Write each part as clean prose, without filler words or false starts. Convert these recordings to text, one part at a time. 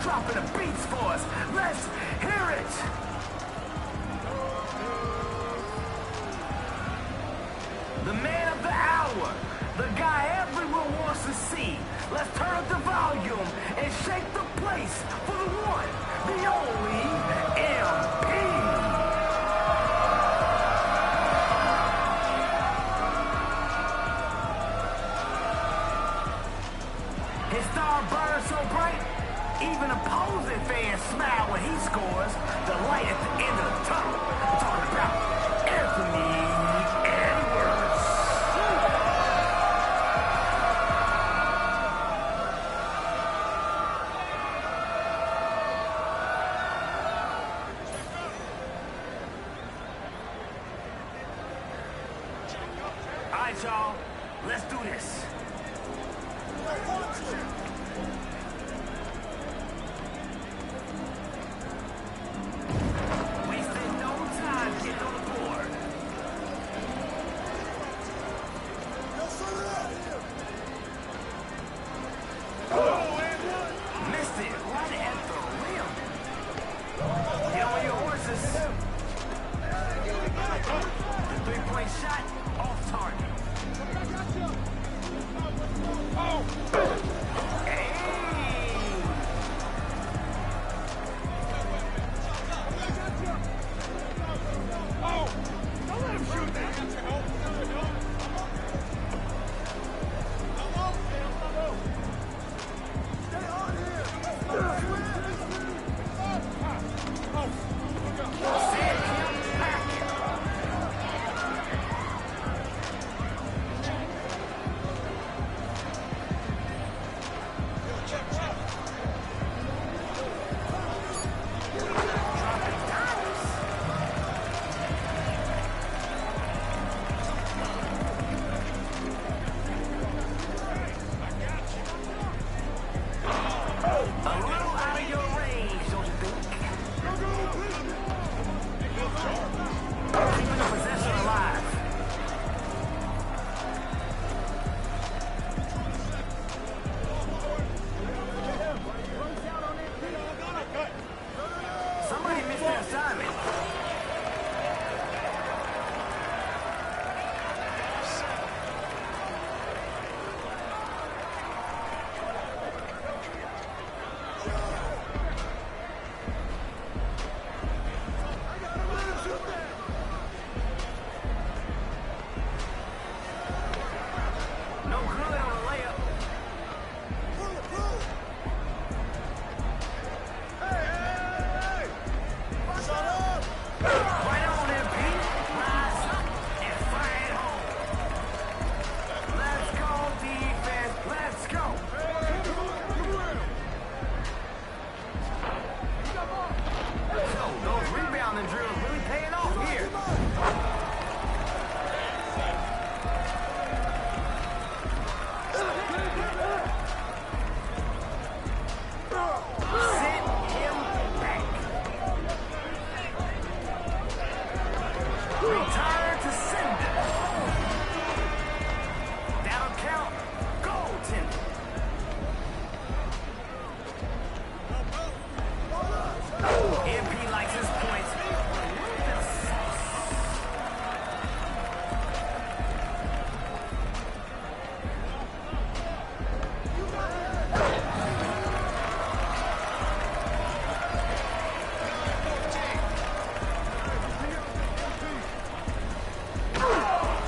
dropping the beats for us. Let's hear it. The man of the hour, the guy everyone wants to see. Let's turn up the volume and shake the place for the one, the only MP. His star burns so bright, even opposing fans smile when he scores. The light at the end of the tunnel. I'm talking about Anthony Edwards. All right, y'all, let's do this. Wasting no time getting on the board. Missed it right at the rim. Get on your horses. The three-point shot off target. Hey! Don't let him shoot that. Stay on here. Send him back. Dropping dimes. A little out of your range, don't you think? Keeping the possession alive. Somebody missed their assignment. No good on the layup. Right on there, Pete. Rise up and fire it home. Let's go, defense. Let's go. So, those rebounding drills really paying off here. Send him back. Return to sender. That'll count. Goaltender. MP likes his points.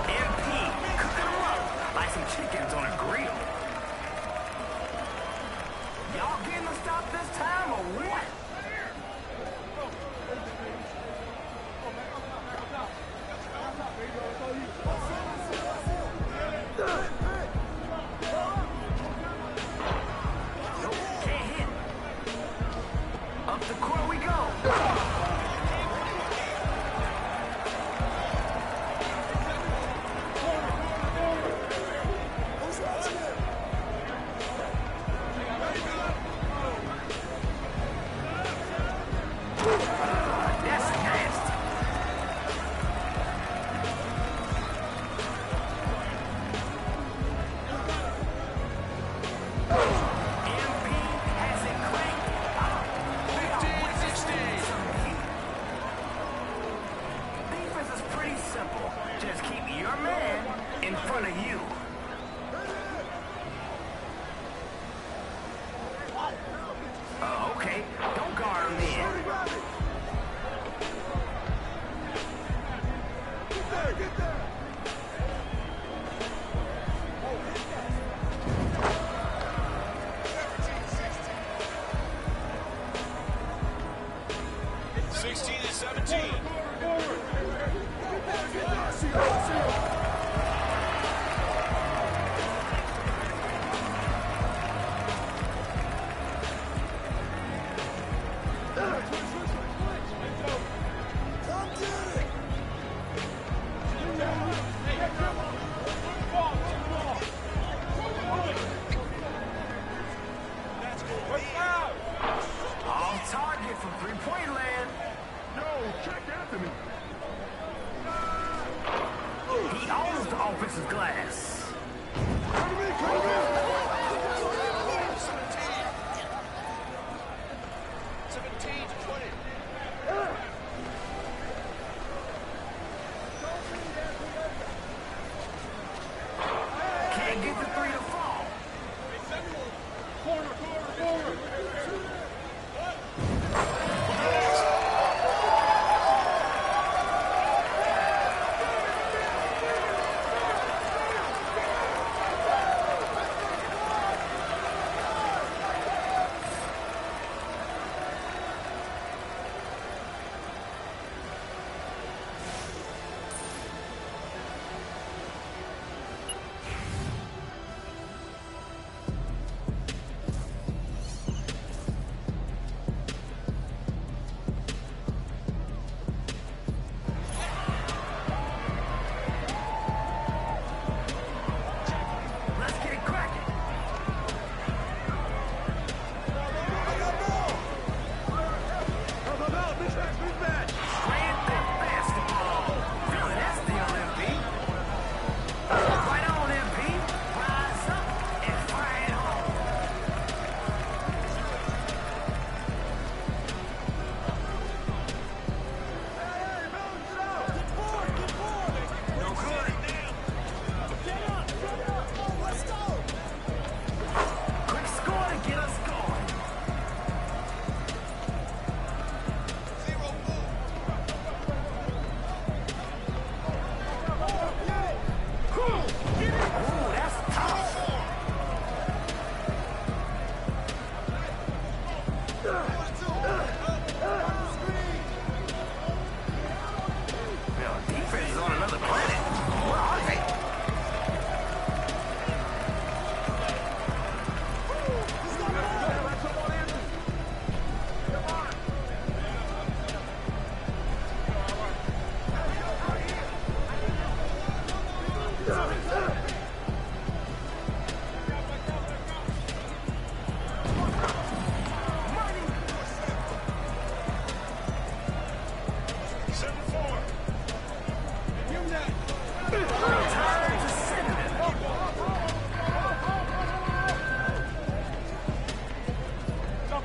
MP cooking them up like some chickens on a grill. Y'all getting to stop this time or what? Nope, can't hit. Up the court we go. That's nasty. MP has it cranked. Okay, don't guard him then. Get there, get there. 16 and 17. Off target from three-point land. No, check Anthony. He owns the offensive glass. Come to me, come to me. 17 to 20. Can't get the three to fall. Corner, corner, corner. Let's get it cracking. Straight back basketball. Really, that's the MP. Right on, MP. Rise up and fire it home. No good. Quick score to get us going. Ooh, that's tough. Well, defense is on another planet. Where are they? Time to send it.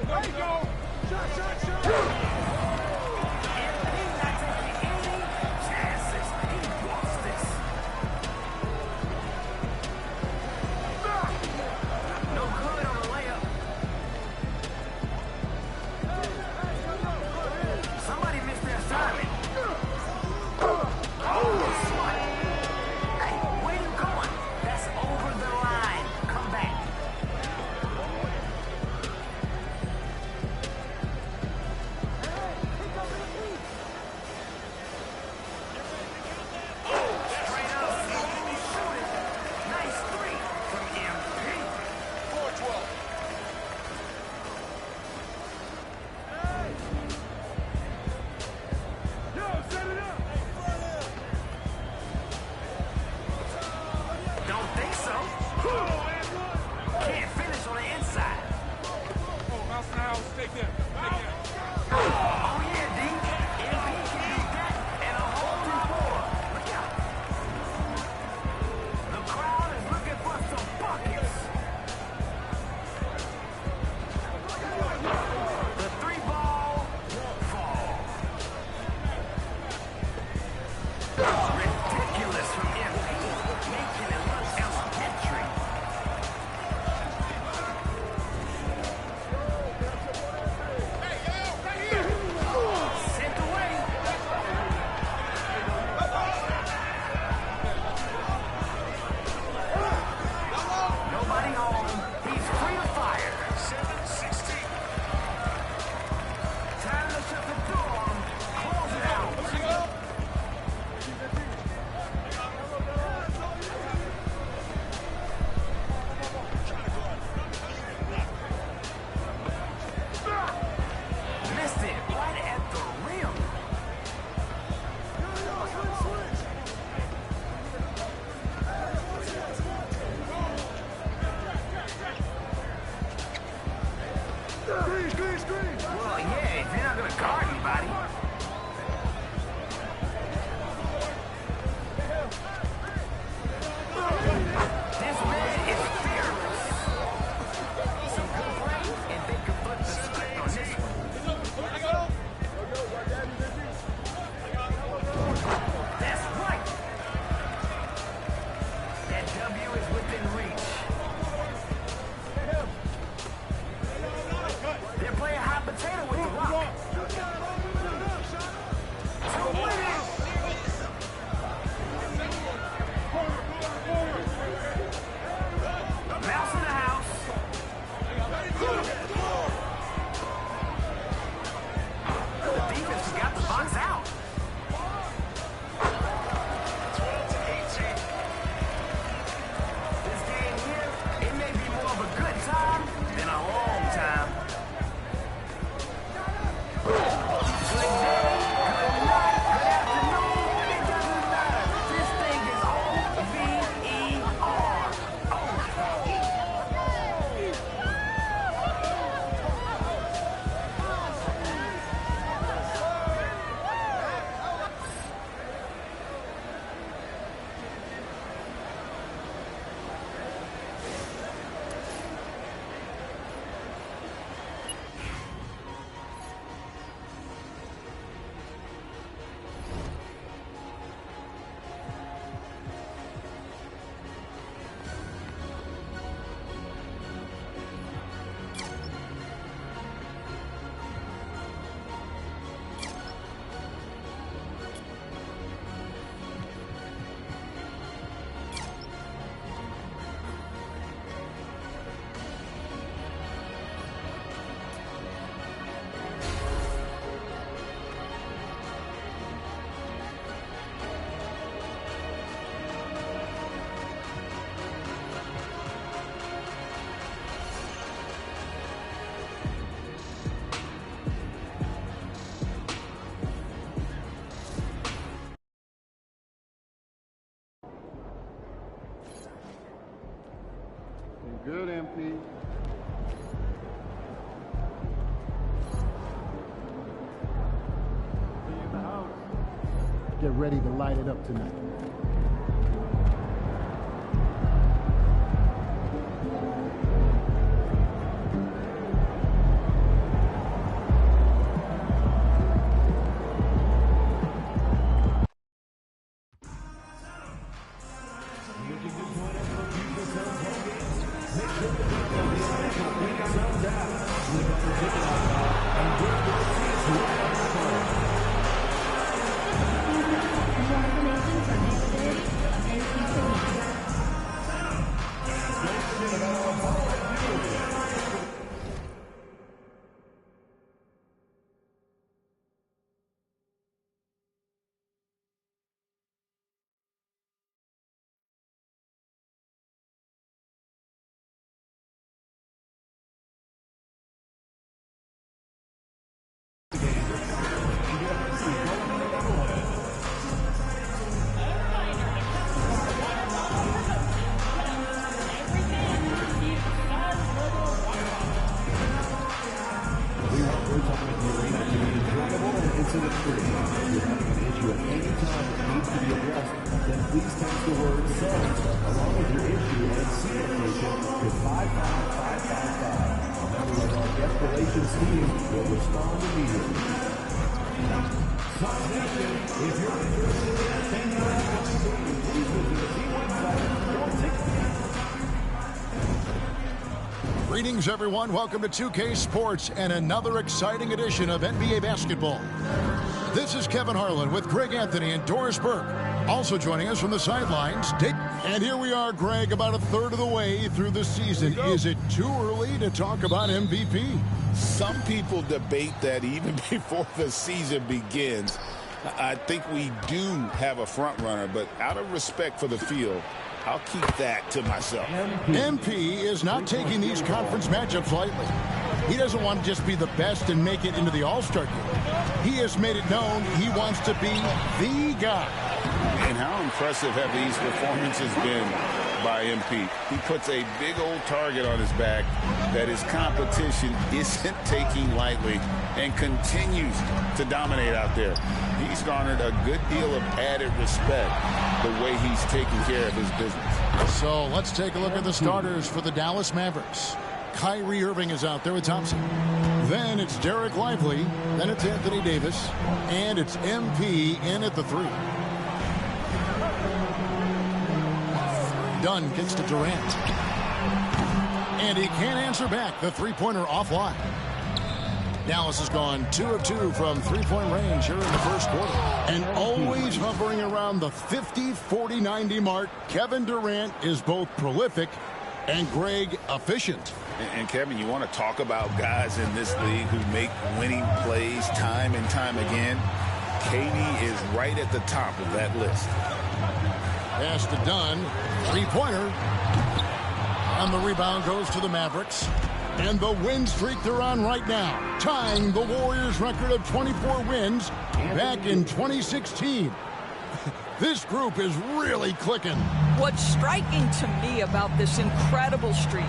There you go. Shot, shot, shot. MP not taking any chances. He wants this. No good on the layup. Somebody missed their assignment. Oh, smart. Hey, where you going? That's over the line. Come back. Good, MP. In the house. Get ready to light it up tonight. Greetings, everyone. Welcome to 2K Sports and another exciting edition of NBA basketball. This is Kevin Harlan with Greg Anthony and Doris Burke. Also joining us from the sidelines, Dick. And here we are, Greg, about a third of the way through the season. Is it too early to talk about MVP? Some people debate that even before the season begins. I think we do have a front runner, but out of respect for the field, I'll keep that to myself. MP is not taking these conference matchups lightly. He doesn't want to just be the best and make it into the All-Star game. He has made it known he wants to be the guy. And how impressive have these performances been by MP? He puts a big old target on his back that his competition isn't taking lightly and continues to dominate out there. He's garnered a good deal of added respect the way he's taking care of his business. So let's take a look at the starters for the Dallas Mavericks. Kyrie Irving is out there with Thompson. Then it's Derek Lively. Then it's Anthony Davis. And it's MP in at the 3. Dunn gets to Durant. And he can't answer back. The three-pointer offline. Dallas has gone 2 of 2 from three-point range here in the first quarter. And always hovering around the 50, 40, 90 mark, Kevin Durant is both prolific and, Greg, efficient. And Kevin, you want to talk about guys in this league who make winning plays time and time again? KD is right at the top of that list. Pass to Dunn. Three-pointer. And the rebound goes to the Mavericks. And the win streak they're on right now, tying the Warriors' record of 24 wins back in 2016. This group is really clicking. What's striking to me about this incredible streak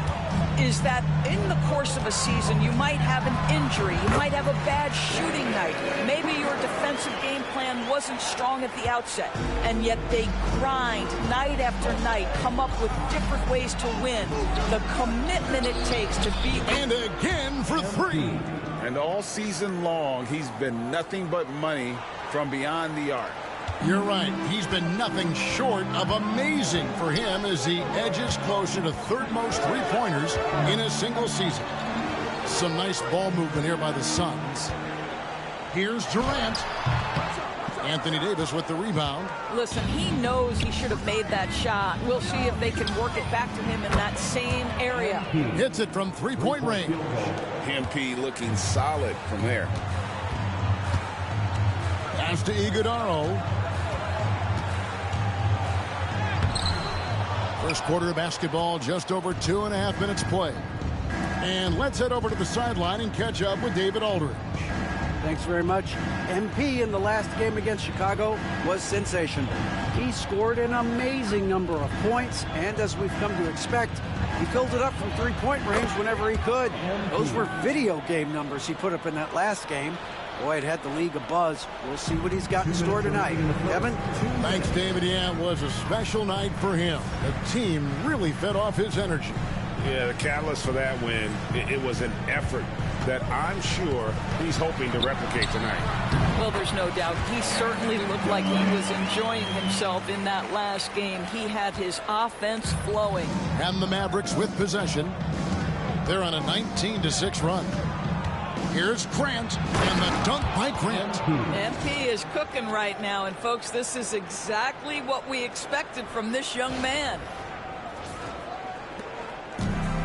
is that in the course of a season, you might have an injury, you might have a bad shooting night, maybe your defensive game plan wasn't strong at the outset, and yet they grind night after night, come up with different ways to win. The commitment it takes to be... And again for 3. And all season long, he's been nothing but money from beyond the arc. You're right. He's been nothing short of amazing for him as he edges closer to third most three-pointers in a single season. Some nice ball movement here by the Suns. Here's Durant. Anthony Davis with the rebound. Listen, he knows he should have made that shot. We'll see if they can work it back to him in that same area. Hits it from three-point range. MP looking solid from there. Pass to Iguodala. First quarter of basketball, just over 2.5 minutes played. And let's head over to the sideline and catch up with David Aldridge. Thanks very much. MP in the last game against Chicago was sensational. He scored an amazing number of points, and as we've come to expect, He filled it up from three-point range whenever he could. Those were video game numbers he put up in that last game. Boy, it had the league abuzz. We'll see what he's got in store tonight. Kevin? Thanks, David. Yeah, it was a special night for him. The team really fed off his energy. Yeah, the catalyst for that win, it was an effort that I'm sure he's hoping to replicate tonight. Well, there's no doubt. He certainly looked like he was enjoying himself in that last game. He had his offense flowing. And the Mavericks with possession. They're on a 19-6 run. Here's Grant, and the dunk by Grant. MP is cooking right now, and folks, this is exactly what we expected from this young man.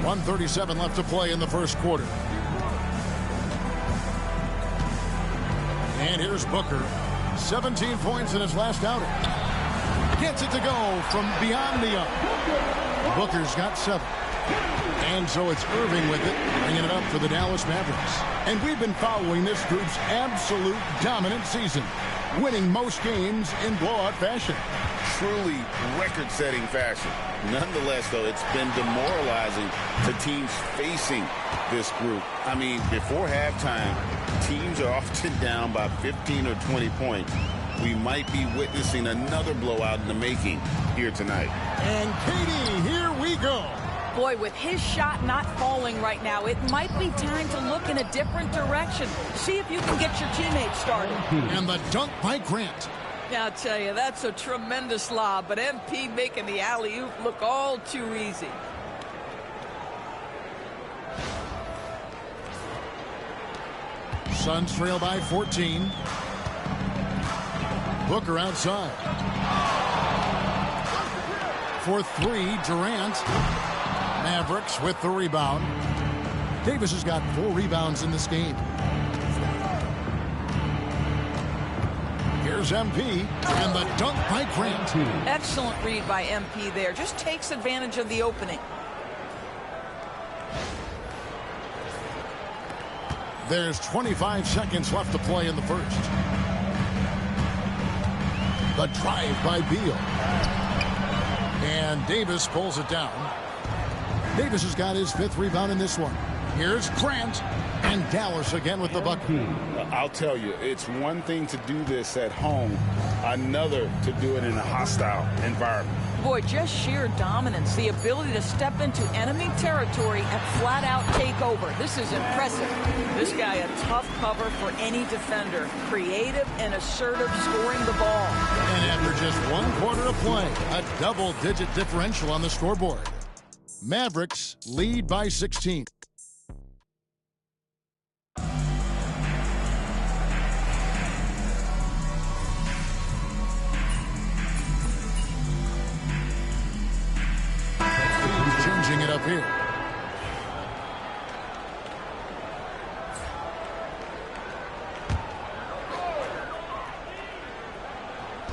1:37 left to play in the first quarter. And here's Booker. 17 points in his last outing. Gets it to go from beyond the arc. Booker's got 7. And so it's Irving with it, bringing it up for the Dallas Mavericks. And we've been following this group's absolute dominant season, winning most games in blowout fashion. Truly record-setting fashion. Nonetheless, though, it's been demoralizing to teams facing this group. I mean, before halftime, teams are often down by 15 or 20 points. We might be witnessing another blowout in the making here tonight. And Katie, here we go. Boy, with his shot not falling right now, it might be time to look in a different direction. See if you can get your teammates started. And the dunk by Grant. I'll tell you, that's a tremendous lob, but MP making the alley-oop look all too easy. Suns trail by 14. Booker outside. For 3, Durant. Mavericks with the rebound. Davis has got 4 rebounds in this game. Here's MP, and the dunk by Grant. Excellent read by MP there. Just takes advantage of the opening. There's 25 seconds left to play in the first. The drive by Beal. And Davis pulls it down. Davis has got his 5th rebound in this one. Here's Grant, and Dallas again with the bucket. I'll tell you, it's one thing to do this at home, another to do it in a hostile environment. Boy, just sheer dominance, the ability to step into enemy territory and flat out take over. This is impressive. This guy a tough cover for any defender. Creative and assertive scoring the ball. And after just 1 quarter of play, a double-digit differential on the scoreboard. Mavericks lead by 16. Changing it up here.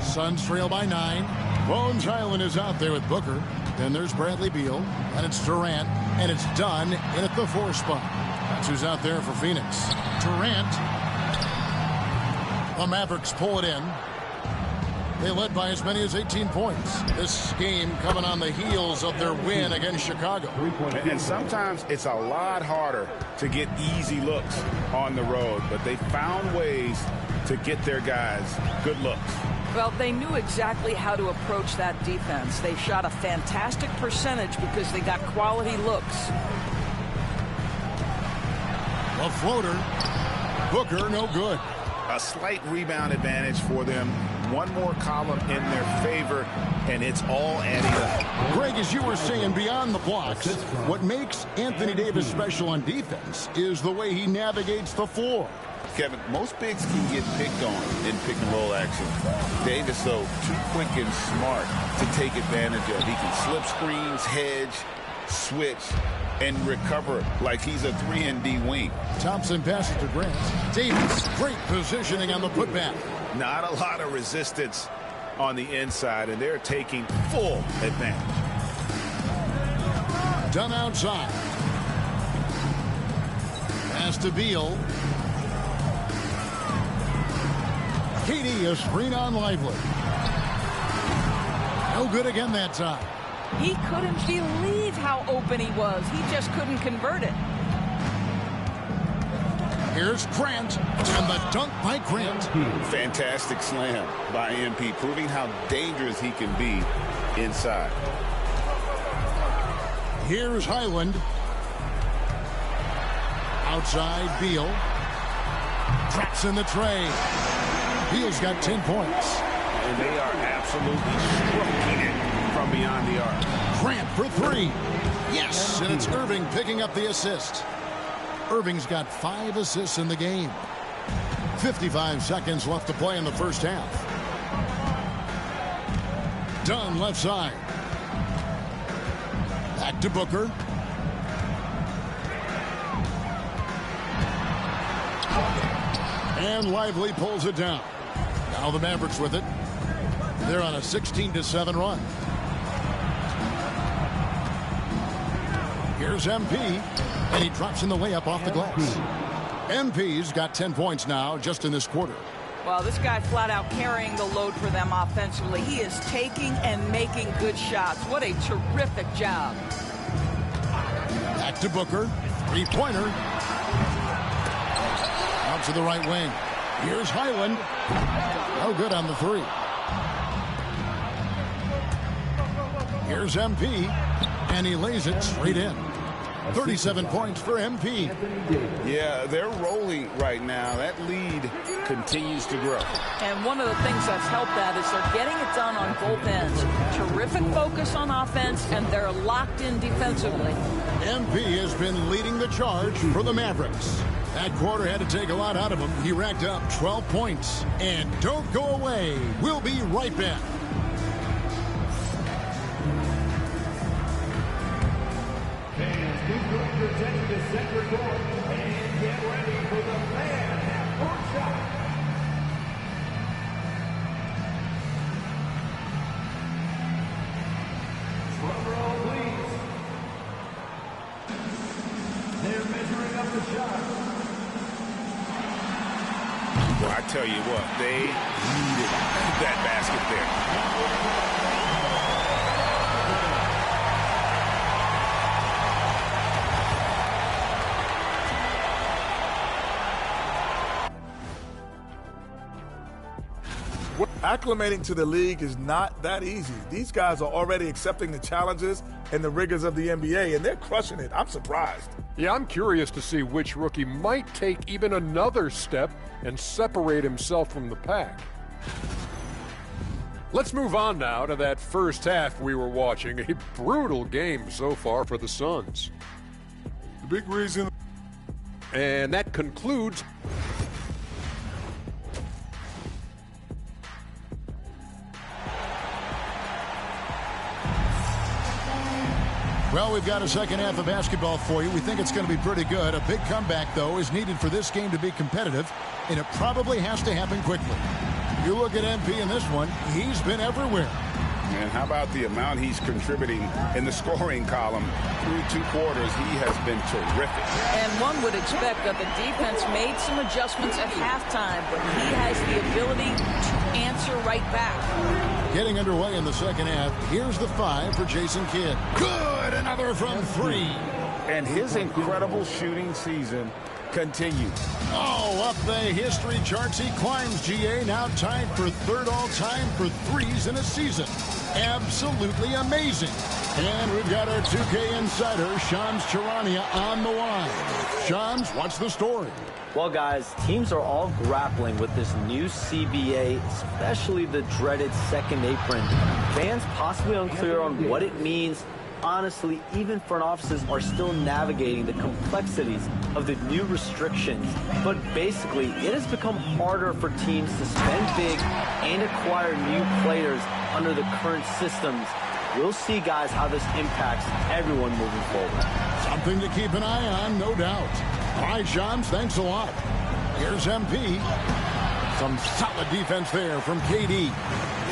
Suns trail by 9. Bones Highland is out there with Booker. Then there's Bradley Beal, and it's Durant, and it's Dunn in at the 4 spot. That's who's out there for Phoenix. Durant. The Mavericks pull it in. They led by as many as 18 points. This game coming on the heels of their win against Chicago. And sometimes it's a lot harder to get easy looks on the road, but they found ways to get their guys good looks. Well, they knew exactly how to approach that defense. They shot a fantastic percentage because they got quality looks. A floater. Booker, no good. A slight rebound advantage for them. One more column in their favor, and it's all adding up. Greg, as you were saying, beyond the blocks, what makes Anthony Davis special on defense is the way he navigates the floor. Kevin, most bigs can get picked on in pick-and-roll action. Davis, though, too quick and smart to take advantage of. He can slip screens, hedge, switch, and recover like he's a 3-and-D wing. Thompson passes to Grant. Davis, great positioning on the putback. Not a lot of resistance on the inside, and they're taking full advantage. Done outside. Pass to Beal. Katie, a screen on Lively. No good again that time. He couldn't believe how open he was. He just couldn't convert it. Here's Grant, and the dunk by Grant. Fantastic slam by MP, proving how dangerous he can be inside. Here's Highland. Outside, Beal. Traps in the tray. Beal's got 10 points. And they are absolutely stroking it from beyond the arc. Grant for three. Yes, and it's Irving picking up the assist. Irving's got 5 assists in the game. 55 seconds left to play in the first half. Dunn left side. Back to Booker. And Lively pulls it down. Now the Mavericks with it. They're on a 16-7 run. Here's MP, and he drops in the layup off the glass. MP's got 10 points now just in this quarter. Well, this guy flat out carrying the load for them offensively. He is taking and making good shots. What a terrific job. Back to Booker. Three-pointer. Out to the right wing. Here's Highland. No good on the three. Here's MP, and he lays it straight in. 37 points for MP. Yeah, they're rolling right now. That lead continues to grow. And one of the things that's helped that is they're getting it done on both ends. Terrific focus on offense, and they're locked in defensively. MP has been leading the charge for the Mavericks. That quarter had to take a lot out of him. He racked up 12 points. And don't go away. We'll be right back. Protect the center court and get ready for the fan court shot. Drum roll, please. They're measuring up the shot. Well, I tell you what, they needed that basket there. Acclimating to the league is not that easy. These guys are already accepting the challenges and the rigors of the NBA, and they're crushing it. I'm surprised. Yeah, I'm curious to see which rookie might take even another step and separate himself from the pack. Let's move on now to that first half we were watching. A brutal game so far for the Suns. The big reason. And that concludes. Well, we've got a second half of basketball for you. We think it's going to be pretty good. A big comeback, though, is needed for this game to be competitive, and it probably has to happen quickly. You look at MP in this one, he's been everywhere. And how about the amount he's contributing in the scoring column through 2 quarters? He has been terrific. And one would expect that the defense made some adjustments at halftime, but he has the ability to answer right back. Getting underway in the second half. Here's the 5 for Jason Kidd. Good! Another from 3. And his incredible shooting season continues. Oh, up the history charts he climbs, GA. Now tied for 3rd all-time for threes in a season. Absolutely amazing. And we've got our 2K insider, Shams Charania, on the line. Shams, what's the story? Well, guys, teams are all grappling with this new CBA, especially the dreaded second apron. Fans possibly unclear on what it means. Honestly, even front offices are still navigating the complexities of the new restrictions. But basically, it has become harder for teams to spend big and acquire new players under the current systems. We'll see, guys, how this impacts everyone moving forward. Something to keep an eye on, no doubt. All right, Shams, thanks a lot. Here's MP. Some solid defense there from KD.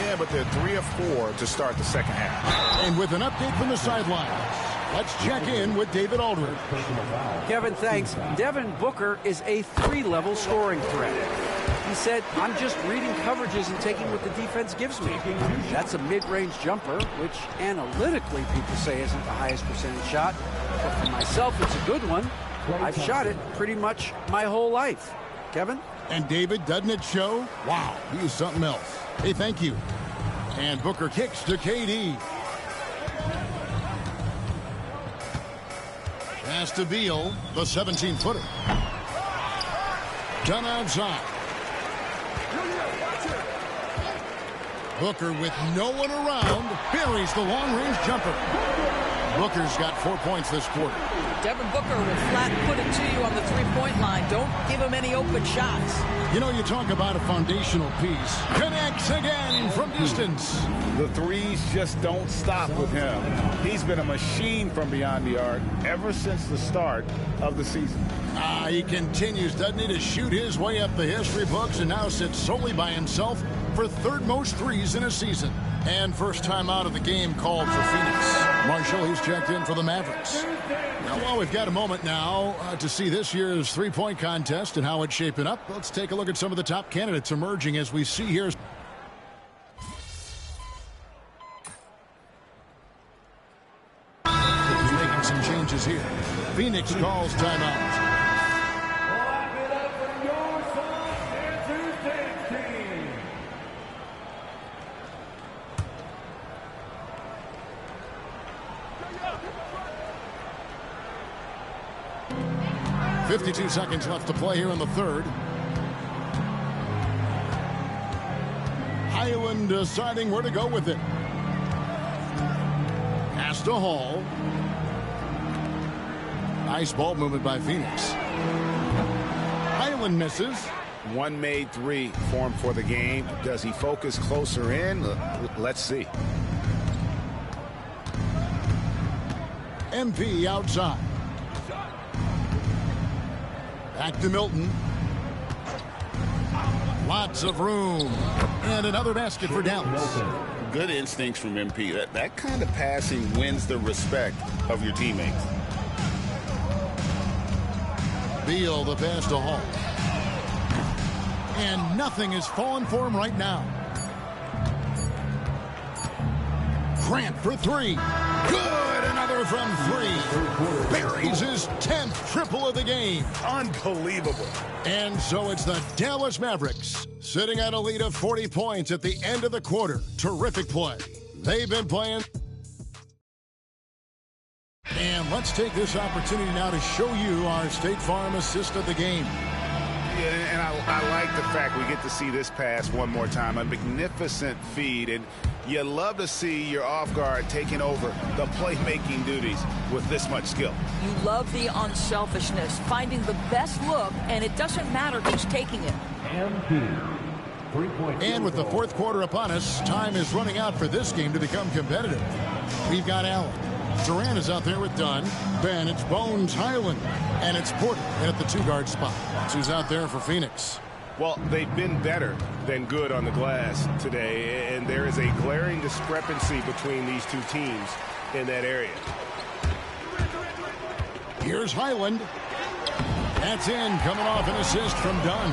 Yeah, but they're 3 of 4 to start the second half. And with an update from the sidelines, let's check in with David Aldridge. Kevin, thanks. Devin Booker is a 3-level scoring threat. He said, I'm just reading coverages and taking what the defense gives me. That's a mid-range jumper, which analytically people say isn't the highest percentage shot. But for myself, it's a good one. I've shot it pretty much my whole life. Kevin? And David, doesn't it show? Wow, he is something else. Hey, thank you. And Booker kicks to KD. Pass to Beal, the 17-footer. Done outside. Booker with no one around buries the long-range jumper. Booker's got 4 points this quarter. Devin Booker will flat put it to you on the three-point line. Don't give him any open shots. You know, you talk about a foundational piece. Connects again from distance. The threes just don't stop with him. He's been a machine from beyond the arc ever since the start of the season. He continues, doesn't he, to shoot his way up the history books and now sits solely by himself for third most threes in a season. And first time out of the game called for Phoenix. Marshall, he's checked in for the Mavericks. Now, while we've got a moment now to see this year's three-point contest and how it's shaping up, let's take a look at some of the top candidates emerging as we see here. He's making some changes here. Phoenix calls timeout. 52 seconds left to play here in the third. Highland deciding where to go with it. Pass to Hall. Nice ball movement by Phoenix. Highland misses. One made three for him for the game. Does he focus closer in? Let's see. MP outside. Back to Milton. Lots of room. And another basket for Dallas. Good instincts from MP. That kind of passing wins the respect of your teammates. Beal, the pass to Hall. And nothing is falling for him right now. Grant for three. Good, another from three. Buries his 10th triple of the game. Unbelievable. And so it's the Dallas Mavericks sitting at a lead of 40 points at the end of the quarter. Terrific play. They've been playing. And let's take this opportunity now to show you our State Farm assist of the game. Yeah, and I like the fact we get to see this pass one more time. A magnificent feed, and you love to see your off guard taking over the playmaking duties with this much skill. You love the unselfishness, finding the best look, and it doesn't matter who's taking it. And with the fourth quarter upon us, time is running out for this game to become competitive. We've got Allen. Durant is out there with Dunn. Ben, it's Bones, Highland, and it's Porter at the two-guard spot. That's who's out there for Phoenix. Well, they've been better than good on the glass today, and there is a glaring discrepancy between these two teams in that area. Here's Highland. That's in, coming off an assist from Dunn.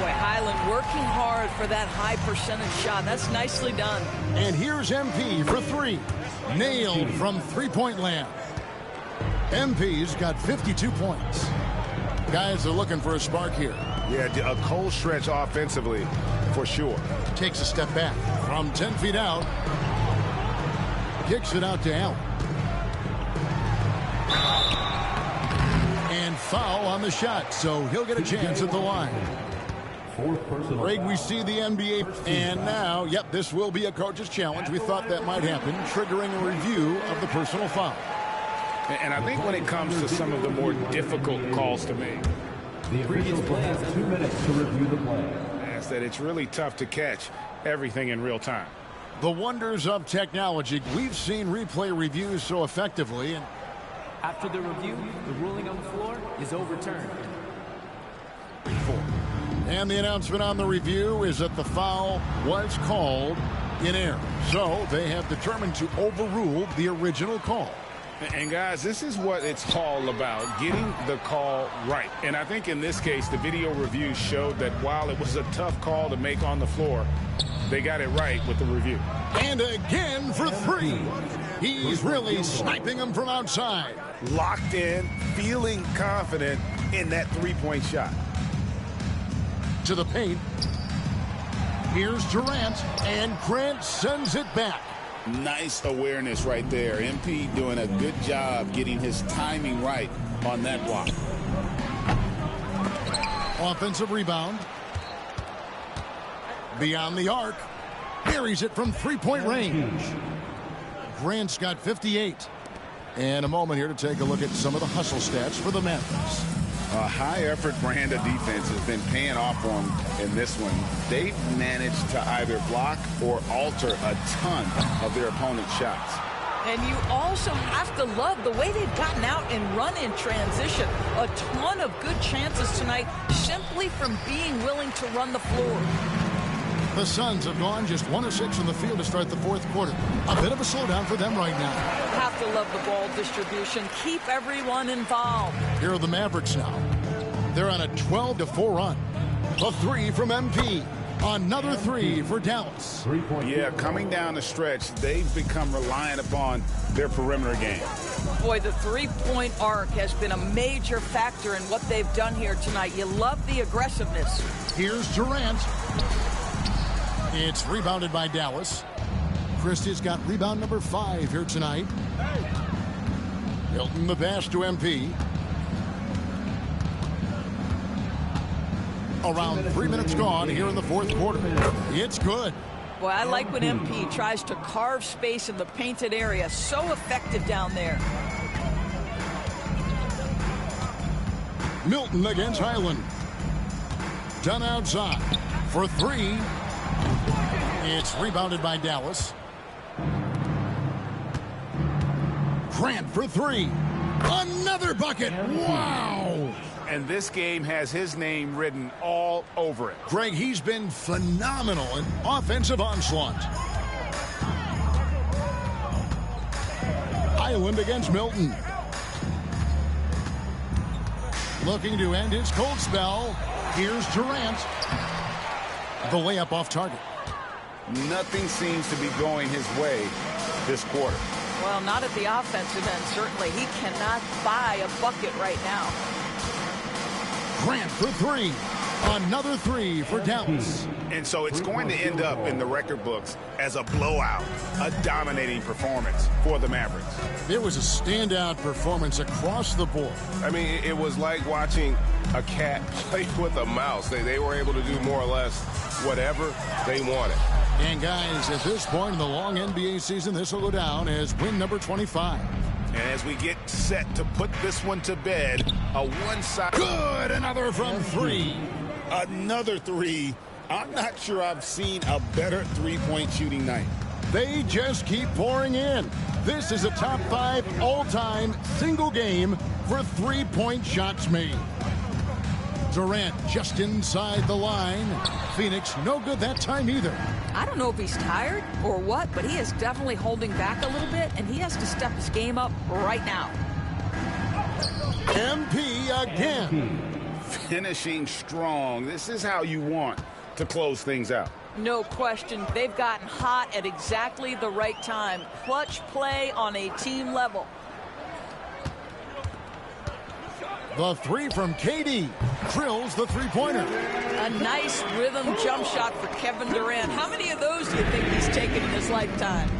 Boy, Highland working hard for that high percentage shot. That's nicely done. And here's MP for three. Nailed from three-point land. MP's got 52 points. Guys are looking for a spark here. Yeah, a cold stretch offensively for sure. Takes a step back from 10 feet out. Kicks it out to Allen. And foul on the shot, so he'll get a chance at the line. Greg, we see the NBA, and now, yep, this will be a coach's challenge. We thought that might happen, triggering a review of the personal foul. And I think when it comes to some of the more difficult calls to make, the previous play has 2 minutes to review the play. That's that it's really tough to catch everything in real time. The wonders of technology. We've seen replay reviews so effectively. And after the review, the ruling on the floor is overturned. And the announcement on the review is that the foul was called in error. So they have determined to overrule the original call. And guys, this is what it's all about, getting the call right. And I think in this case, the video review showed that while it was a tough call to make on the floor, they got it right with the review. And again for three. He's really sniping them from outside. Locked in, feeling confident in that three-point shot. To the paint. Here's Durant, and Grant sends it back. Nice awareness right there. MP doing a good job getting his timing right on that block. Offensive rebound. Beyond the arc. Buries it from three-point range. Grant's got 58. And a moment here to take a look at some of the hustle stats for the Mavericks. A high-effort brand of defense has been paying off for them in this one. They've managed to either block or alter a ton of their opponent's shots. And you also have to love the way they've gotten out and run in transition. A ton of good chances tonight simply from being willing to run the floor. The Suns have gone just 1 of 6 from the field to start the fourth quarter. A bit of a slowdown for them right now. Have to love the ball distribution. Keep everyone involved. Here are the Mavericks now. They're on a 12-4 run. A three from MP. Another three for Dallas. Yeah, coming down the stretch, they've become reliant upon their perimeter game. Boy, the three-point arc has been a major factor in what they've done here tonight. You love the aggressiveness. Here's Durant. It's rebounded by Dallas. Christie's got rebound number 5 here tonight. Hilton the pass to MP. Around 3 minutes gone here in the fourth quarter. It's good. Boy, I like when MP tries to carve space in the painted area. So effective down there. Milton against Highland. Done outside for 3. It's rebounded by Dallas. Grant for 3. Another bucket. Wow. And this game has his name written all over it. Greg, he's been phenomenal in offensive onslaught. Highland against Milton. Looking to end his cold spell. Here's Durant. The layup off target. Nothing seems to be going his way this quarter. Well, not at the offensive end, certainly. He cannot buy a bucket right now. Grant for 3. Another 3 for Dallas. And so it's going to end up in the record books as a blowout, a dominating performance for the Mavericks. It was a standout performance across the board. I mean, it was like watching a cat play with a mouse. They were able to do more or less whatever they wanted. And guys, at this point in the long NBA season, this will go down as win number 25. And as we get set to put this one to bed, a one-side. Good, another from 3. Another 3. I'm not sure I've seen a better three-point shooting night. They just keep pouring in. This is a top 5 all-time single game for three-point shots made. Durant just inside the line. Phoenix no good that time either. I don't know if he's tired or what, but he is definitely holding back a little bit, and he has to step his game up right now. MP again. Finishing strong. This is how you want to close things out. No question. They've gotten hot at exactly the right time. Clutch play on a team level. The 3 from KD drills the three-pointer. A nice rhythm jump shot for Kevin Durant. How many of those do you think he's taken in his lifetime?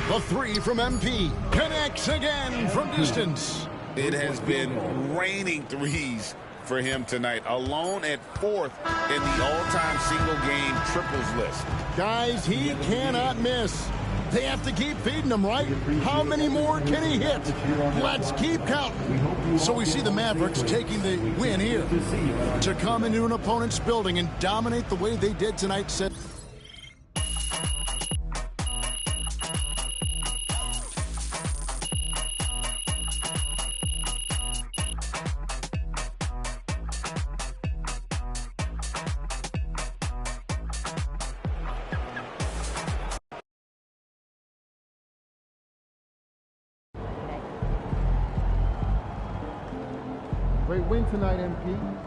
The 3 from MP connects again from distance. It has been raining threes for him tonight, alone at 4th in the all-time single-game triples list. Guys, he cannot miss. They have to keep feeding him, right? How many more can he hit? Let's keep counting. So we see the Mavericks taking the win here. To come into an opponent's building and dominate the way they did tonight said Great win tonight, MP.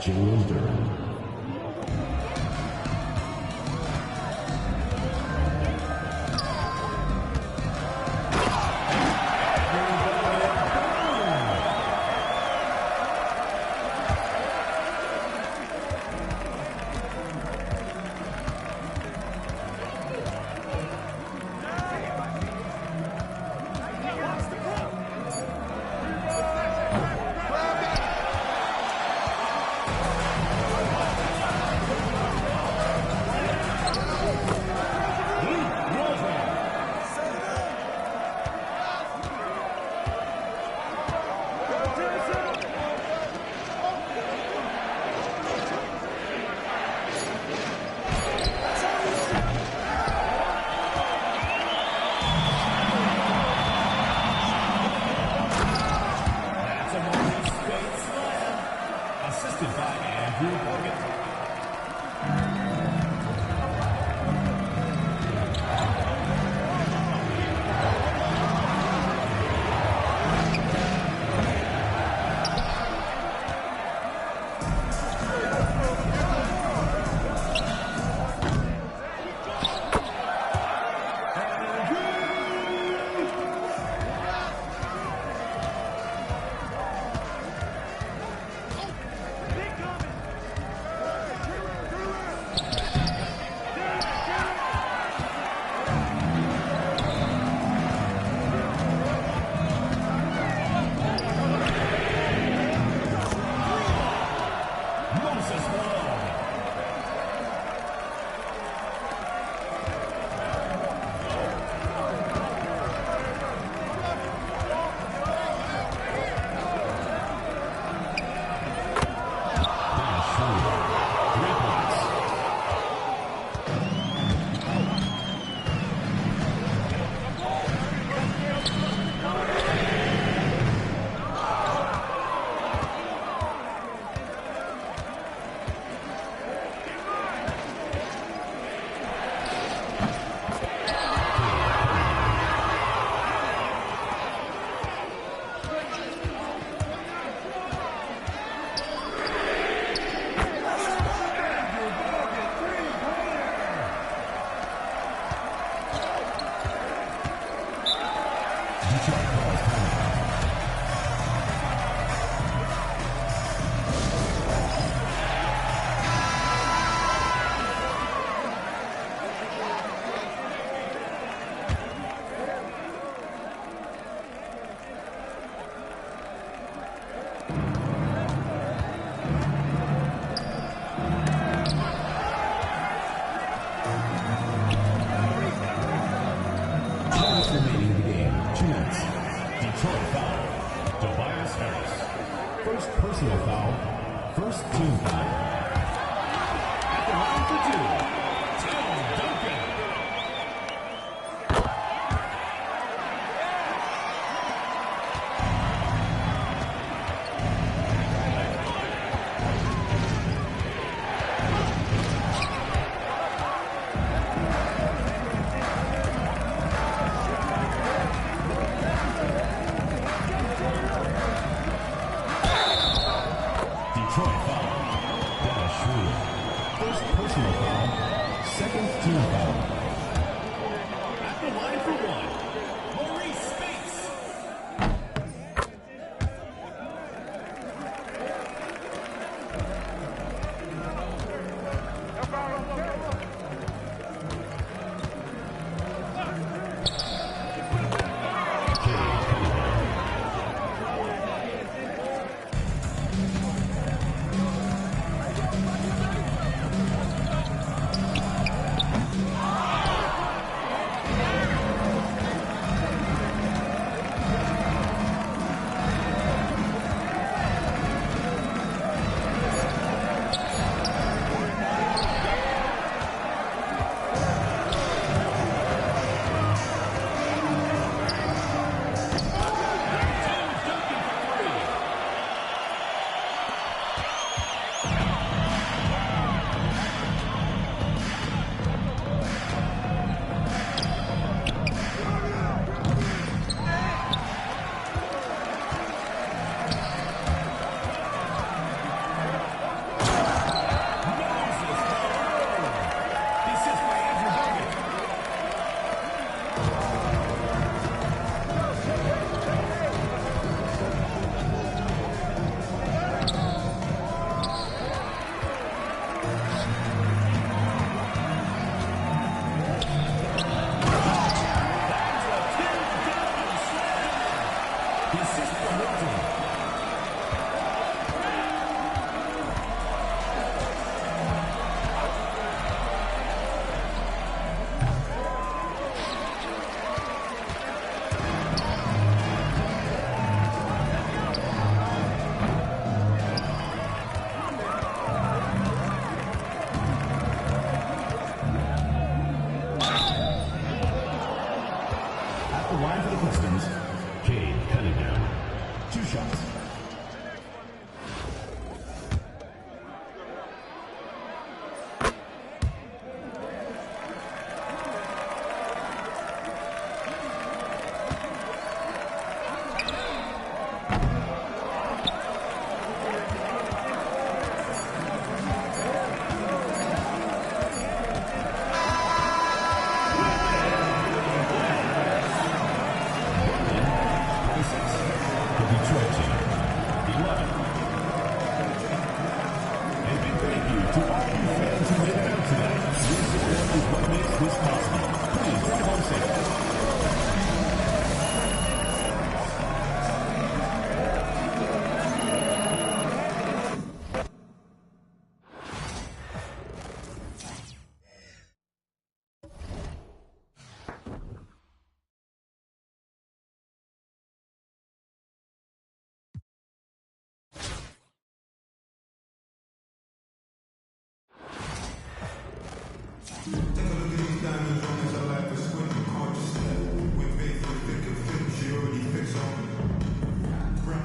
James Durant. First personal foul. First team foul. At the line for two, Tim Duncan.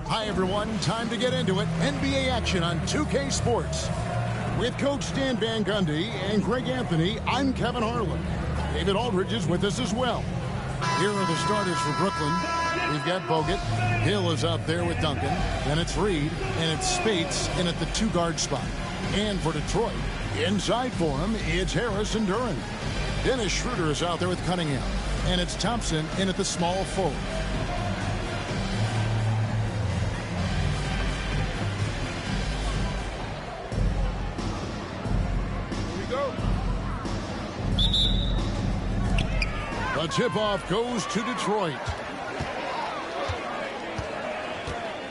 Hi, everyone. Time to get into it. NBA action on 2K Sports. With Coach Dan Van Gundy and Greg Anthony, I'm Kevin Harlan. David Aldridge is with us as well. Here are the starters for Brooklyn. We've got Bogut. Hill is out there with Duncan. Then it's Reed, and it's Spates in at the two-guard spot. And for Detroit, inside for him, it's Harris and Duran. Dennis Schroeder is out there with Cunningham. And it's Thompson in at the small forward. The tip-off goes to Detroit.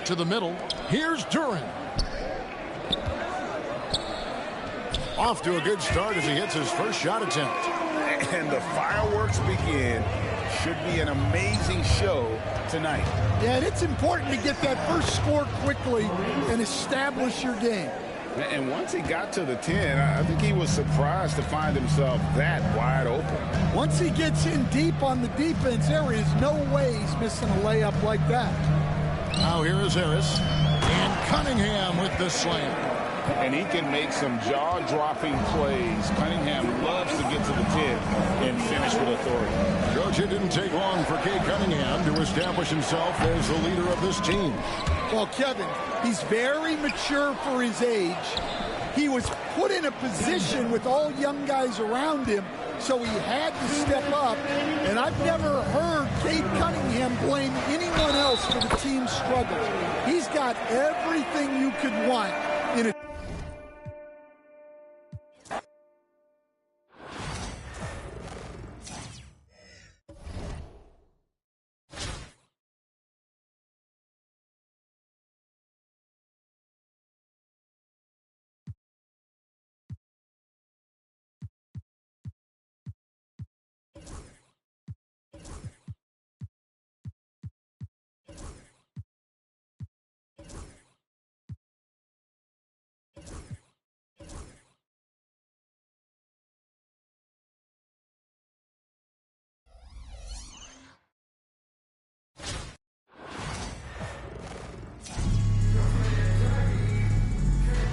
To the middle. Here's Duran. Off to a good start as he hits his first shot attempt. And the fireworks begin Should be an amazing show tonight. Yeah, and it's important to get that first score quickly and establish your game. And once he got to the 10, I think he was surprised to find himself that wide open. Once he gets in deep on the defense, there is no way he's missing a layup like that. Now here is Harris. And Cunningham with the slam. And he can make some jaw-dropping plays. Cunningham loves to get to the 10 and finish with authority. Coach, it didn't take long for Cade Cunningham to establish himself as the leader of this team. Well, Kevin, he's very mature for his age. He was put in a position with all young guys around him, so he had to step up. And I've never heard Cade Cunningham blame anyone else for the team's struggles. He's got everything you could want in a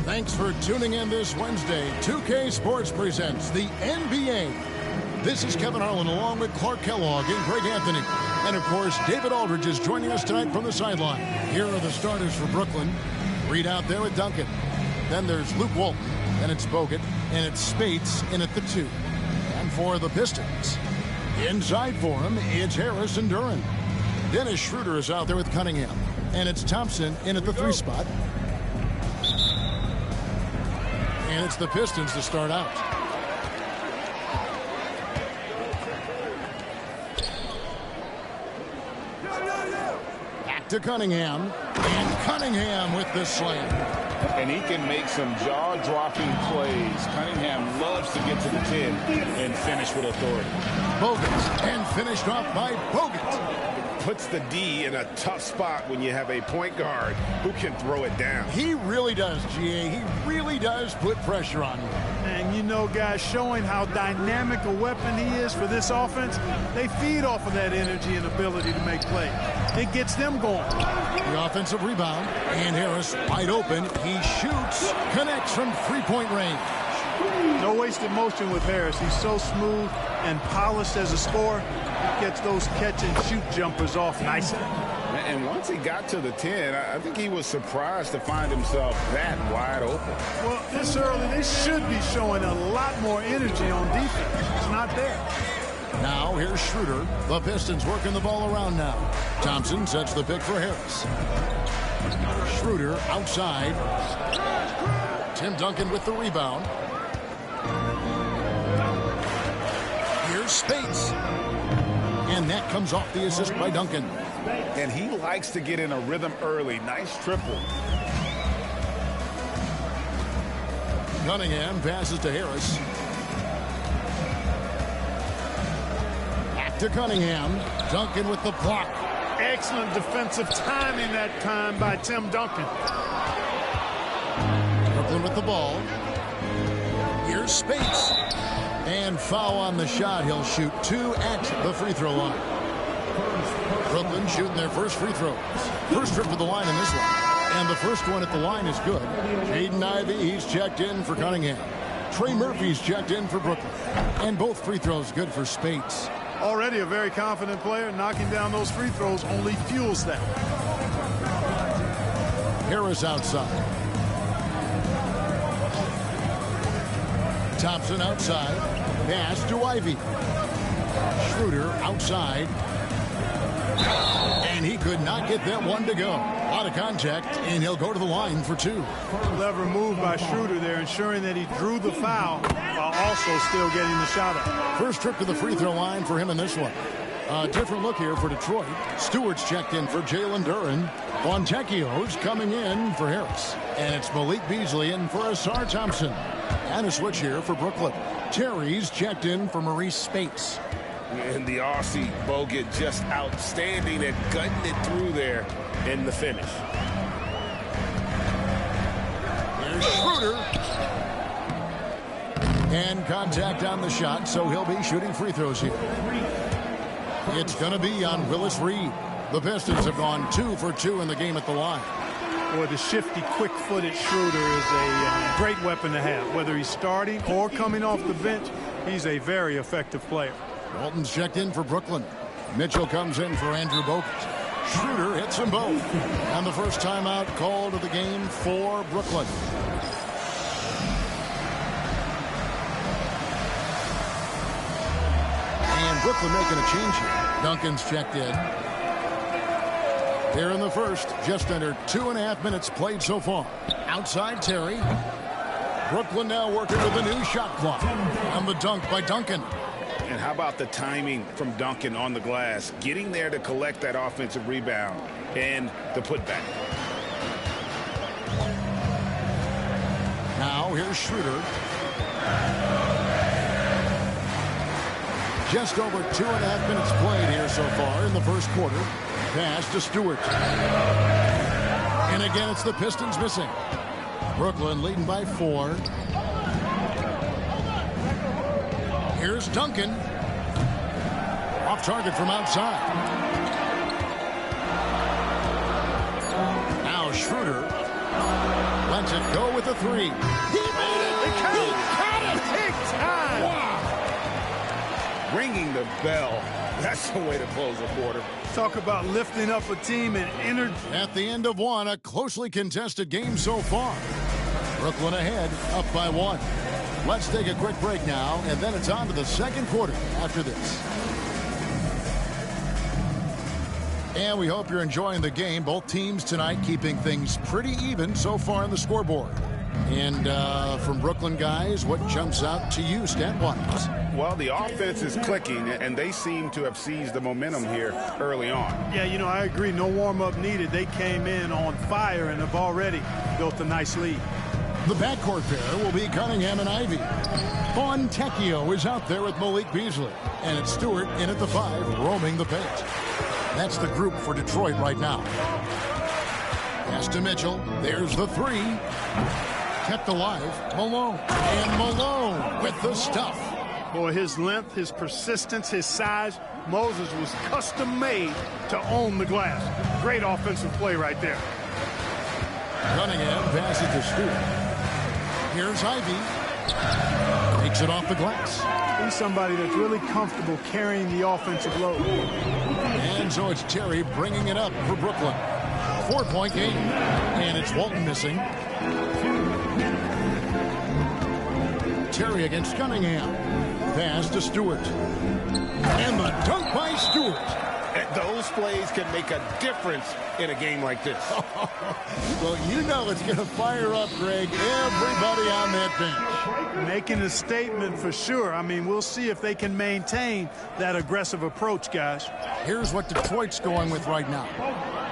Thanks for tuning in this Wednesday. 2K Sports presents the NBA. This is Kevin Harlan along with Clark Kellogg and Greg Anthony. And, of course, David Aldridge is joining us tonight from the sideline. Here are the starters for Brooklyn. Reed out there with Duncan. Then there's Luke Walton. Then it's Bogut. And it's Spates in at the 2. And for the Pistons, inside for him, it's Harris and Duran. Dennis Schroeder is out there with Cunningham. And it's Thompson in at the 3 spot. And it's the Pistons to start out. Back to Cunningham. And Cunningham with the slam. And he can make some jaw-dropping plays. Cunningham loves to get to the 10 and finish with authority. Bogut. And finished off by Bogut. Puts the D in a tough spot when you have a point guard who can throw it down. He really does, GA. He really does put pressure on you. And you know, guys, showing how dynamic a weapon he is for this offense, they feed off of that energy and ability to make plays. It gets them going. The offensive rebound. And Harris wide open. He shoots. Connects from three-point range. No wasted motion with Harris. He's so smooth and polished as a scorer. Gets those catch-and-shoot jumpers off nicely. And once he got to the 10, I think he was surprised to find himself that wide open. Well, this early, they should be showing a lot more energy on defense. It's not there. Now, here's Schroeder. The Pistons working the ball around now. Thompson sets the pick for Harris. Schroeder outside. Tim Duncan with the rebound. Here's Spates. And that comes off the assist by Duncan. And he likes to get in a rhythm early. Nice triple. Cunningham passes to Harris. Back to Cunningham. Duncan with the block. Excellent defensive timing that time by Tim Duncan. Brooklyn with the ball. Here's Spates. And foul on the shot. He'll shoot 2 at the free throw line. Brooklyn shooting their first free throws. First trip to the line in this one. And the first one at the line is good. Jaden Ivey, he's checked in for Cunningham. Trey Murphy's checked in for Brooklyn. And both free throws good for Spates. Already a very confident player. Knocking down those free throws only fuels that. Harris outside. Thompson outside. Pass to Ivey. Schroeder outside. And he could not get that one to go. Out of contact, and he'll go to the line for 2. Clever move by Schroeder there, ensuring that he drew the foul while also still getting the shot up. First trip to the free throw line for him in this one. A different look here for Detroit. Stewart's checked in for Jalen Duran. Fontecchio's coming in for Harris. And it's Malik Beasley in for Asar Thompson. And a switch here for Brooklyn. Terry's checked in for Maurice Spates. And the Aussie Bogut just outstanding at gutting it through there in the finish. Here's Schroeder. And contact on the shot, so he'll be shooting free throws here. It's going to be on Willis Reed. The Pistons have gone 2 for 2 in the game at the line. Boy, the shifty, quick-footed Schroeder is a great weapon to have. Whether he's starting or coming off the bench, he's a very effective player. Walton's checked in for Brooklyn. Mitchell comes in for Andrew Bogut. Schroeder hits them both. And the first timeout called of the game for Brooklyn. And Brooklyn making a change here. Duncan's checked in. Here in the first, just under 2.5 minutes played so far. Outside Terry. Brooklyn now working with a new shot clock. And the dunk by Duncan. And how about the timing from Duncan on the glass? Getting there to collect that offensive rebound and the putback. Now here's Schroeder. Just over 2.5 minutes played here so far in the first quarter. Pass to Stewart. And again, it's the Pistons missing. Brooklyn leading by 4. Here's Duncan. Off target from outside. Now Schroeder lets it go with the 3. He made it! He got it! Big time! Wow! Ringing the bell. That's the way to close a quarter. Talk about lifting up a team and energy. At the end of one, a closely contested game so far. Brooklyn ahead, up by 1. Let's take a quick break now, and then it's on to the second quarter after this. And we hope you're enjoying the game. Both teams tonight keeping things pretty even so far on the scoreboard. And from Brooklyn guys, what jumps out to you stat-wise? Well, the offense is clicking, and they seem to have seized the momentum here early on. Yeah, you know, I agree. No warm-up needed. They came in on fire and have already built a nice lead. The backcourt pair will be Cunningham and Ivy. Fontecchio is out there with Malik Beasley. And it's Stewart in at the 5, roaming the paint. That's the group for Detroit right now. Pass to Mitchell. There's the 3. Kept alive. Malone. And Malone with the stuff. Boy, his length, his persistence, his size. Moses was custom-made to own the glass. Great offensive play right there. Cunningham passes to Stewart. Here's Ivy. Takes it off the glass. He's somebody that's really comfortable carrying the offensive load. And so it's Terry bringing it up for Brooklyn. 4-point game. And it's Walton missing. Terry against Cunningham. Pass to Stewart. And the dunk by Stewart. Those plays can make a difference in a game like this. Well, you know it's going to fire up, Greg, everybody on that bench. Making a statement for sure. I mean, we'll see if they can maintain that aggressive approach, guys. Here's what Detroit's going with right now.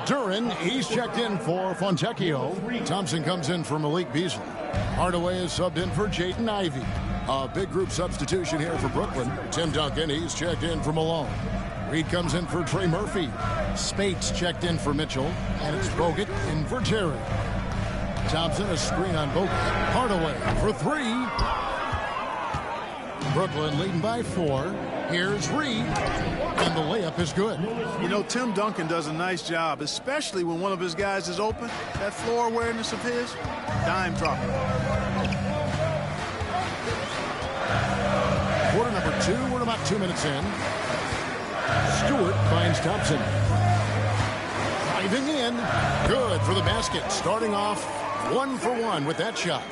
Duran, he's checked in for Fontecchio. Thompson comes in for Malik Beasley. Hardaway is subbed in for Jaden Ivey. A big group substitution here for Brooklyn. Tim Duncan, he's checked in for Malone. Reed comes in for Trey Murphy. Spates checked in for Mitchell. And it's Bogut in for Terry. Thompson, a screen on Bogut. Hardaway for 3. Brooklyn leading by 4. Here's Reed. And the layup is good. You know, Tim Duncan does a nice job, especially when one of his guys is open. That floor awareness of his, dime dropping. Quarter number 2. We're about 2 minutes in. Stewart finds Thompson. Driving in. Good for the basket. Starting off 1 for 1 with that shot.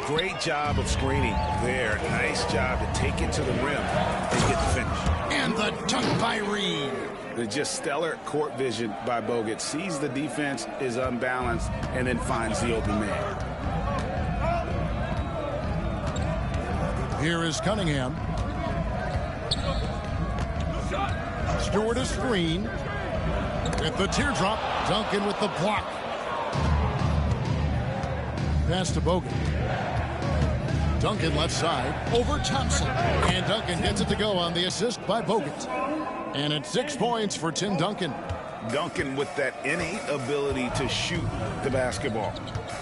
Great job of screening there. Nice job to take it to the rim and get the finish. And the dunk by Reed. Just stellar court vision by Bogut. Sees the defense is unbalanced and then finds the open man. Here is Cunningham. Stewart a screen. With the teardrop. Duncan with the block. Pass to Bogut. Duncan left side over Thompson. And Duncan gets it to go on the assist by Bogut. And it's 6 points for Tim Duncan. Duncan with that innate ability to shoot the basketball.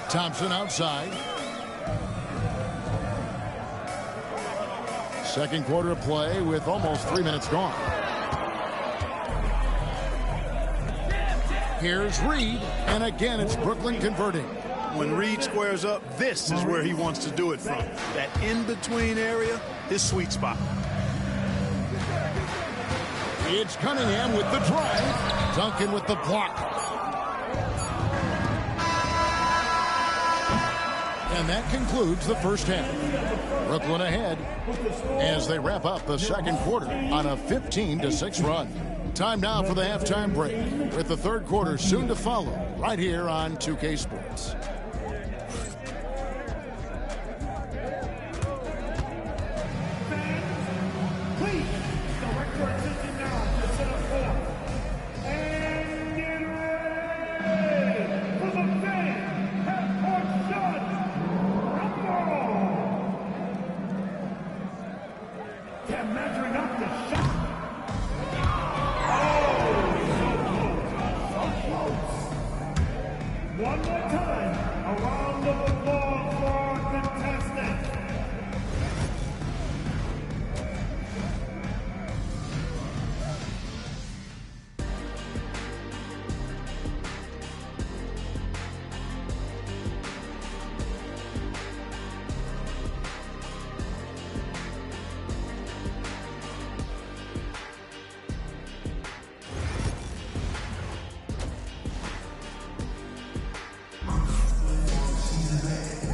Thompson outside. Second quarter of play with almost 3 minutes gone. Here's Reed, and again it's Brooklyn converting. When Reed squares up, this is where he wants to do it from. That in-between area, his sweet spot. It's Cunningham with the drive. Duncan with the block. And that concludes the first half. Brooklyn ahead as they wrap up the second quarter on a 15-6 run. Time now for the halftime break, with the third quarter soon to follow, right here on 2K Sports.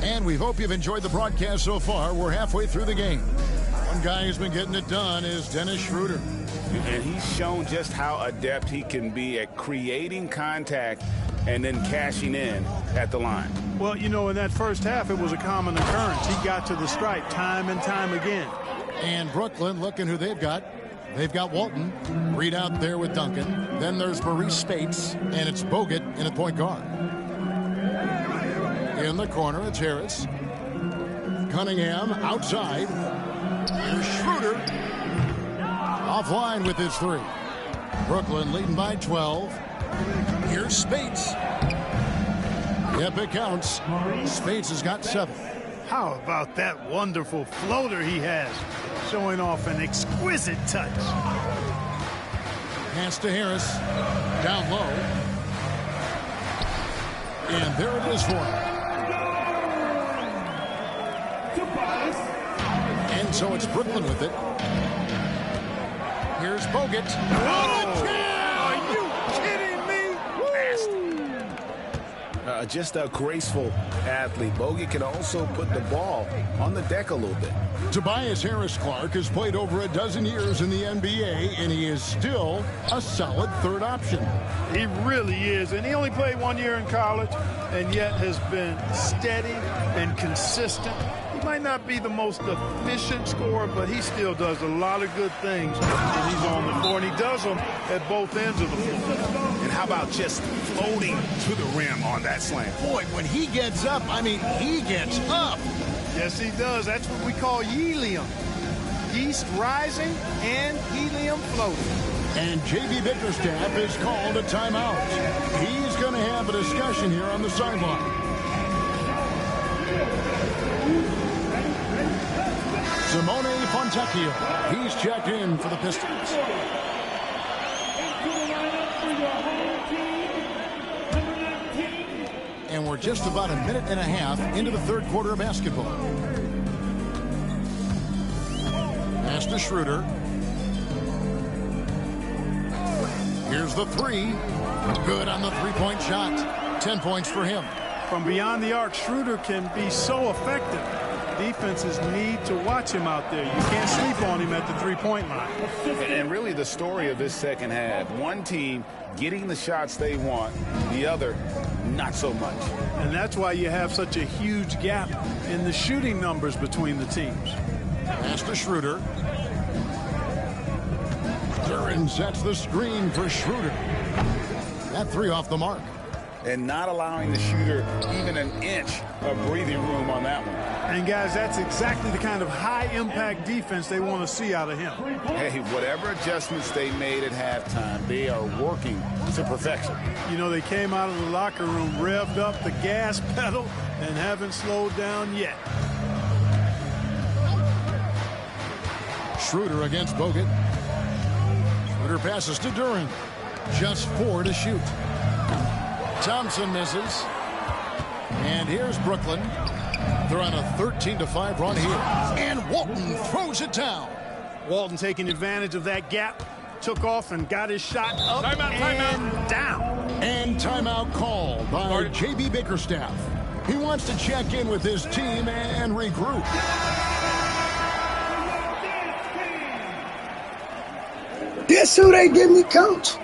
And we hope you've enjoyed the broadcast so far. We're halfway through the game. One guy who's been getting it done is Dennis Schroeder. And he's shown just how adept he can be at creating contact and then cashing in at the line. Well, you know, in that first half, it was a common occurrence. He got to the stripe time and time again. And Brooklyn, looking who they've got. They've got Walton. Reed out there with Duncan. Then there's Maurice Spates, and it's Bogut in at point guard. In the corner, it's Harris. Cunningham outside. Here's Schroeder. Offline with his three. Brooklyn leading by 12. Here's Spates. Yep, it counts. Spates has got 7. How about that wonderful floater he has, showing off an exquisite touch. Pass to Harris. Down low. And there it is for him. And so it's Brooklyn with it. Here's Bogut. Oh, are you kidding me? Just a graceful athlete. Bogut can also put the ball on the deck a little bit. Tobias Harris-Clark has played over a dozen years in the NBA, and he is still a solid third option. He really is, and he only played 1 year in college, and yet has been steady and consistent. He might not be the most efficient scorer, but he still does a lot of good things when he's on the floor, and he does them at both ends of the floor. And how about just floating to the rim on that slam? Boy, when he gets up, I mean, he gets up. Yes, he does. That's what we call helium. Yeast rising and helium floating. And J.B. Bickerstaff has called a timeout. He's going to have a discussion here on the sideline. Simone Fontecchio, he's checked in for the Pistons. And we're just about a minute and a half into the third quarter of basketball. Pass to Schroeder. Here's the three. Good on the three-point shot. 10 points for him. From beyond the arc, Schroeder can be so effective. Defenses need to watch him out there. You can't sleep on him at the three-point line. And really the story of this second half, one team getting the shots they want, the other not so much. And that's why you have such a huge gap in the shooting numbers between the teams. Pass to Schroeder. Duran sets the screen for Schroeder. That three off the mark. And not allowing the shooter even an inch of breathing room on that one. And, guys, that's exactly the kind of high-impact defense they want to see out of him. Hey, whatever adjustments they made at halftime, they are working to perfection. You know, they came out of the locker room, revved up the gas pedal, and haven't slowed down yet. Schroeder against Bogut. Schroeder passes to Duran. Just 4 to shoot. Thompson misses. And here's Brooklyn. They're on a 13-5 run here. And Walton throws it down. Walton taking advantage of that gap. Took off and got his shot up and down. And timeout called by J.B. Bickerstaff. He wants to check in with his team and regroup. Guess who they give me, coach?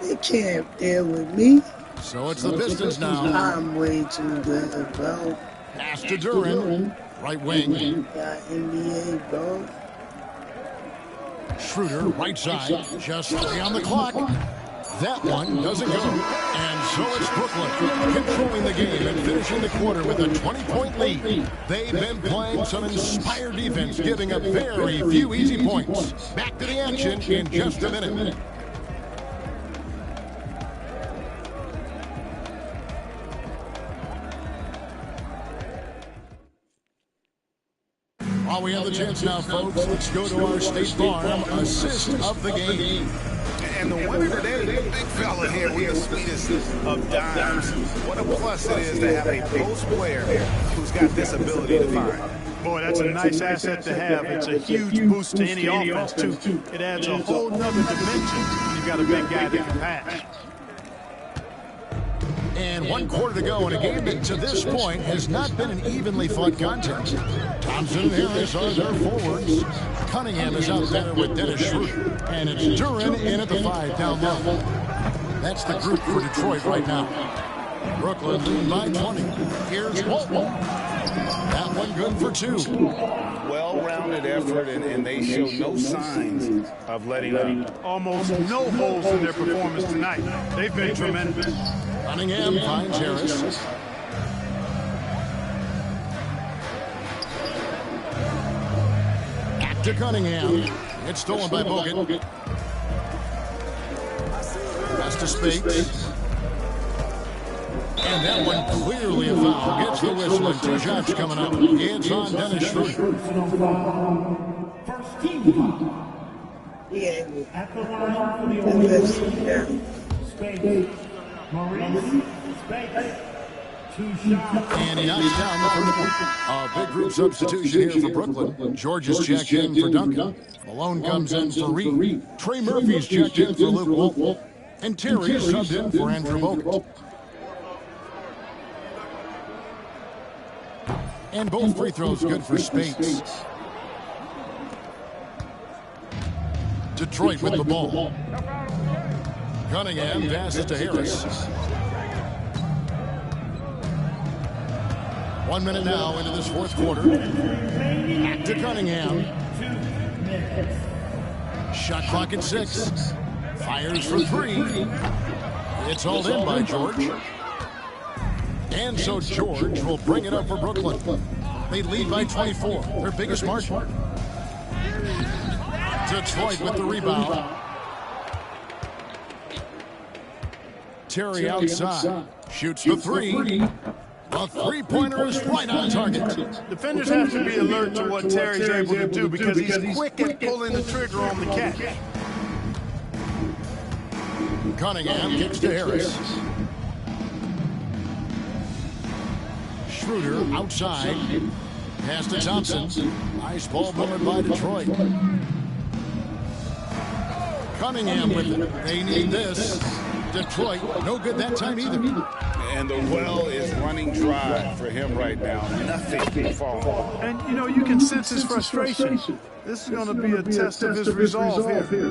They can't deal with me. So it's the Pistons now. I'm way too good, bro. Pass to Duran. Right wing. Got NBA, bro. Schroeder, right side. Just 3 on the clock. That one doesn't go. And so it's Brooklyn controlling the game and finishing the quarter with a 20-point lead. They've been playing some inspired defense, giving up very few easy points. Back to the action in just a minute. While we have the chance now, folks, let's go to our State Farm assist of the game. And the winner today, the big fella here with the sweetest of dimes. What a plus it is to have a post player who's got this ability to find. Boy, that's a nice asset to have. It's a huge boost to any offense, too. It adds a whole nother dimension when you've got a big guy that can pass. And 1 quarter to go in a game that to this point has not been an evenly fought contest. Thompson and Harris are their forwards. Cunningham is out there with Dennis Schroeder. And it's Duran in at the 5 down low. That's the group for Detroit right now. Brooklyn leading by 20. Here's Walton. That one good for 2. Well-rounded effort, and they show no signs of letting up. Almost no holes in their performance tonight. They've been tremendous. Cunningham finds Harris. Back to Cunningham. It's stolen by Bogut. Pass to Speights. And that one clearly a foul. Gets the whistle and 2 shots coming up. It's on Dennis Schroeder. First team foul. At the line for the Speights. Maurice Speights. 2 shots. And he knocks down a big group substitution here for Brooklyn. George is checked in for Duncan. Malone comes in for Reed. Trey Murphy's checked in for Luke Walton. And Terry subbed in for Andrew Bogut. And both free throws good for Speights. Detroit with the ball. Cunningham passes to Harris. 1 minute now into this 4th quarter. Back to Cunningham. Shot clock at 6. Fires for 3. It's hauled in by George. And so George will bring it up for Brooklyn. They lead by 24, their biggest margin. Detroit with the rebound. Terry outside. Shoots the 3. A 3-pointer is right on target. Defenders have to be alert to what Terry's able to do because he's quick at pulling the trigger on the catch. Cunningham kicks to Harris. Schroeder outside. Pass to Thompson. Nice ball movement by Detroit. Cunningham with it. They need this. Detroit, no good that time either. And the well is running dry for him right now. Nothing can fall. And, you know, you can sense his frustration. This is going to be a test of his resolve here.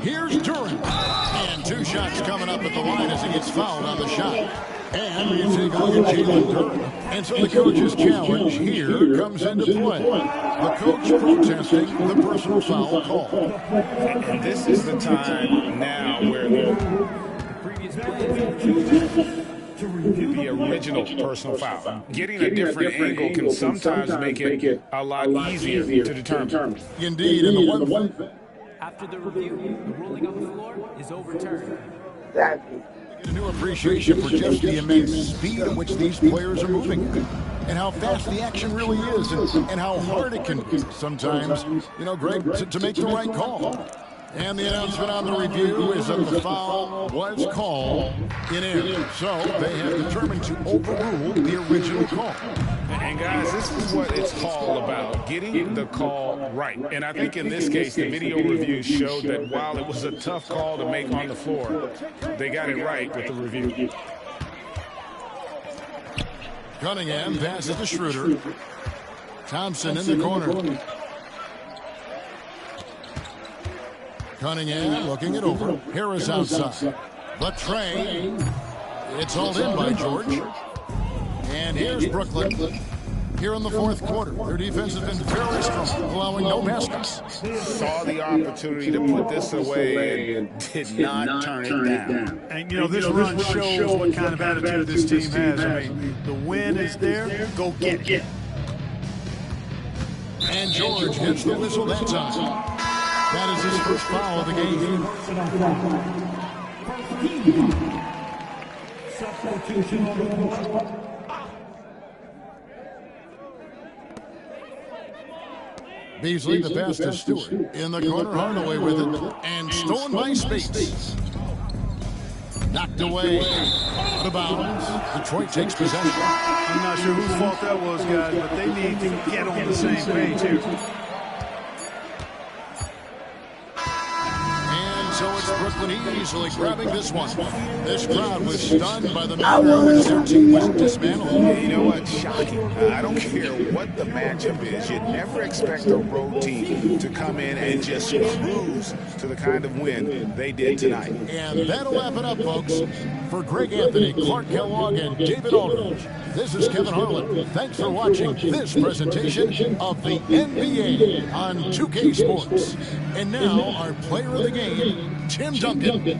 Here's Duran. And 2 shots coming up at the line as he gets fouled on the shot. And we take a look at Jalen Duran. And so the coach's challenge here comes into play. The coach protesting the personal foul call. And this is the time now where the previous play the original personal foul. Getting a different angle can sometimes make it a lot easier to determine. Indeed, and the one After the review, the ruling on the floor is overturned. Exactly. a new appreciation for just the immense speed at which these players are moving and how fast the action really is and how hard it can be sometimes, you know, Greg, to make the right call. And the announcement on the review is that the foul was called in error. So they have determined to overrule the original call. And guys, this is what it's all about, getting the call right. And I think in this case, the video review showed that while it was a tough call to make on the floor, they got it right with the review. Cunningham passes to Schroeder. Thompson in the corner. Cunningham looking it over. Harris outside. But Trey, it's hauled in by George. And here's Brooklyn. Here in the fourth quarter, their defense has been very strong, allowing no baskets. Saw the opportunity to put this away and did not turn it down. And, you know, this run shows what kind of attitude this team has. I mean, the win is there. Go get it. And George hits the whistle that time. That is his first foul of the game. Beasley, the pass to Stewart. In the corner, Hardaway with it. And stolen by Spates. Knocked away. Out of bounds. Detroit takes possession. I'm not sure whose fault that was, guys, but they need to get on the same page here. So it's Brooklyn easily grabbing this one. This crowd was stunned by the manner in which their team was dismantled. You know what? Shocking. I don't care what the matchup is. You never expect a road team to come in and just cruise to the kind of win they did tonight. And that'll wrap it up, folks. For Greg Anthony, Clark Kellogg, and David Aldridge, this is Kevin Harlan. Thanks for watching this presentation of the NBA on 2K Sports. And now, our player of the game, Tim Duncan.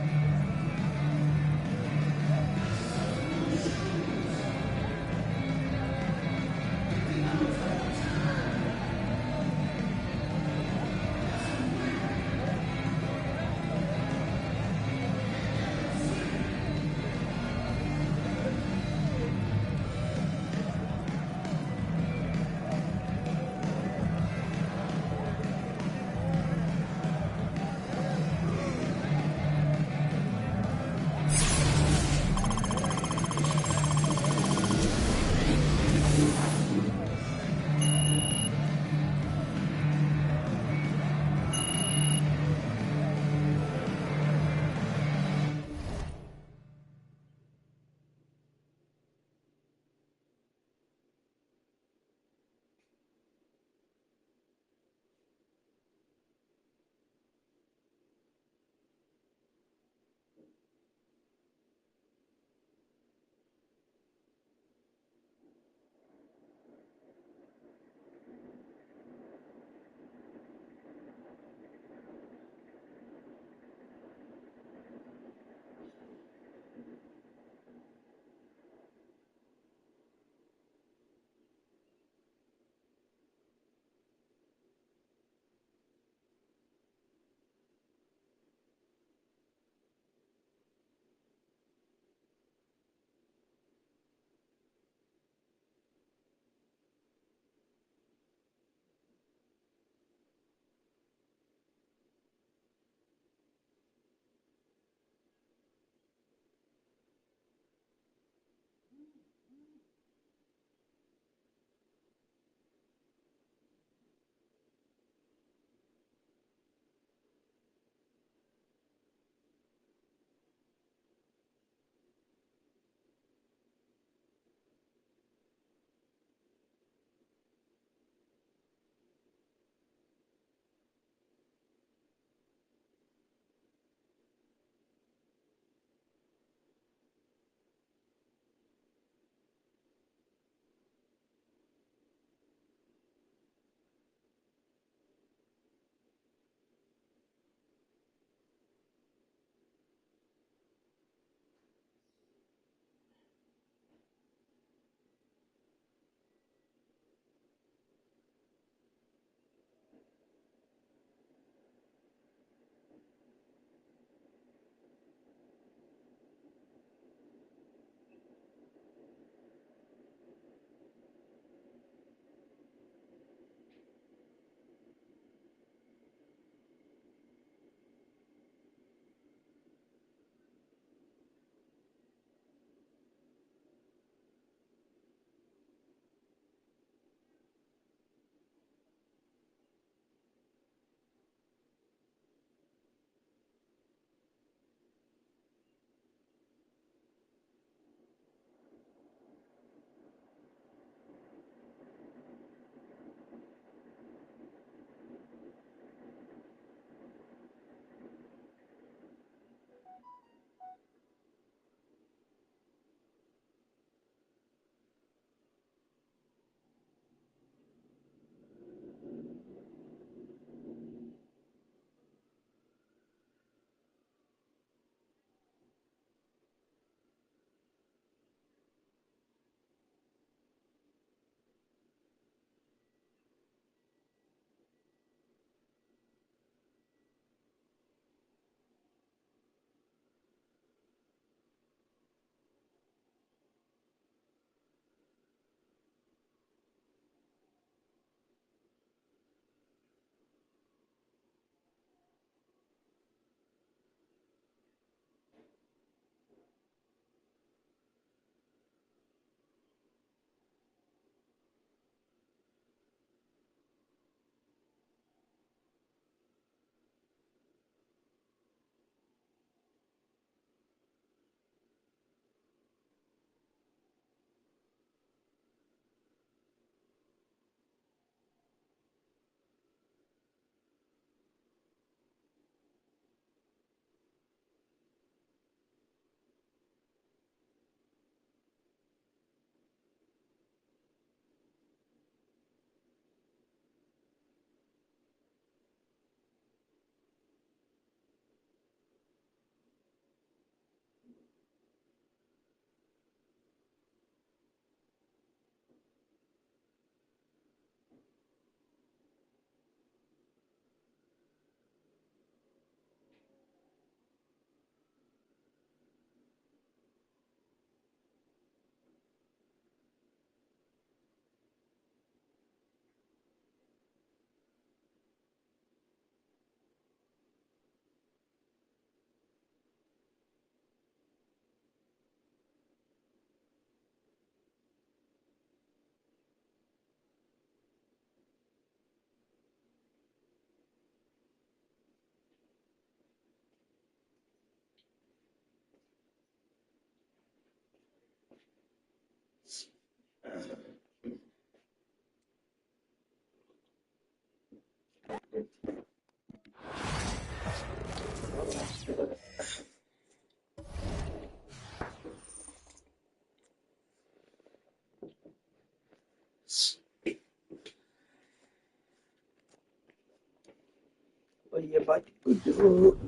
you about to do?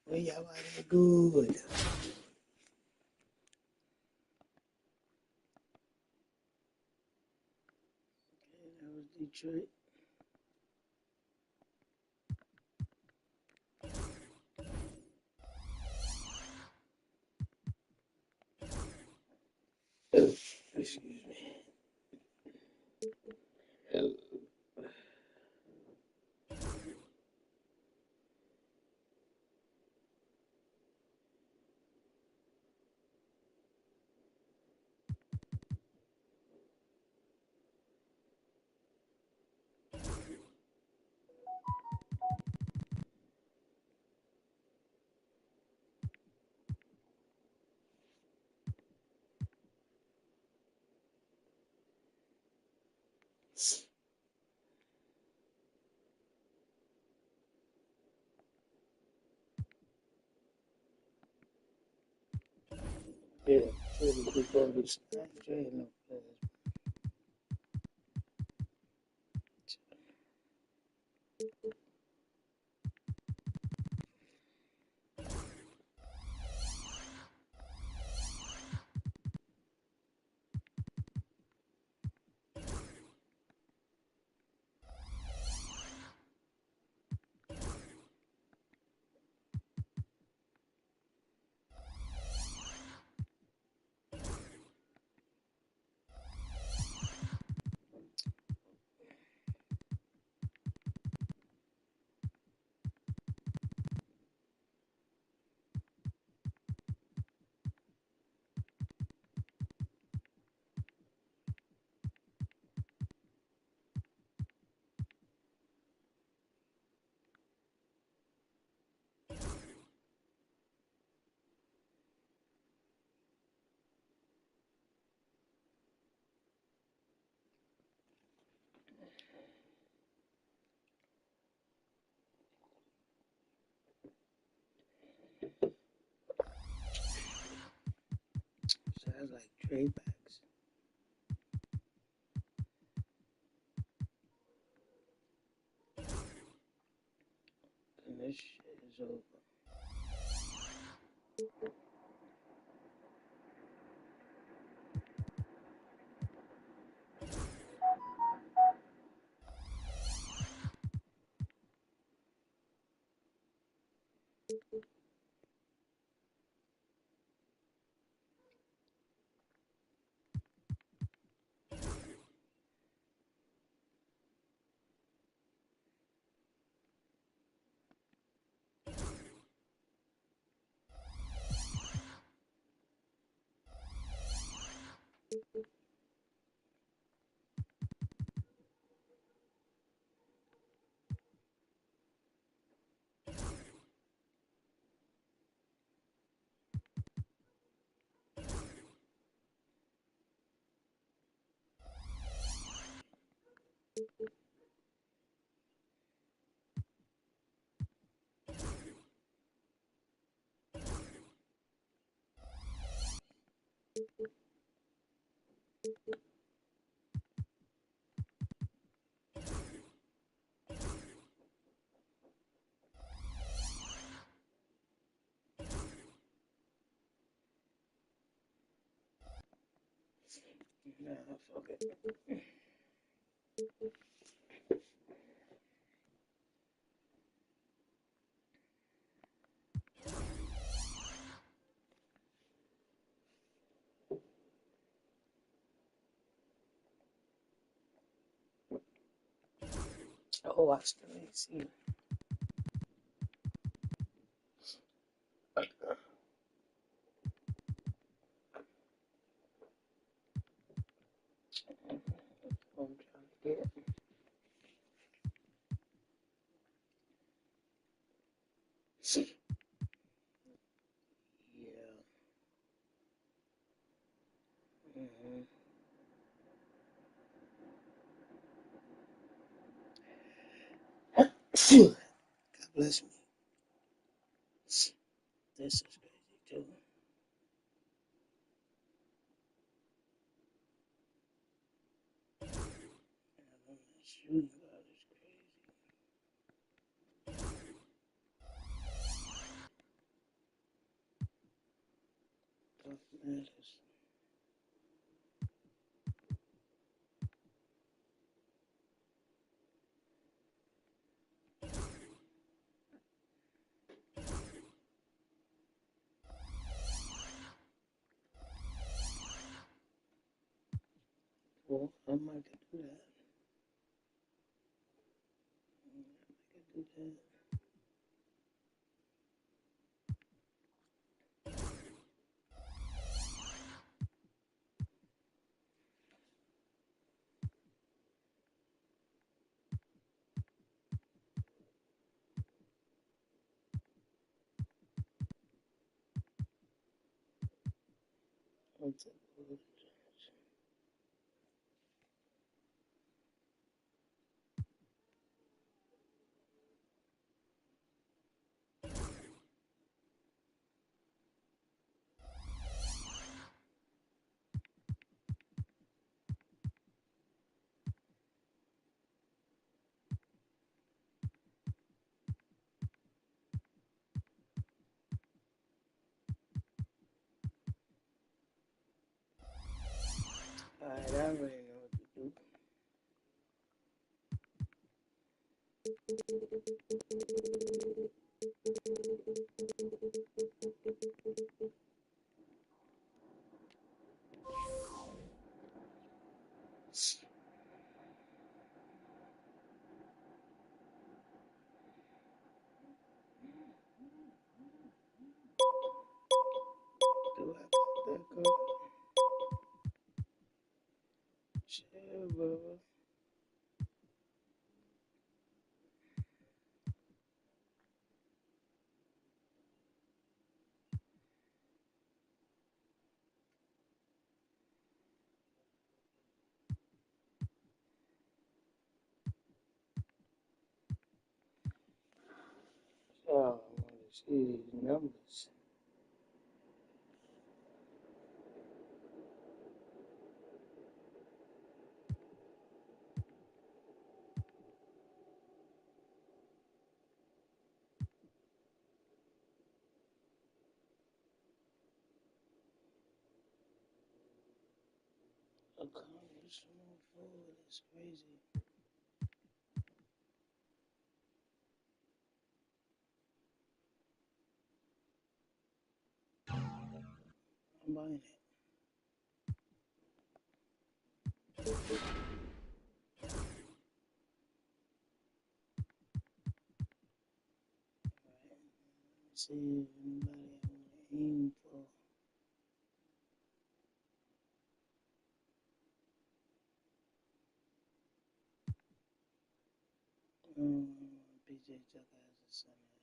Well, y'all about to good. Okay, that was Detroit. Oh, excuse me. Oh. Yeah, should have been going to start training. Sounds like trade backs. And this shit is over. Nah, fuck it. Oh, I still ain't seen. I'm trying to get. Yeah. God bless me. This is crazy too. Shooting guard is crazy. matters. Well, I might could do that. I might could do that. I'll take a look. Alright, I already know what to do. Do I got that code? Chill, brother. Oh, I want to see these numbers. Accomplishment forward is crazy. I'm buying it. See if anybody I want to aim for. PJ Tucker as a center.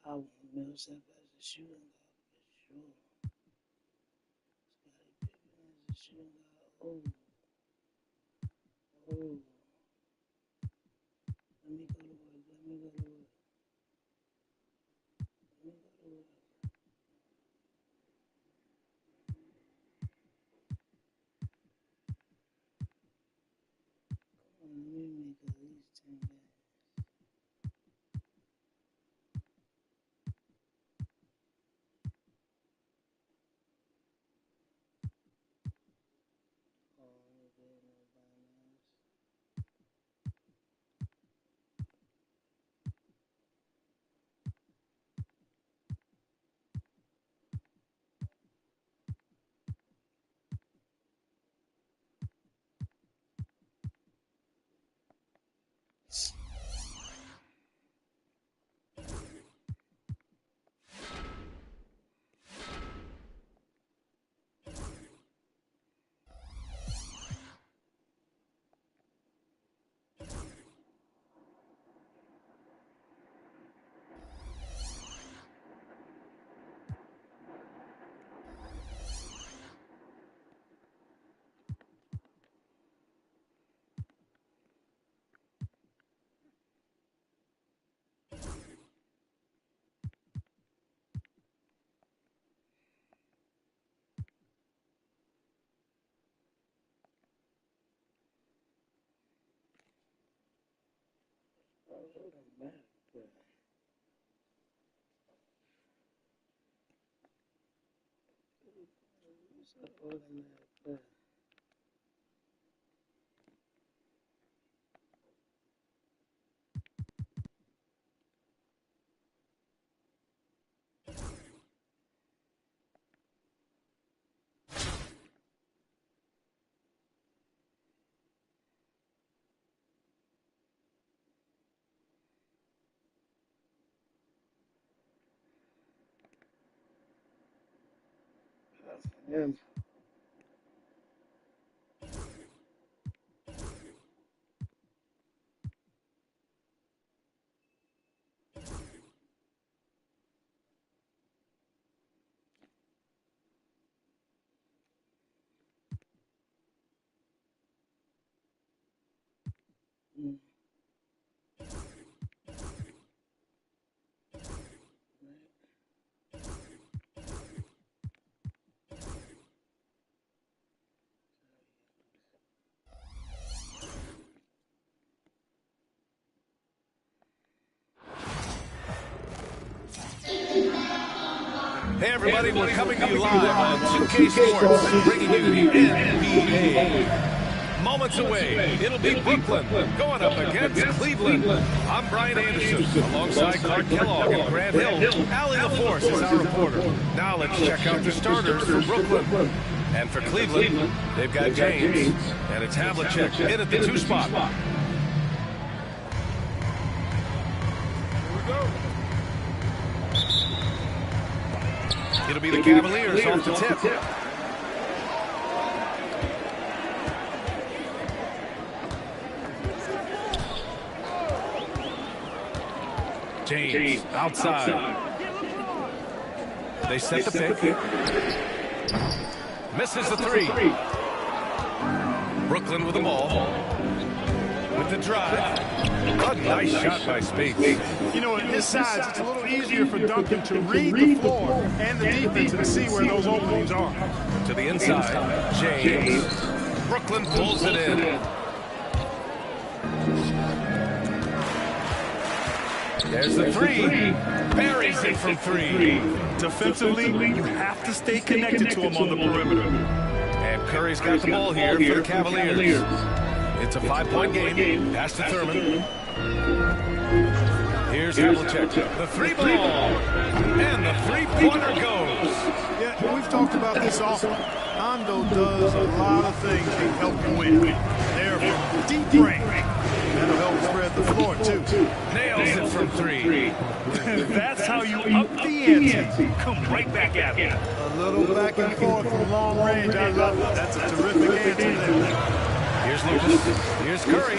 I want Millsap as a shooting guard for sure. Scottie Pippen as a shooting guard. Oh. Let me go to work. Let me go to work. Let me go to work. Come on, let me make at least 10 games. Yeah. Hey everybody, we're coming to you live on 2K Sports, bringing you the NBA. Moments away, it'll be Brooklyn going up against Cleveland. I'm Brian Anderson, alongside Clark Kellogg and Grant Hill. Allie LaForce is our reporter. Now let's check out the starters for Brooklyn. And for Cleveland, they've got James, and it's Havlicek in at the 2 spot. Here we go. It'll be the Cavaliers off the tip. James outside. They set the pick. Misses the 3. Brooklyn with the ball. With the drive. A nice shot by Spates. You know, at his size, it's a little easier for Duncan to read the floor and the defense and see where those openings are. To the inside, James. Brooklyn pulls it in. There's the 3. Buries it from 3. Defensively, you have to stay connected to him on the perimeter. And Curry's got the ball here for the Cavaliers. It's a 5-point game. Pass to Thurman. Here's Havlicek. The 3 ball. And the 3-pointer goes. Yeah, we've talked about this often. Hondo does a lot of things to help you win. They're from deep range. That'll help spread the floor, too. Nails it from 3. That's how you up the ante. Come right back at it. A little back and forth from long range. I love it. That's a terrific answer there. Here's Lucas. Here's Curry.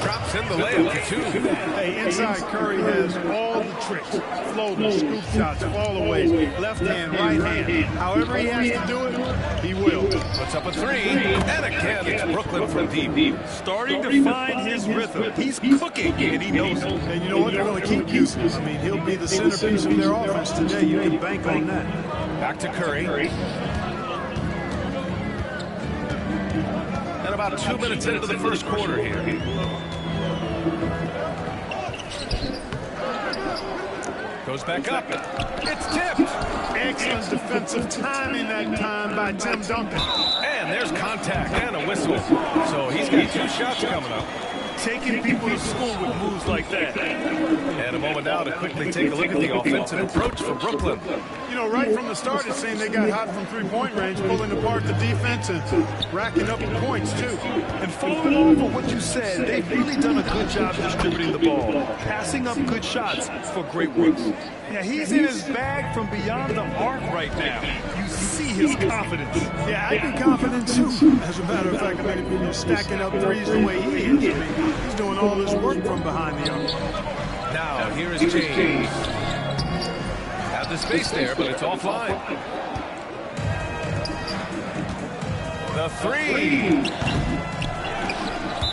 Drops in the layup to 2. Hey, inside Curry has all the tricks. Floaters, scoop shots, fallaways, left hand, right hand. However he has to do it, he will. Puts up a 3. And again, it's Brooklyn from deep. Starting to find his rhythm. He's cooking, and he knows it. And you know what? They're going to keep using him. I mean, he'll be the centerpiece of their offense today. You can bank on that. Back to Curry. And about 2 minutes into the first quarter here. Goes back up. It's tipped. Excellent defensive timing that time by Tim Duncan. And there's contact and a whistle. So he's got 2 shots coming up. Taking people to school with moves like that. And a moment now to quickly take a look at the offensive approach for Brooklyn. You know, right from the start, it seemed they got hot from 3-point range, pulling apart the defense and racking up the points, too. And following on from what you said, they've really done a good job distributing the ball, passing up good shots for great work. Yeah, he's in his bag from beyond the arc right now. You see his confidence. Yeah, I'd be confident, too. As a matter of fact, I mean, if you're stacking up threes the way he is, he's doing all this work from behind the arc. Now, here is James. Have the space there, but it's offline. The 3.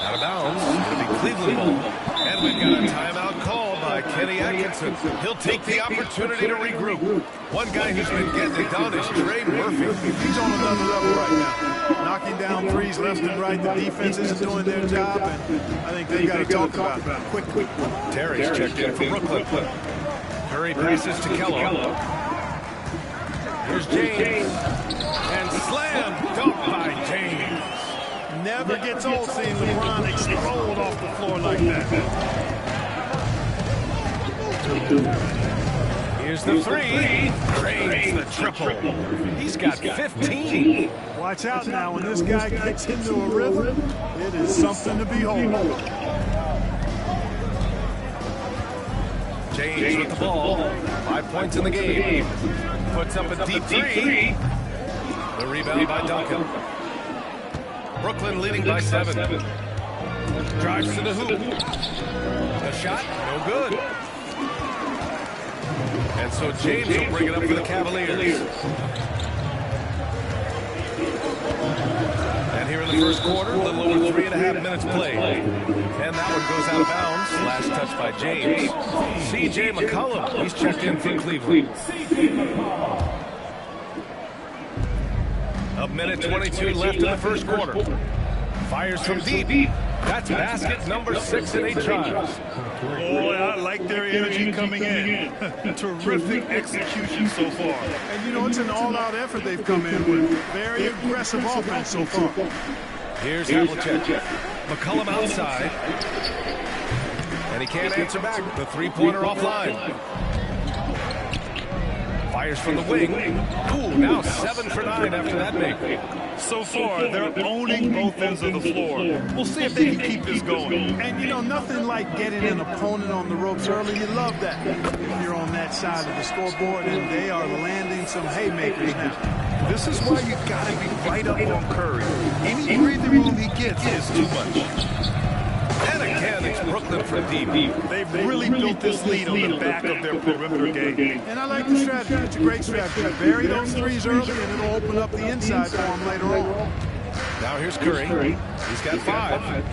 Out of bounds. It'll be Cleveland ball. And we've got a timeout call by Kenny Atkinson. He'll take the opportunity to regroup. One guy who's been getting it done is Trey Murphy. He's on another level right now. Knocking down threes left and right. The defense isn't doing their job, and I think they've got to talk about it quickly. Terry's checked in for Brooklyn. Curry passes to Kellogg. Here's James. And slam dunk by James. Never gets old seeing LeBron explode off the floor like that. Here's the three. Drains the triple. He's got 15. Watch out now. When this guy gets into a rhythm, it is something to behold. James with the ball. 5 points in the game. Puts up a deep three. The rebound by Duncan. Brooklyn leading by 7. Drives to the hoop. The shot, no good. And so James will bring it up for the Cavaliers. And here in the first quarter, a little over 3.5 minutes played. And that one goes out of bounds. Last touch by James. C.J. McCollum, he's checked in for Cleveland. A minute 22 left in the first quarter. Fires from deep. That's basket number 6 in 8 tries. Boy, I like their energy coming in. Terrific execution so far. And, you know, it's an all-out effort they've come in with. Very aggressive offense so far. Here's Havlicek. McCollum outside. And he can't answer back. The three-pointer offline. Fires from the wing. Ooh, now 7 for 9 after that make. So far, they're owning both ends of the floor. We'll see if they can keep this going. And, you know, nothing like getting an opponent on the ropes early. You love that when you're on that side of the scoreboard, and they are landing some haymakers now. This is why you got to be right up on Curry. Any breathing room he gets is too much. And again, it's Brooklyn from deep. They've really built this lead on the back of their perimeter game. And I like the strategy. It's a great strategy. Bury those threes early, and it'll open up the inside for them later on. Now here's Curry. He's got 5.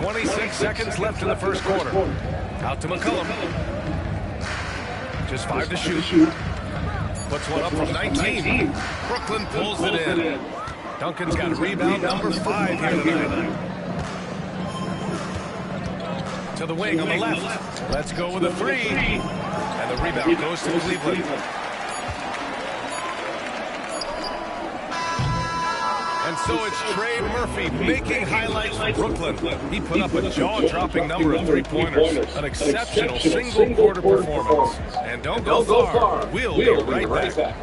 26 seconds left in the first quarter. Out to McCollum. Just 5 to shoot. Puts one up from 19. Brooklyn pulls it in. Duncan's got rebound number 5 here tonight. To the wing on the left. Let's go with a 3. And the rebound goes to Cleveland. And so it's Trey Murphy making highlights for Brooklyn. He put up a jaw-dropping number of three-pointers. An exceptional single-quarter performance. And don't go far. We'll be right back.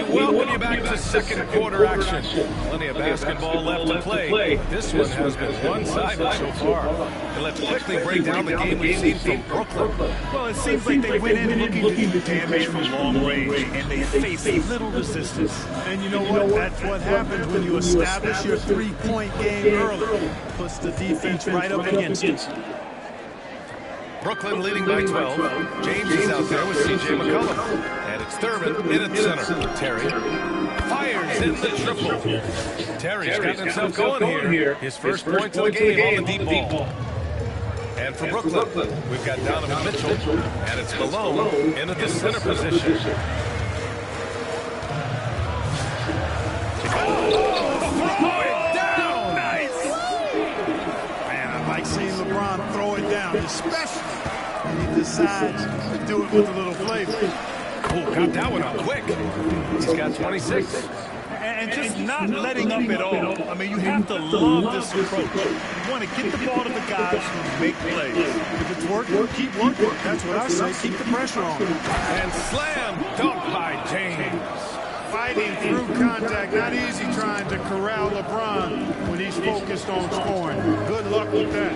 Welcome you back to second quarter action. Plenty of basketball left to play. This one has been one-sided so far. And let's quickly break down the game we've seen from Brooklyn. Well, it seems like they went in looking to do damage from long range, and they faced little resistance. And you know what? That's what happens when you establish your three-point game early. Puts the defense right up against it. Brooklyn leading by 12. James is out there with C.J. McCollum. And it's Thurman in at center. Terry fires in the triple. Terry's got himself going here. His first point of the game on the deep ball. And for Brooklyn, we've got Donovan Mitchell. And it's Malone in at the center position. Seeing LeBron throw it down, especially when he decides to do it with a little flavor. Oh, got that one up quick. He's got 26. And just not letting up at all. I mean, you have to love this approach. You want to get the ball to the guys who make plays. If it's working, keep working. That's what I say. Keep the pressure on. And slam dunk by James. Fighting through contact, not easy trying to corral LeBron when he's focused on scoring. Good luck with that.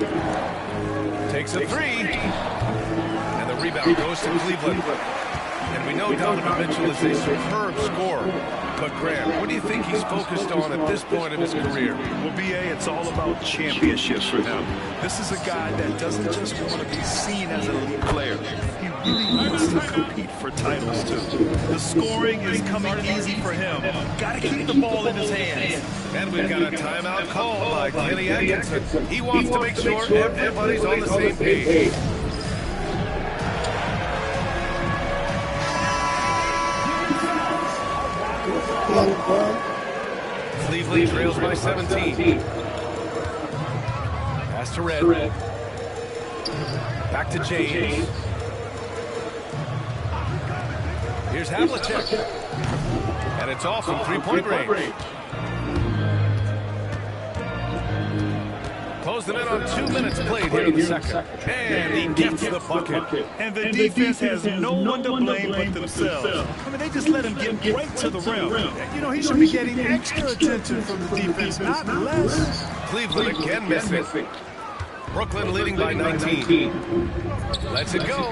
Takes a 3. And the rebound goes to Cleveland. And And we know Donovan Mitchell is a superb scorer. But, Graham, what do you think he's focused on at this point of his career? Well, B.A., it's all about championships for him. This is a guy that doesn't just want to be seen as an elite player. He really wants to compete for titles, too. The scoring is coming easy for him. Got to keep the ball in his hands. And we've got a timeout call by Kenny Atkinson. He wants to make sure everybody's on the same page. Cleveland trails by 17. Pass to Red. Back to James. Here's Havlicek. And it's off from three-point range. Close them in on 2 minutes played here in the second. And he gets the bucket. And the defense has no one to blame but themselves. I mean, they just let him get right to the rim. You know, he should be getting extra attention from the defense, not less. Cleveland again missing. Brooklyn leading by 19. Lets it go.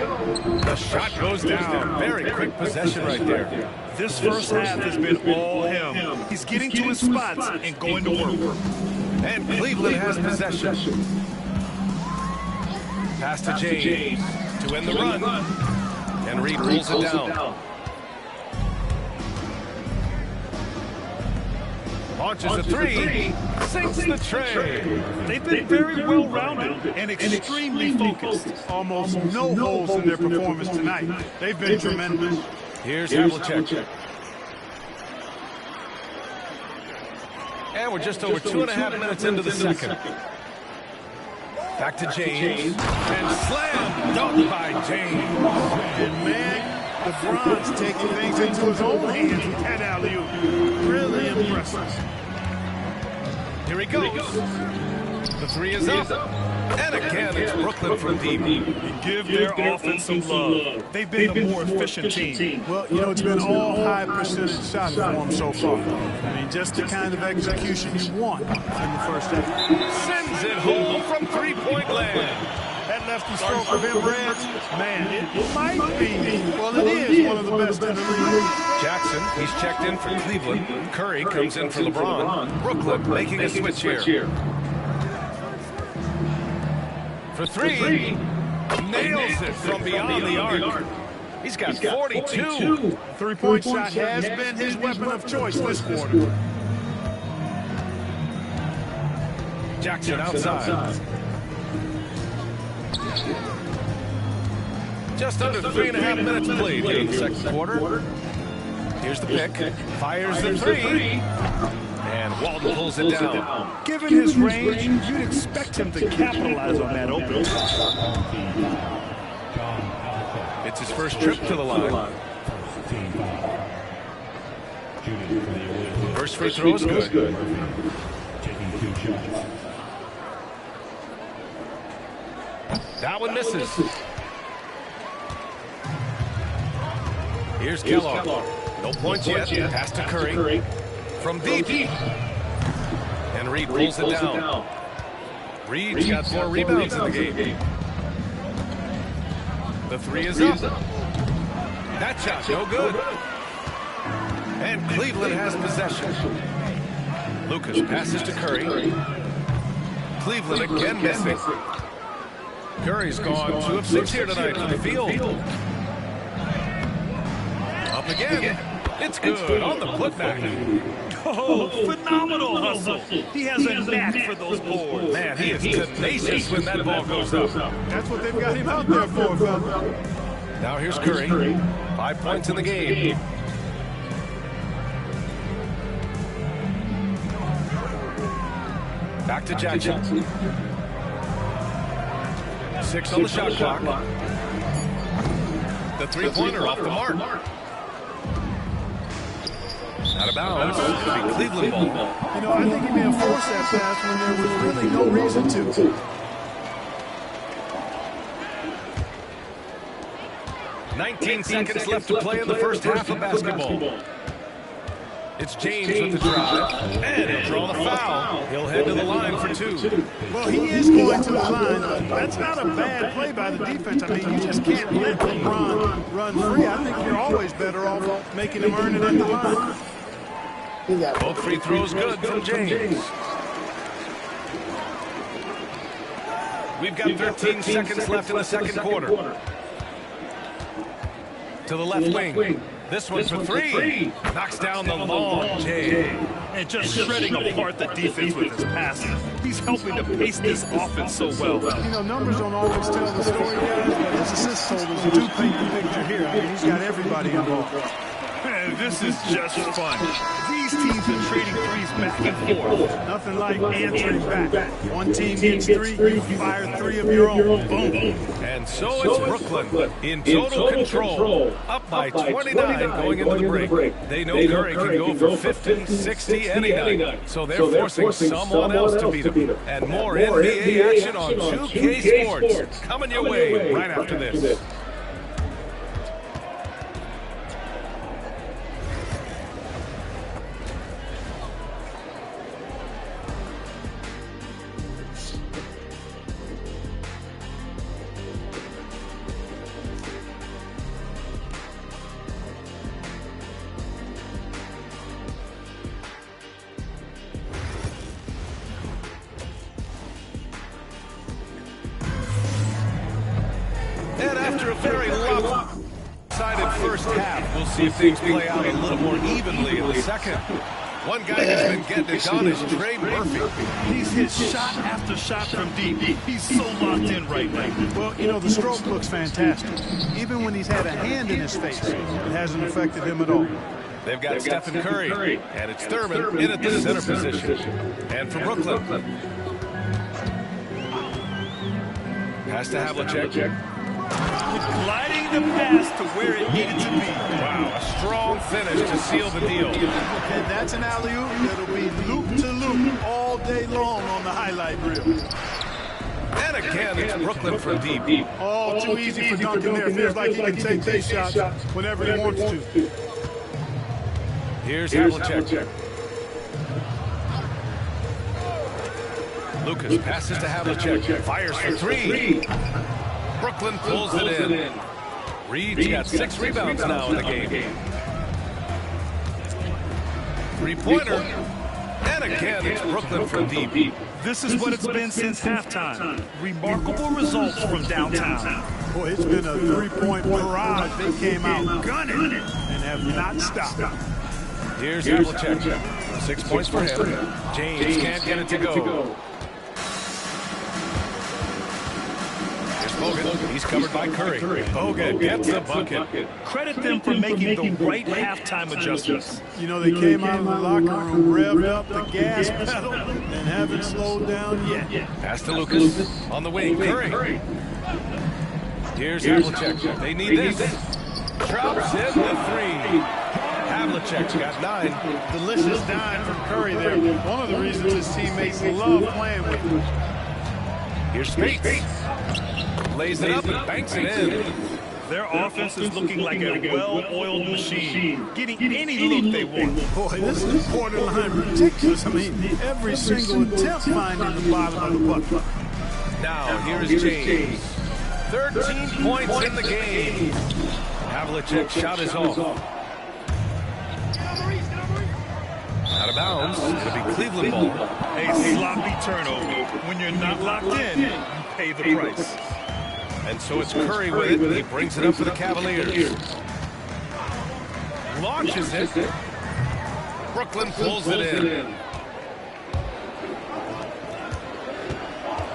The shot goes down. Very quick possession right there. This first half has been all him. He's getting to his spots and going to work. And Cleveland has possession. Pass to James to end the run. And Reed pulls it down. Launches a three. Sinks the tray. They've been very well-rounded and extremely focused. Almost no holes in their performance tonight. They've been tremendous. Here's Havlicek. And we're just over 2.5 minutes into the second. Back to James. And slam dunk by James. And man, LeBron's taking things into his own hands with that alley-oop. Really impressive. Here he goes. The three is up. And again, it's Brooklyn from deep. Give their offense some love. They've been the more efficient team. Well, you know, it's been all high percentage shots for them so far. I mean, just the kind of execution you want in the first half. Sends it home from three-point land. That lefty stroke of him, Reds, man, it might be, well, it is one of the best in the league. Jackson, he's checked in for Cleveland. Curry comes in for LeBron. Brooklyn making a switch here. For three, nails it from beyond the arc. He's got 42. Three-point shot has been his weapon of choice this quarter. Jackson outside. Just under 3.5 minutes played here in the second quarter. Here's the pick. Fires the three. And Walton pulls it down. Given his range, you'd expect him to capitalize on that opening. It's his first trip to the line. First free throw is good. That one misses. Here's Kellogg. No points yet. Pass to Curry. From deep. And Reed pulls it down. Reed's got 4 rebounds in the game. The three is up. That shot no good. And Cleveland has possession. Lucas passes to Curry. Cleveland again missing. Curry's gone 2 of 6 here tonight from the field. Up again. It's good on the putback. Oh, phenomenal hustle. He has a knack for those boards. Man, he is tenacious when that ball goes up. That's what they've got him out there for, fella. Now here's Curry. 5 points in the game. Back to Jackson. 6 on the shot clock. The three-pointer off the mark. Out of bounds. It's going to be Cleveland ball. You know, I think he may have forced that pass when there was really no reason to. 19 seconds left to play in the first half of basketball. It's James with the drive, and he'll draw the foul. He'll head to the line for 2. Well, he is going to the line, but that's not a bad play by the defense. I mean, you just can't let LeBron run free. I think you're always better off making him earn it at the line. Both free throws good from James. We've got 13 seconds left in the second quarter. To the left wing. This one for 3. Knocks down the long J. And just shredding apart the defense with his passing. He's helping to pace this offense so well. You know, numbers don't always tell the story, guys, but his assist totals do paint the picture here. I mean, he's got everybody involved. Man, this is just fun. These teams are trading threes back and forth. Nothing like answering back. One team gets 3, you fire 3 of your own. Boom. And so it's Brooklyn in total control. Up by 29 going into the break. They know Curry can go for 50, 60 any night. So they're forcing someone else to beat them. And more NBA action on 2K Sports. Coming your way right after this. And after a very lopsided first half, we'll see if things play out a little more evenly in the second. One guy who's been getting it done is Trey Murphy. He's hit shot after shot from deep. He's so locked in right now. Well, you know, the stroke looks fantastic. Even when he's had a hand in his face, it hasn't affected him at all. They've got Stephen Curry, and it's Thurman in at the center position. And for Brooklyn, pass to Havlicek. Gliding the pass to where it needed to be. Wow, a strong finish to seal the deal. And that's an alley-oop that'll be loop-to-loop all day long on the highlight reel. And again, it's Brooklyn from deep. Oh, too easy for Duncan there. Feels like he can take these shots whenever he wants to. Here's Havlicek. Lucas passes to Havlicek. Fires for 3. Brooklyn pulls it in. Reed's got 6 rebounds now in the game. Three-pointer. And again, it's Brooklyn from deep. This is what it's been since halftime. Remarkable results from downtown. Boy, it's been a 3-point barrage. They came out gunning and have not stopped. Here's Havlicek. 6 points for him. James can't get it to go. Bogut. He's covered by Curry. Bogut gets the bucket. Credit them for making the right halftime adjustments. You know, they came out of the locker room, revved up the gas pedal, and haven't slowed down yet. Pass to Lucas on the wing. Curry. Here's Havlicek. They need this. Drops in the 3. Havlicek's got 9. Delicious 9 from Curry there. One of the reasons his teammates love playing with him. Here's Spates. Lays it up and banks it in. Their offense is looking like a well-oiled machine, getting any look they want. Boy, this is borderline ridiculous. I mean, every single attempt finding the bottom of the bucket. Now, here's James. 13 points in the game. Havlicek's shot is off. Out of bounds. It'll be Cleveland ball. A sloppy turnover. When you're not locked in, you pay the price. And so it's Curry with it. He brings it up for the Cavaliers. Launches it. Brooklyn pulls it in.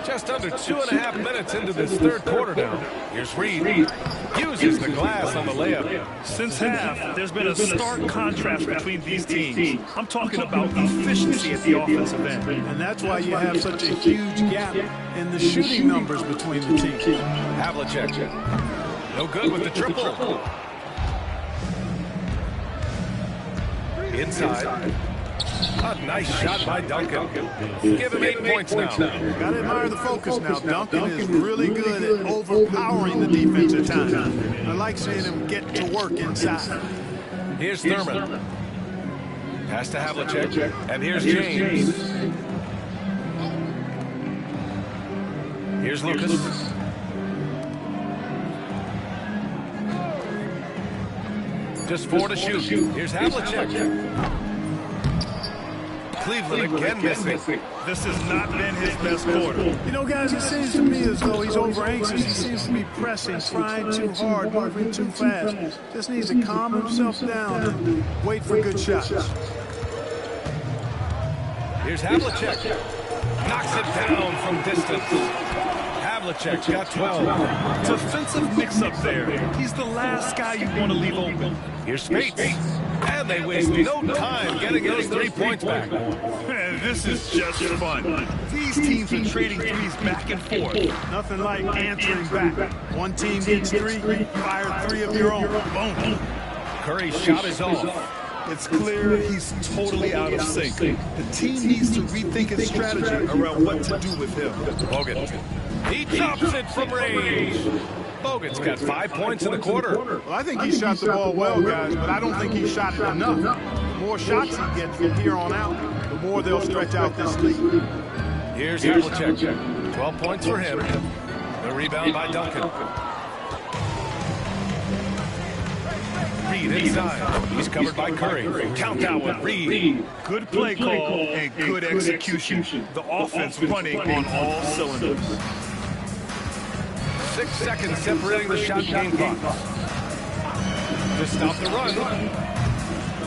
Just under 2.5 minutes into this third quarter now. Here's Reed. Uses the glass on the layup. Since half, there's been a stark contrast between these teams. I'm talking about efficiency at the offensive end. And that's why you have such a huge gap in the shooting numbers between the teams. Havlicek. No good with the triple. Inside. A nice shot by Duncan. Give him 8 points now. Got to admire the focus now. Duncan is really good at overpowering the defense at times. I like seeing him get to work inside. Here's Thurman. Pass to Havlicek. And here's James. Here's Lucas. Just 4 to shoot. Here's Havlicek. Cleveland again missing. This has not been his best quarter. You know, guys, it seems to me as though he's over anxious. He seems to be pressing, trying too hard, moving too fast. Just needs to calm himself down and wait for good shots. Here's Havlicek. Knocks it down from distance. Havlicek's got 12. Defensive mix-up there. He's the last guy you want to leave open. Here's Spates. And they waste no time getting those 3 points back. Man, this is just fun. These teams are trading threes back and forth. Nothing like answering back. One team gets 3, fire 3 of your own. Boom. Curry's shot is off. It's clear he's totally out of sync. The team needs to rethink its strategy around what to do with him. Bogut. He chops it from range. Bogut's got 5 points in the quarter. Well, I think he shot the ball well, guys, but I don't think he shot it enough. The more shots he gets from here on out, the more they'll stretch out this lead. Here's Havlicek. 12 points for him. The rebound by Duncan. Reed inside. He's covered by Curry. Count that one, Reed. Good play call and good execution. The offense running on all cylinders. 6 seconds separating the shot game clock. To stop the run.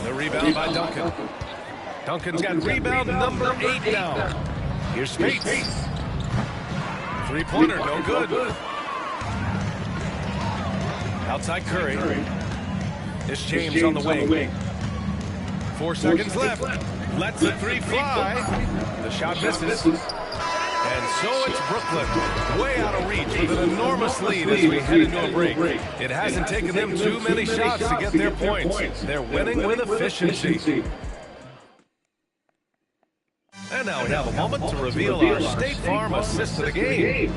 The rebound by Duncan. Duncan's got rebound number 8 now. Here's Spates. 3-pointer, no good. Outside Curry. It's James on the wing. 4 seconds left. Lets the 3 fly. The shot misses. And so it's Brooklyn, way out of reach with an enormous lead as we head into a break. It hasn't taken them too many shots to get their points. They're winning with efficiency. And now we have a moment to reveal our State Farm assist of the game.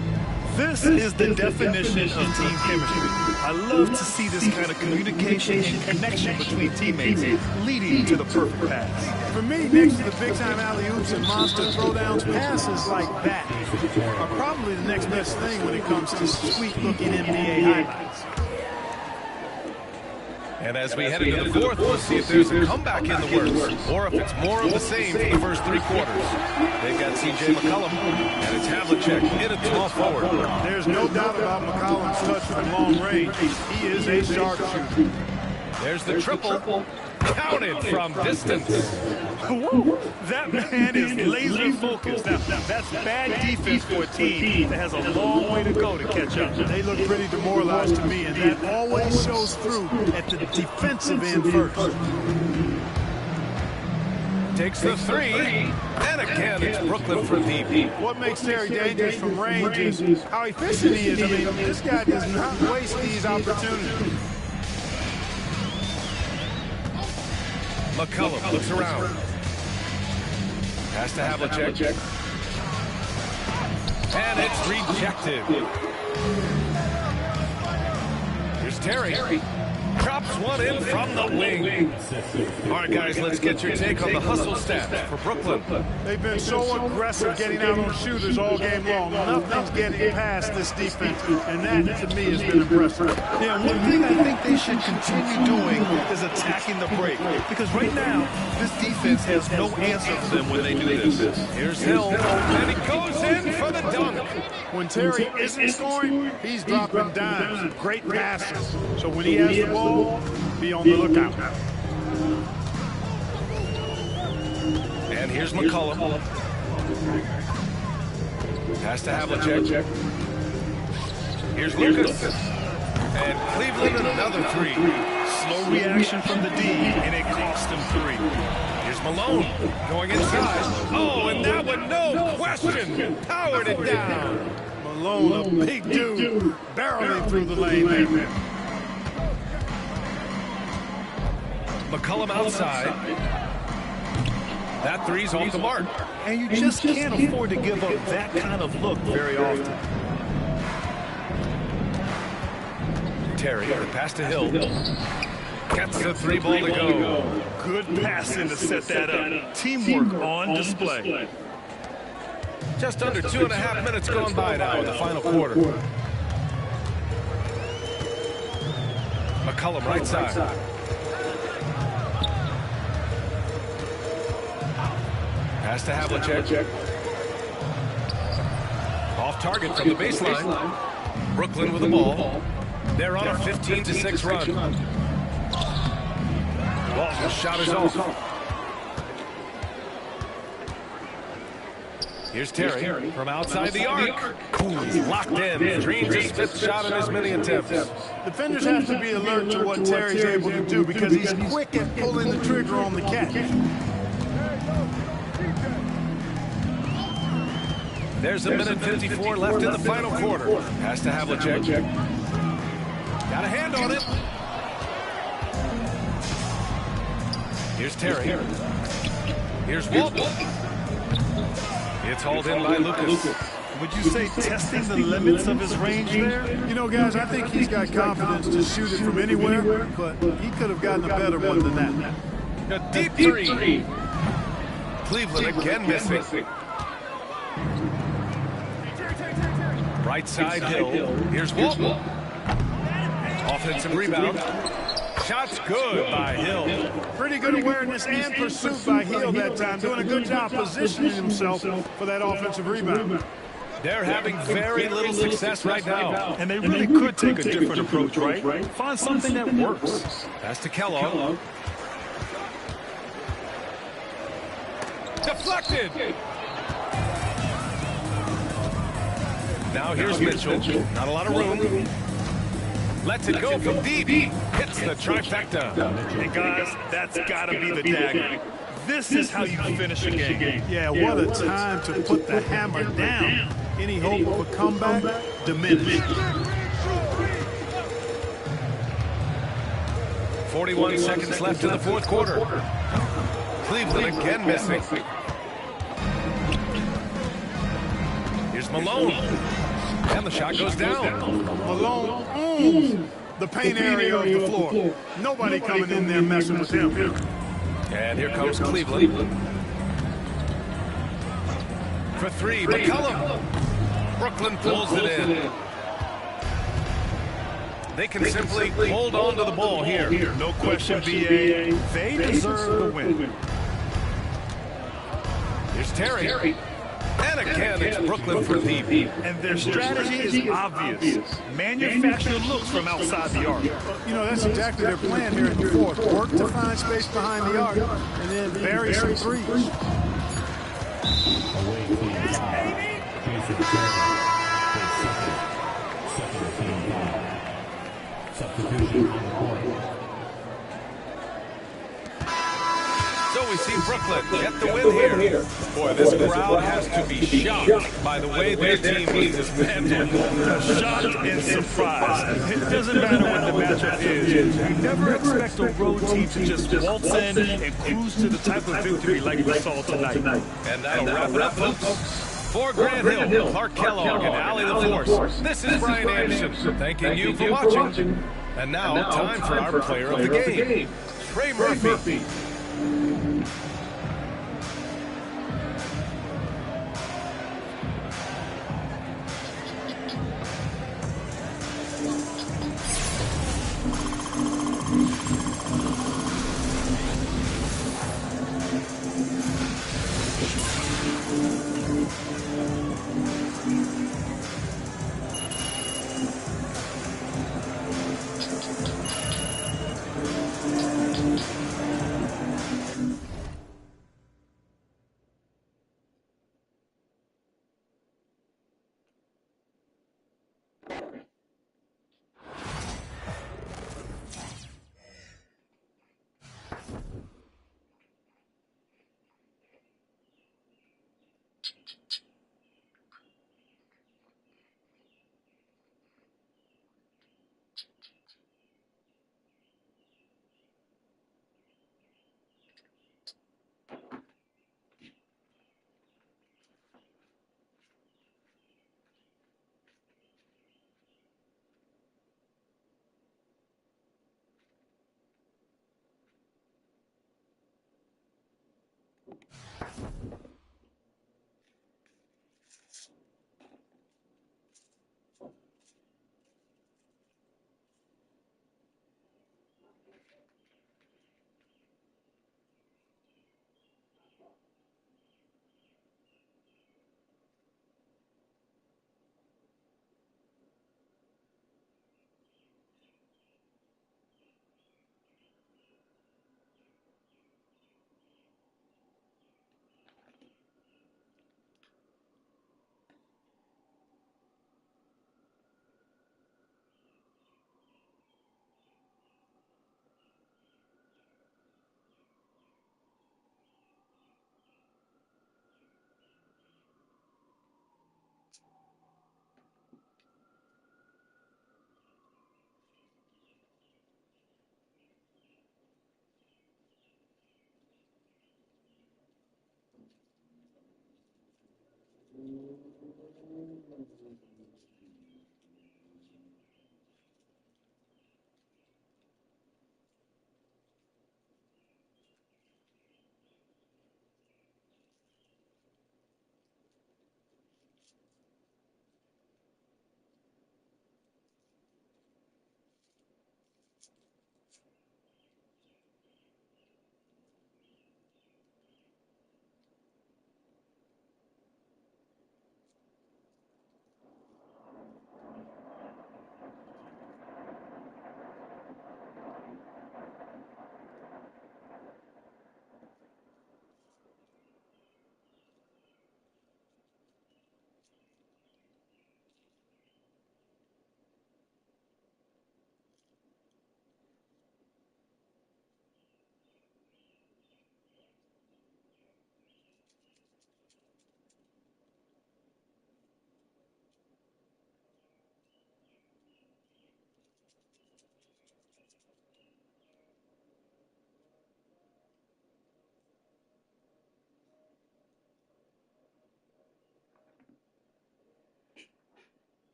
This is the definition of team chemistry. I love to see this kind of communication and connection between teammates leading to the perfect pass. For me, next to the big-time alley-oops and monster throwdowns, passes like that are probably the next best thing when it comes to sweet-looking NBA highlights. And as we head into the fourth, we'll see if there's a comeback in the works or if it's more of the same for the first 3 quarters. They've got C.J. McCollum, and it's Havlicek in at small forward. There's no doubt about McCollum's touch from long range. He is a sharpshooter. There's the triple. Counted from distance. That man is laser focused. Now, that's bad defense for a team that has a long way to go to catch up. They look pretty demoralized to me, and that always shows through at the defensive end first. Takes the 3, and again it's Brooklyn for deep. What makes Terry dangerous from range is how efficient he is. I mean, this guy does not waste these opportunities. McCollum looks around. Pass to Havlicek. And it's rejected. Here's Terry. Drops one in from the wing. All right, guys, let's get your take on the hustle stats for Brooklyn. They've been so aggressive getting out on shooters all game long. Nothing's getting past this defense, and that, to me, has been impressive. Yeah, one thing I think they should continue doing is attacking the break, because right now, this defense has no answer for them when they do this. Here's Hill, and he goes in for the dunk. When Terry isn't scoring, he's dropping dimes. Great passes. So when he has the ball, be on the lookout. And here's McCollum. Pass to Havlicek. Here's Lucas. And Cleveland another 3. Slow reaction from the D, and it cost him 3. Here's Malone going inside. Oh, and that one, no question, powered it down. Malone, a big dude, barreling through the lane there. McCollum outside. That 3's off the mark. And you just can't afford to give up that kind of look very often. Terry, the pass to Hill. Gets the 3 ball to go. Good passing to set that up. Teamwork on display. Just under 2.5 minutes gone by now in the final quarter. McCollum right side. Pass to Havlicek. Off target from the baseline. Brooklyn with the ball. They're on a 15-6 run. Walton's shot is off. Here's Terry from outside the arc. He's locked in. Dreams his 5th shot in as many attempts. Defenders have to be alert to what Terry's able to do because he's quick at pulling the trigger on the catch. There's a minute 54 left in the final quarter. Pass to Havlicek. Got a hand on it. Here's Terry. Here's Walton. It's hauled in by Lucas. Would you say testing the limits of his range there? You know, guys, I think he's got confidence to shoot it from anywhere, but he could have gotten a better one than that. A deep 3. Cleveland again missing. Right side Hill. Here's Walton. Offensive rebound. Shot's good by Hill. Pretty good awareness and pursuit by Hill that time. Doing a good job positioning himself for that offensive rebound. They're having very little success right now. And they really could take a different approach, right? Find something that works. Pass to Kellogg. Deflected. Now here's Mitchell. Not a lot of room. Lets it go from deep. Hits the trifecta. And guys, that's got to be the dagger. This is how you finish a game. Yeah, what a time to put the hammer down. Any hope of a comeback diminished. 41 seconds left in the fourth quarter. Cleveland again missing. Here's Malone. And the shot goes down. Malone owns the paint area of the floor. Nobody coming in there messing with him. And here comes Cleveland. For 3, McCollum. Brooklyn pulls it in. They can simply hold on to the ball here. No question, BA. They deserve the win. Here's Terry. And again, it's Brooklyn for deep. And their strategy is obvious. Manufacture looks from outside the arc. You know, that's exactly their plan here in the fourth. Work to find space behind the arc and then bury some threes. Away from the foul. Jason Second team foul. Substitution on the court. So we see Brooklyn get the win here. Boy, this crowd has to be shocked by the way their team is dismantled. Shocked and surprised. It doesn't matter what the matchup is. You never expect a road team to just waltz in and cruise to the type of victory like we saw tonight. And that'll wrap it up, folks. For Grant Hill, Clark Kellogg, and Allie LaForce, this is Brian Anderson thanking you for watching. And now, time for our player of the game, Trey Murphy.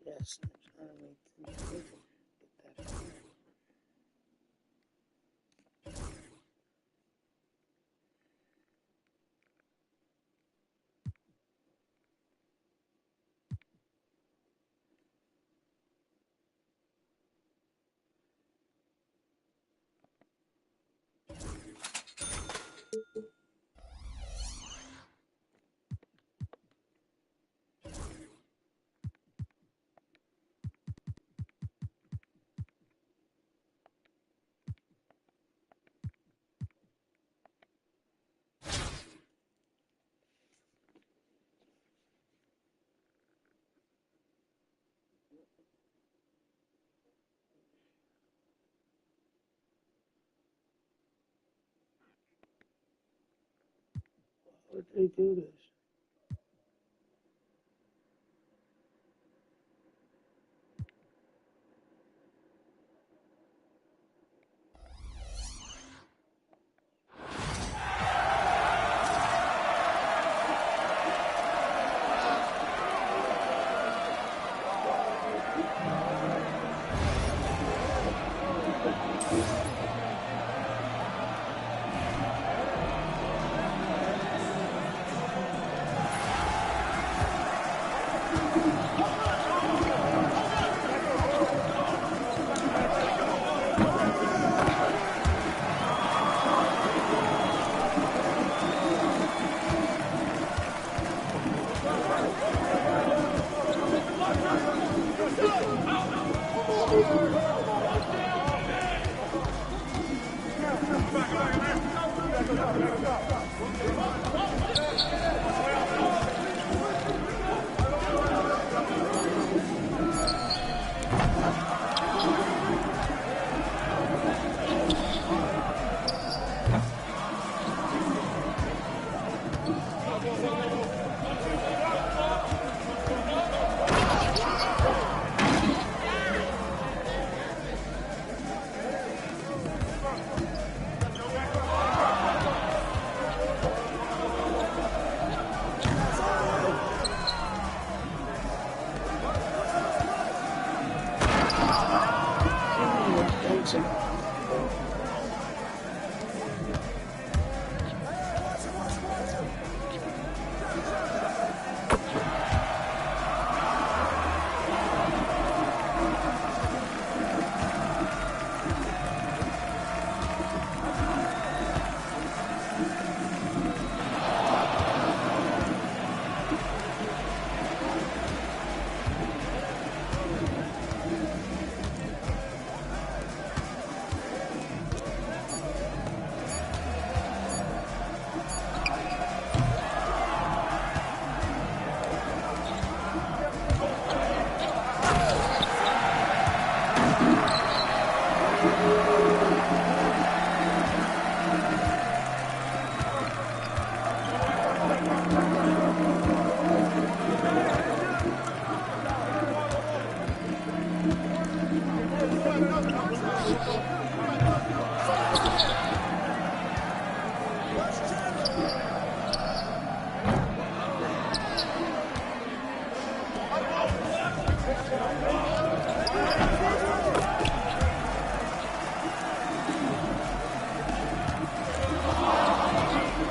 Yes, I'm trying to make things bigger. Get that far. Why would they do this?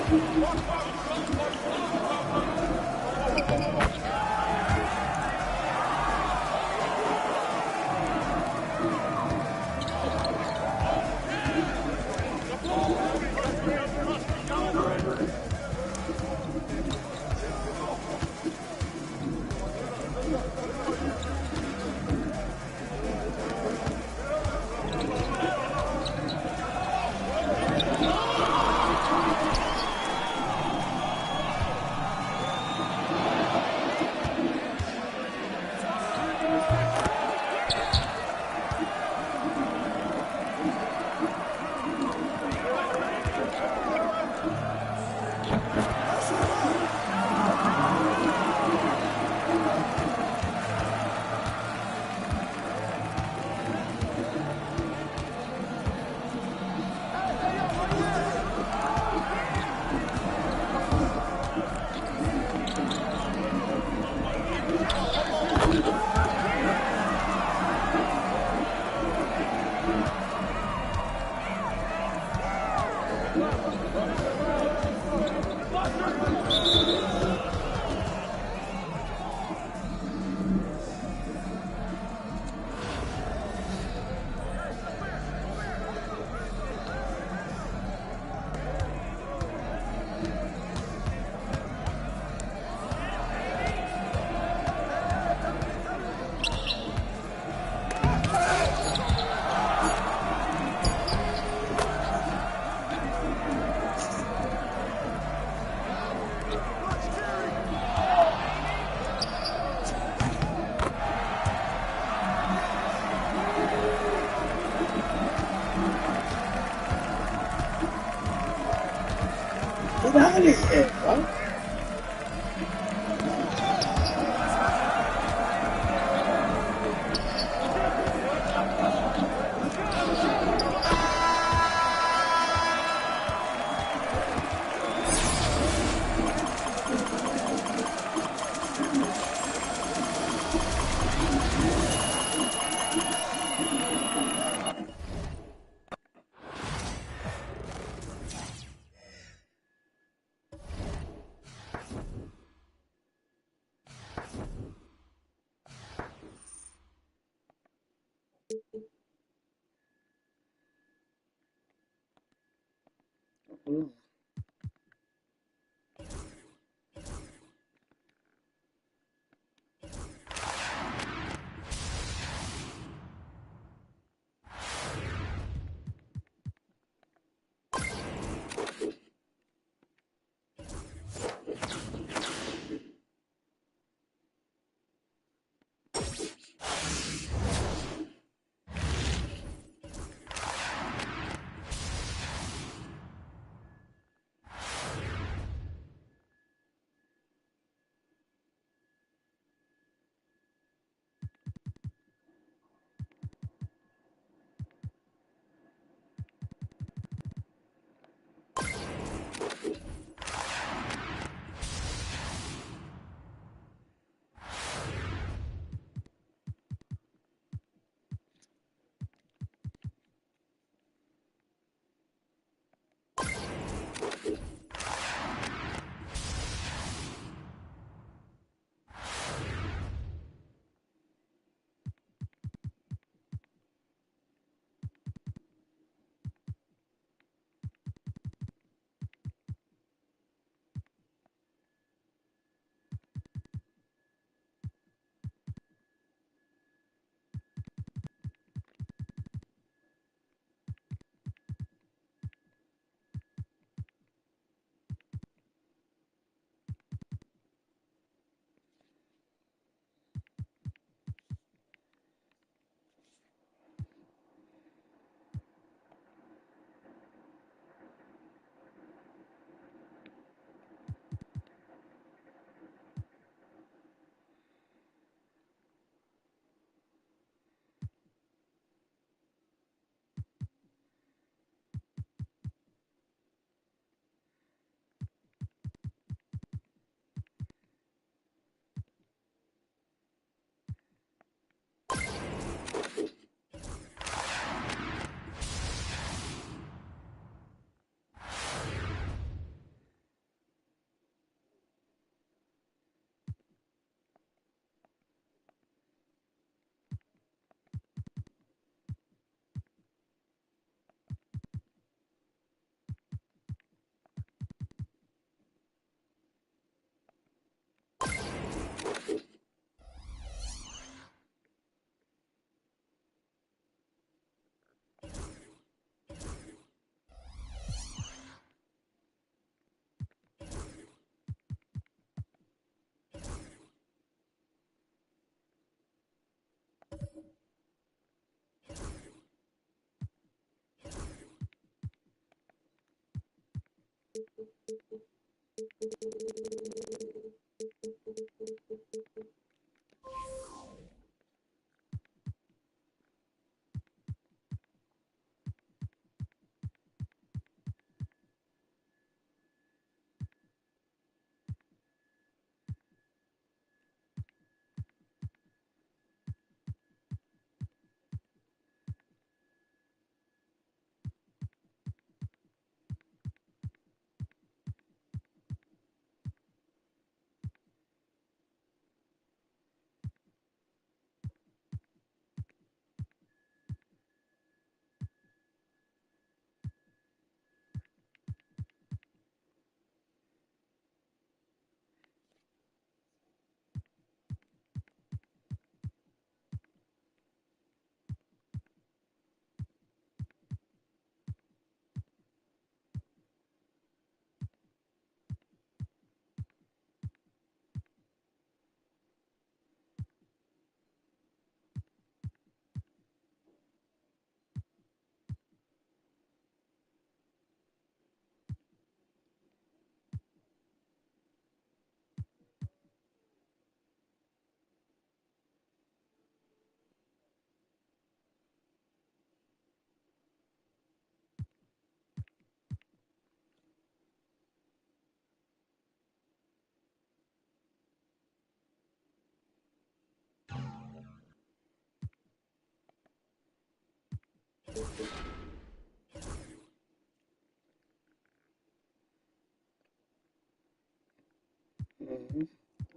Get out of here, bro.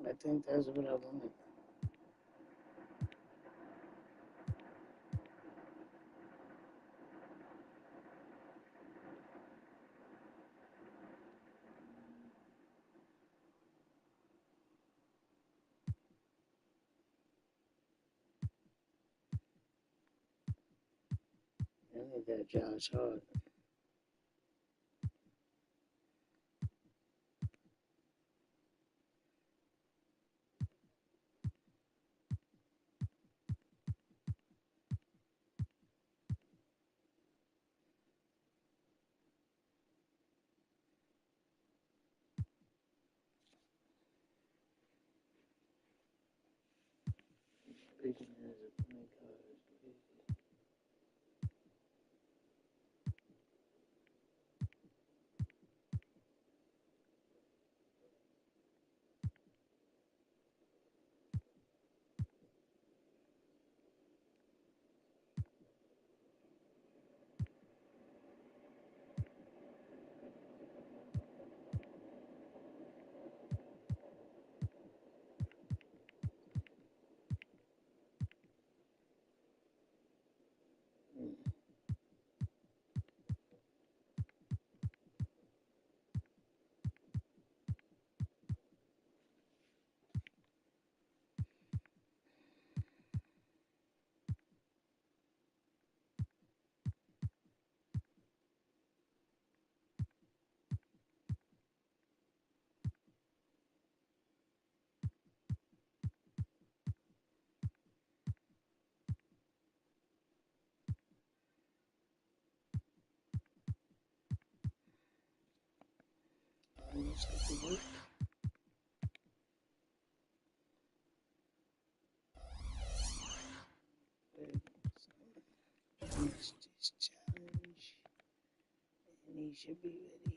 I think that's what I want. I think that Josh Hart. Speaking as a point guard is crazy. Almost like a week. Finish this challenge, and he should be ready.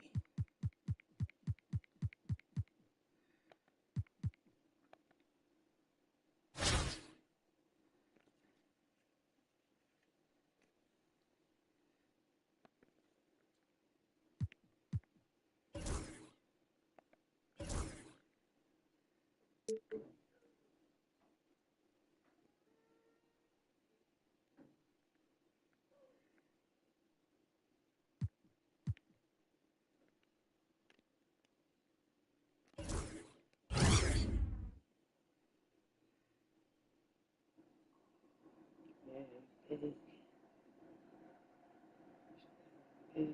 Big. Big.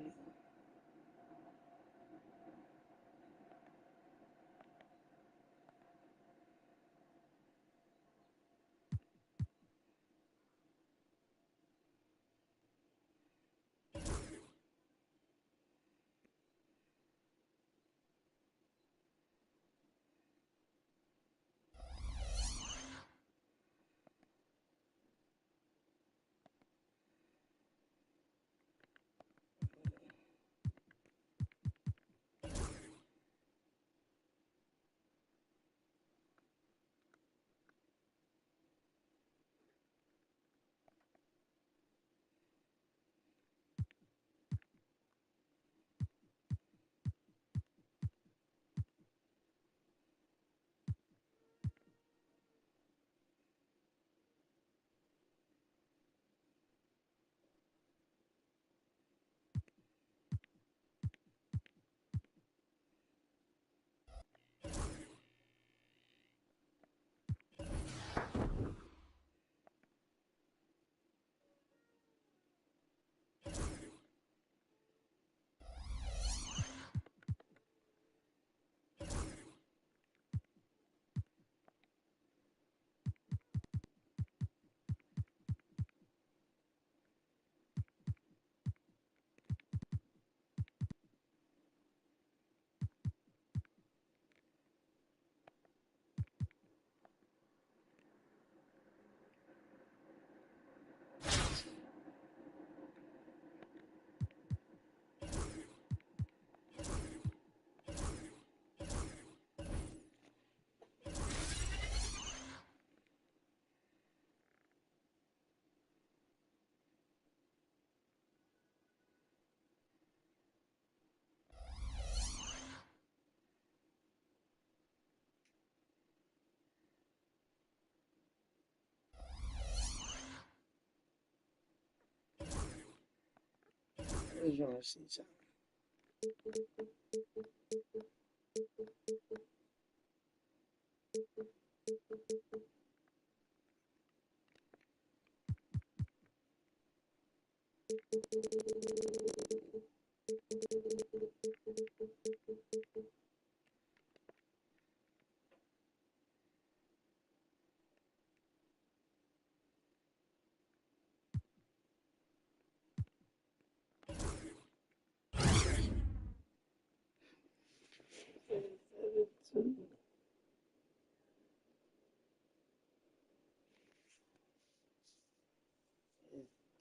just want to see something.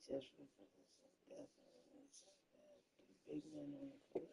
Just for definitely big men on the court.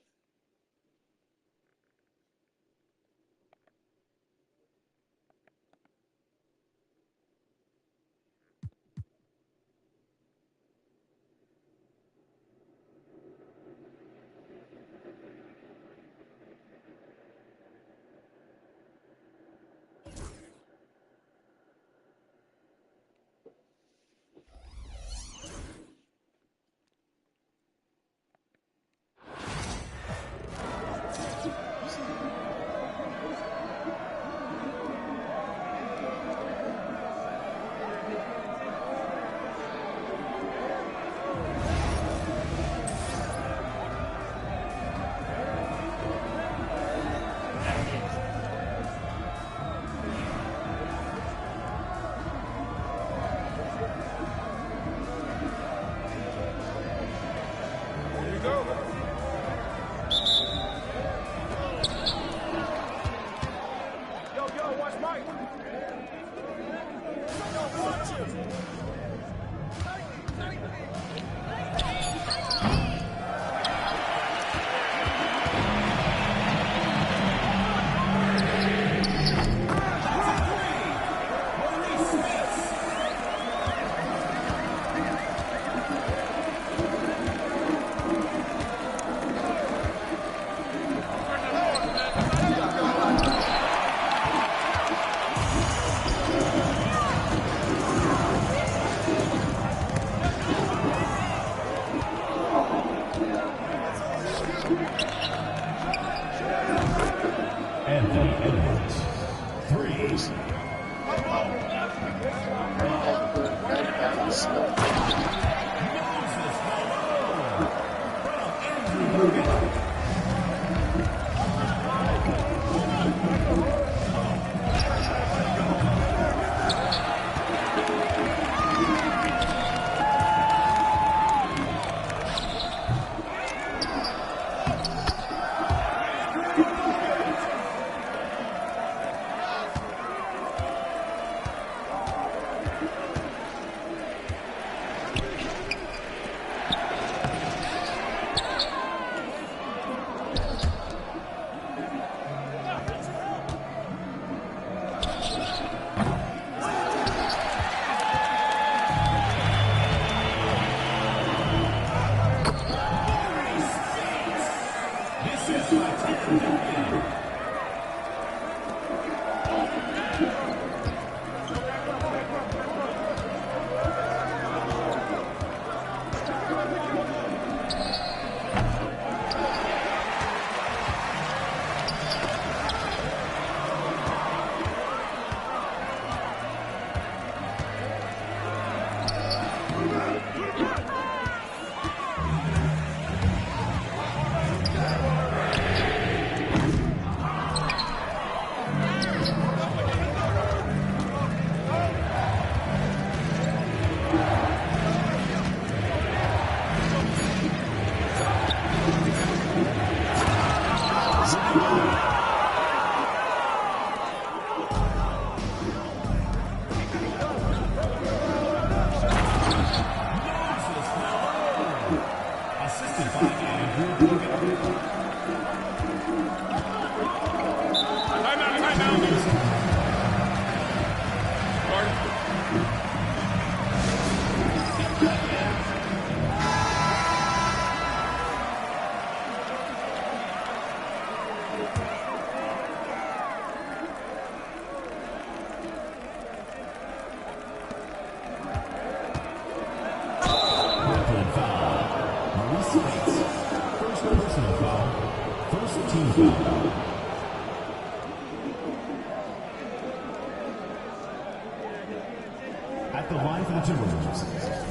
the Timberwolves,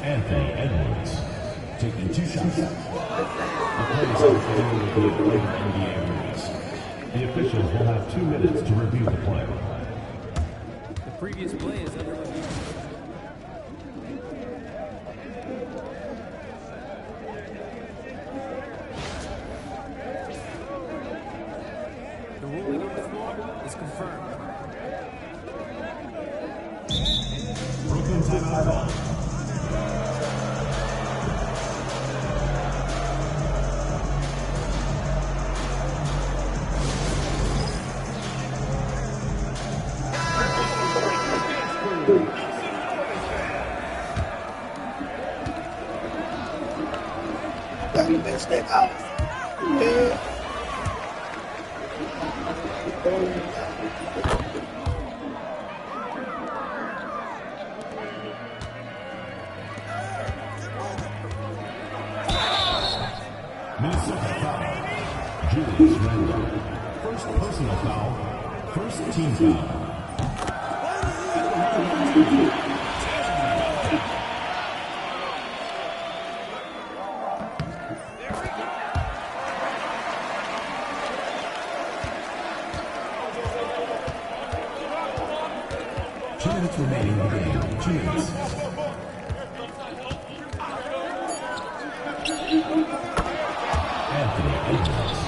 Anthony Edwards, taking 2 shots. The play is unfamiliar with the NBA rules. The officials will have 2 minutes to review the play. The previous play is under review. The ruling on the floor is confirmed. Brooklyn timeout call. Step out. Yeah. Minnesota foul. Julius Randle. First personal foul. First team foul. Remaining in the game. 2 minutes. Anthony Edwards.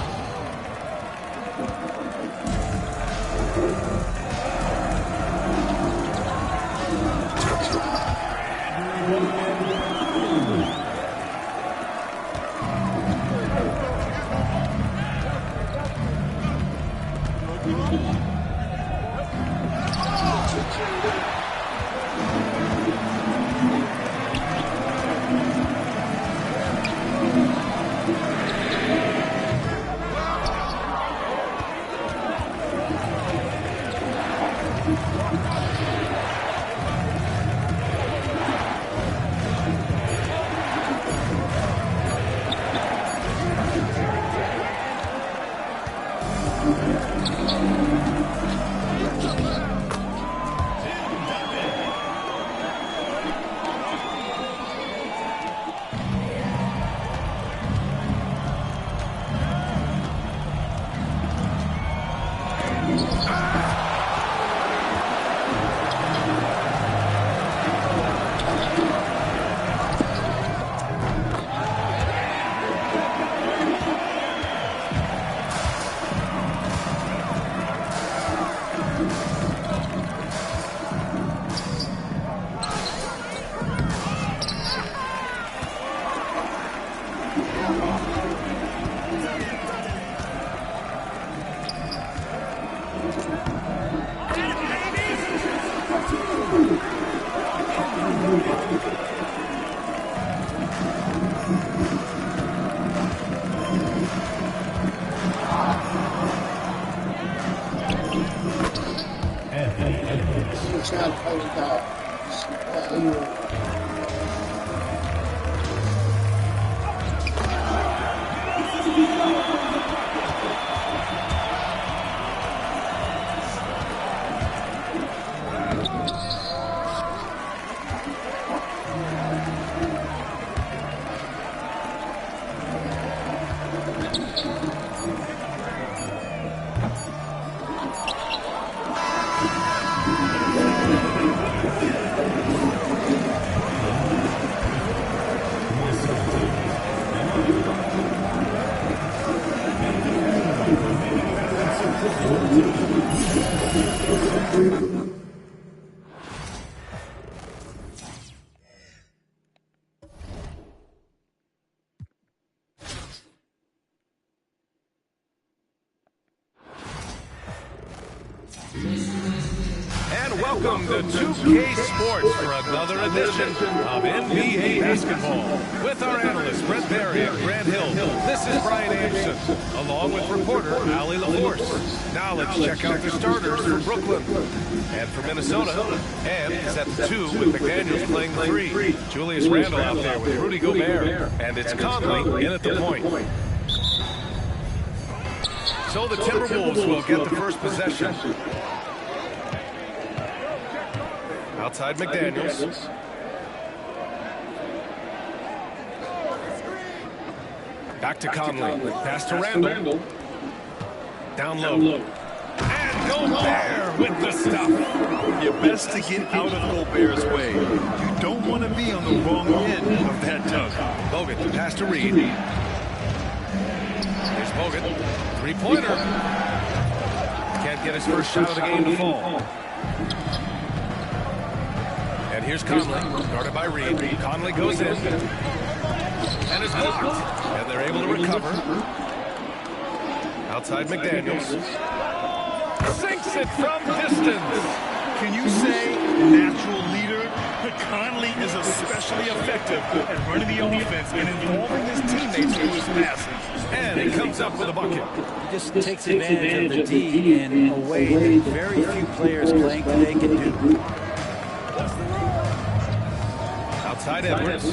And welcome to 2K Sports for another edition of NBA basketball. With our analysts, Brent Barry and Grant Hill, this is Brian Anderson, along with reporter Ali LaForce. Now let's check out the starters for Brooklyn. And for Minnesota, and is at the 2 with McDaniels playing the 3. Julius Randle out there with Rudy Gobert. And it's Conley in at the point. So the Timberwolves will get the first possession. Outside McDaniels. Back to Conley. Pass to Randall. Down low. And Gobert with the stuff. You're best to get out of Gobert's way. You don't want to be on the wrong end of that dunk. Bogut, pass to Reed. Here's Bogut. Three-pointer. Can't get his first shot of the game to fall. And here's Conley, guarded by Reed. Conley goes in. And is blocked. And they're able to recover. Outside McDaniels. Sinks it from distance. Can you say natural leader? Conley is especially effective at running the offense and involving his teammates through his passes. And he comes up with a bucket. He just takes advantage of the D in a way that very few players playing today can do. Outside Edwards.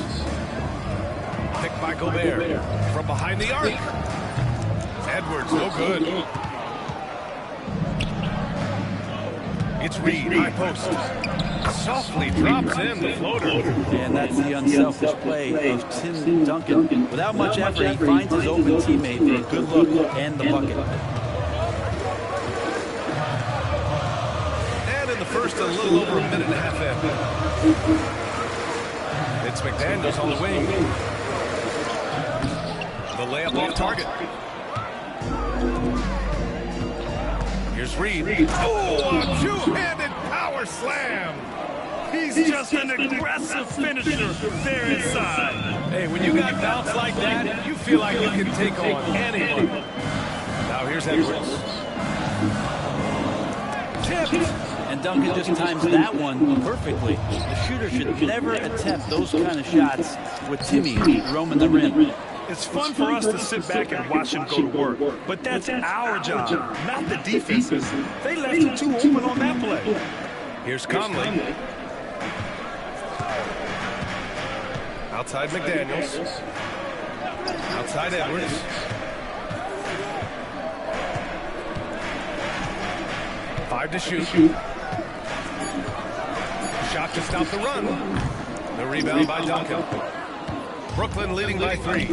Picked by Gobert. From behind the arc. Edwards, no good. It's Reed, high post. Softly drops in the floater. And that's the unselfish play of Tim Duncan. Without much effort, he finds his open teammate for a good look and the bucket. And in the first, a little over a minute and a half in. It's McDaniels on the wing. The layup off target. Here's Reed. Oh, a two-handed power slam. He's just an aggressive finisher there inside. Hey, when you got bounce like that, you feel like you can take on anyone. Now here's Edwards. Tipped. And Duncan just times that one perfectly. The shooter should never attempt those kind of shots with Timmy roaming the rim. It's fun for us to sit back and watch him go to work, but that's our job, not the defense's. They left him too open on that play. Here's Conley. Outside McDaniels. Outside Edwards. Five to shoot. Shot to stop the run. The rebound by Duncan. Brooklyn leading by 3.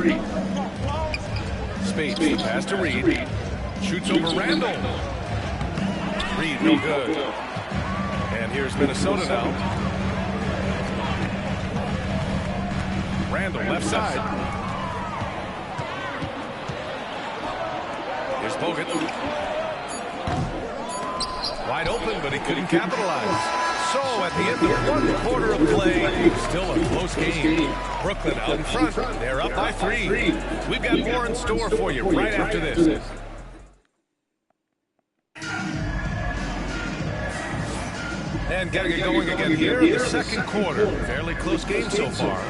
Spade, pass to Reed. Shoots over Randall. Reed, no good. And here's Minnesota now. Randall, left side. Here's Bogut. Wide open, but he couldn't capitalize. So at the end of one quarter of play, still a close game. Brooklyn out in front. They're up by 3. We've got more in store for you right after this. And getting it going again here in the second quarter. Fairly close game so far.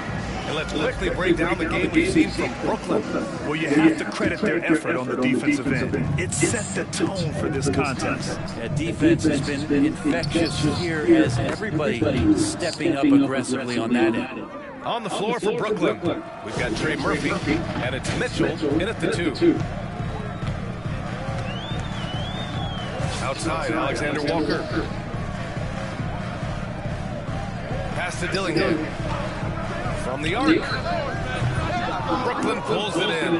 And let's quickly break down the game we've seen from Brooklyn. Well, you have to credit their effort on the defensive end. It set the tone for this contest. Yeah, defense has been infectious here as everybody stepping up aggressively on that end. On the floor for Brooklyn, we've got Trey Murphy, and it's Mitchell in at the 2. Outside, Alexander Walker. Pass to Dillingham. From the arc. Brooklyn pulls it in.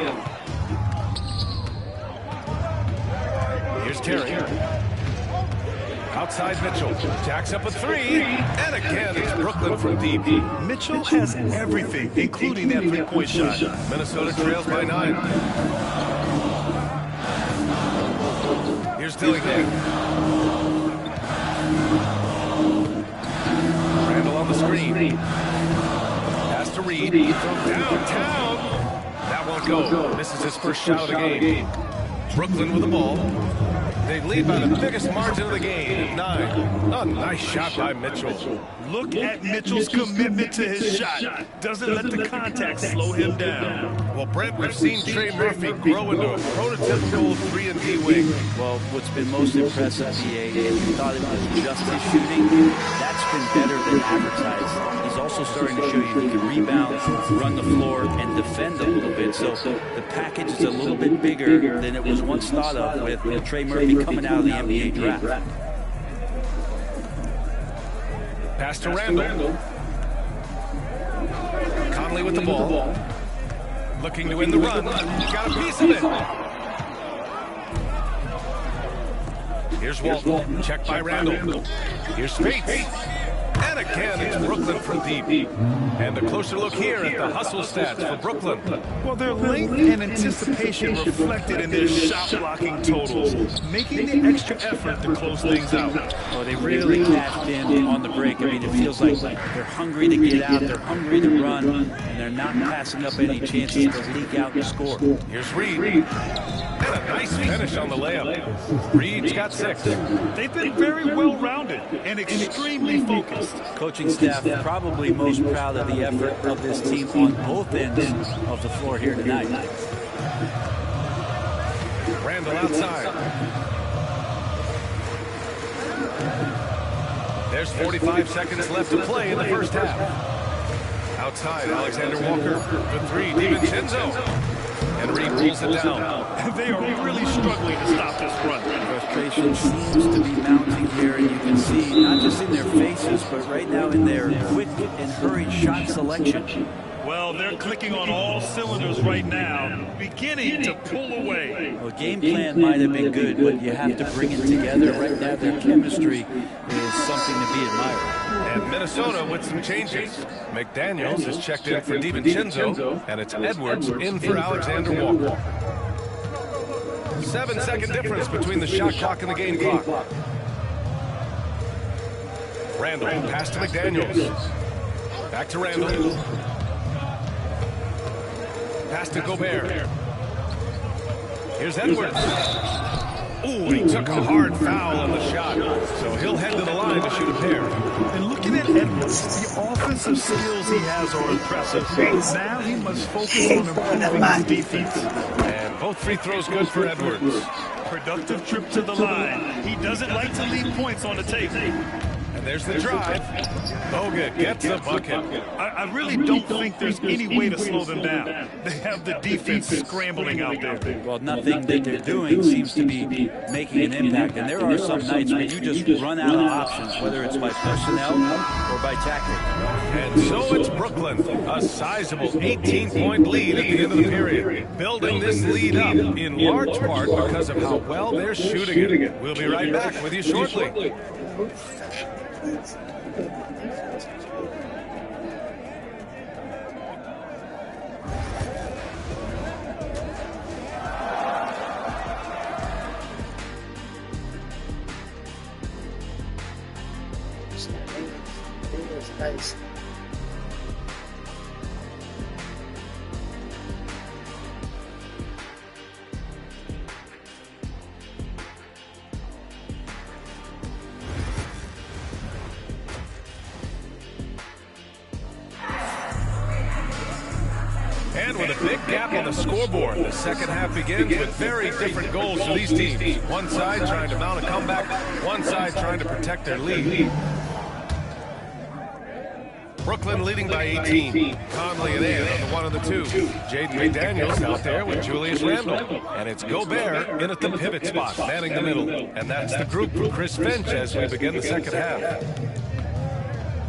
Here's Terry. Outside Mitchell. Jacks up a 3. And again, it's Brooklyn from deep. Mitchell has everything, including that three-point shot. Minnesota trails by 9. Here's Dillingham. Randall on the screen. Pass to Reed from downtown. That won't go. This is his first shot of the game. Brooklyn with the ball. They lead by the biggest margin of the game, 9. A nice shot by Mitchell. Look at Mitchell's commitment to his shot. Doesn't let the contact slow him down. Well, Brent, we've seen Trey Murphy grow into a prototypical 3-and-D wing. Well, what's been most impressive, DA, is we thought it was just his shooting. That's been better than advertised. He's also starting to show you he can rebound, run the floor, and defend a little bit. So the package is a little bit bigger than it was once thought of with Trey Murphy coming out of the NBA draft. Pass to Randall. Conley with the ball. Looking to win the run. Got a piece of it. Here's Walton. Checked by Randall. Here's Spates. And again, it's Brooklyn from deep. And a closer look here at the hustle stats for Brooklyn. Well, their length and anticipation reflected in their shot blocking totals, making the extra effort to close things out. Well, they really cashed in on the break. I mean, it feels like they're hungry to get out, they're hungry to run, and they're not passing up any chances to leak out and score. Here's Reed. And a nice finish on the layup. Reed's got 6. They've been very well-rounded and extremely focused. Coaching staff probably most proud of the effort of this team on both ends of the floor here tonight. Randall outside. There's 45 seconds left to play in the first half. Outside, Alexander Walker. The 3, DiVincenzo. And Reed pulls it down. They are really struggling to stop this run. Frustration seems to be mounting here, and you can see not just in their faces, but right now in their quick and hurried shot selection. Well, they're clicking on all cylinders right now, beginning to pull away. Well, game plan might have been good, but you have to bring it together. Right now, their chemistry is something to be admired. And Minnesota with some changes. McDaniels is checked in for DiVincenzo, and it's Edwards in for Alexander Walker. 7-second difference between the shot clock and the game clock. Randall, pass to McDaniels. Back to Randall. Pass to Gobert. Here's Edwards. Ooh, he took a hard foul on the shot. So he'll head to the line to shoot a pair. And looking at Edwards, the offensive skills he has are impressive. Now he must focus on improving his defense. And both free throws good for Edwards. Productive trip to the line. He doesn't like to leave points on the table. And there's the drive. Bogut gets the bucket. I really don't think there's any way to slow them down. They have the defense scrambling out there. Well, nothing that they're doing seems to be making an impact. And there are some nights where you just run out of options, whether it's by personnel or by tactic. And so it's Brooklyn, a sizable 18-point lead at the end of the period. Building this lead up in large part because of how well they're shooting it. We'll be right back with you shortly. Nice. And with a big gap on the scoreboard, the second half begins with very different goals for these teams. One side trying to mount a comeback, one side trying to protect their lead. Brooklyn leading by 18. Conley and Ann on the 1 and the 2. Jaden McDaniels out there with Julius Randle. And it's Gobert in at the pivot spot, manning the middle. And that's the group for Chris Finch as we begin the second half.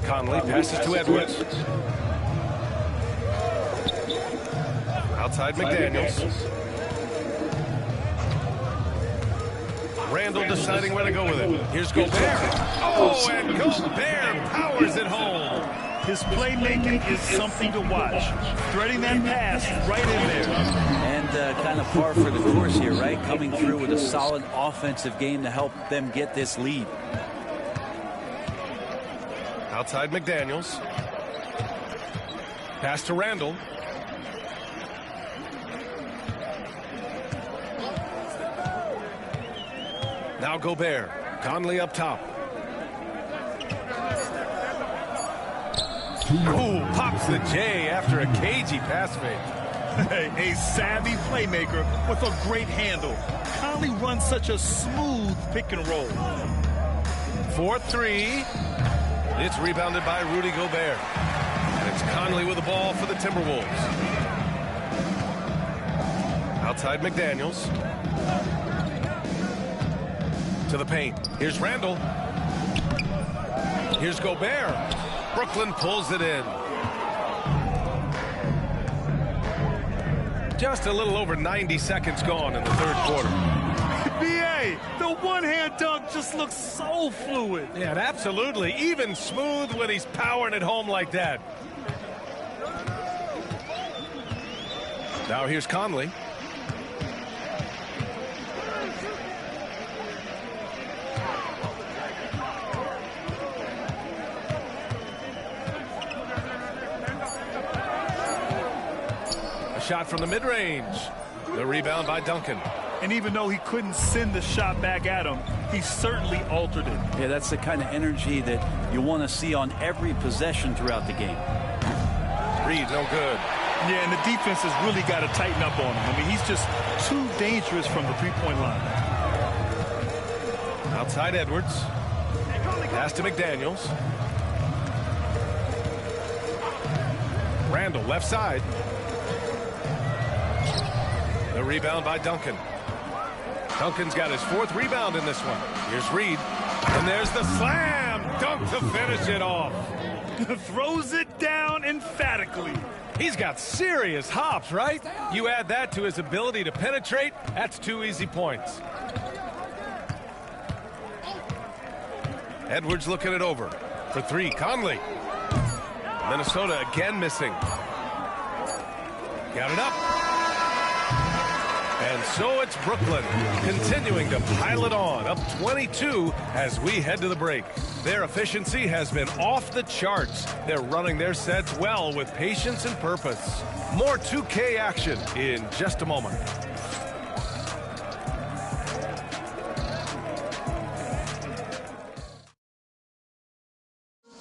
Conley passes to Edwards. Outside McDaniels. Randall deciding where to go with it. Here's Gobert. Oh, and Gobert powers it home. His playmaking is something to watch. Threading that pass right in there. And kind of par for the course here, right? Coming through with a solid offensive game to help them get this lead. Outside McDaniels. Pass to Randall. Now Gobert. Conley up top. Ooh, pops the J after a cagey pass fake. A savvy playmaker with a great handle. Conley runs such a smooth pick and roll. 4-3. It's rebounded by Rudy Gobert. And it's Conley with the ball for the Timberwolves. Outside McDaniels. To the paint. Here's Randall. Here's Gobert. Brooklyn pulls it in. Just a little over 90 seconds gone in the third quarter. B.A., the one-hand dunk just looks so fluid. Yeah, absolutely. Even smooth when he's powering it home like that. Now here's Conley. A shot from the mid-range. The rebound by Duncan. And even though he couldn't send the shot back at him, he certainly altered it. Yeah, that's the kind of energy that you want to see on every possession throughout the game. Reed, no good. Yeah, and the defense has really got to tighten up on him. I mean, he's just too dangerous from the three-point line. Outside Edwards. Pass to McDaniels. Randall, left side. The rebound by Duncan. Duncan's got his fourth rebound in this one. Here's Reed. And there's the slam dunk to finish it off. Throws it down emphatically. He's got serious hops, right? You add that to his ability to penetrate, that's 2 easy points. Edwards looking it over. For 3, Conley. Minnesota again missing. Got it up. And so it's Brooklyn continuing to pile it on, up 22 as we head to the break. Their efficiency has been off the charts. They're running their sets well with patience and purpose. More 2K action in just a moment.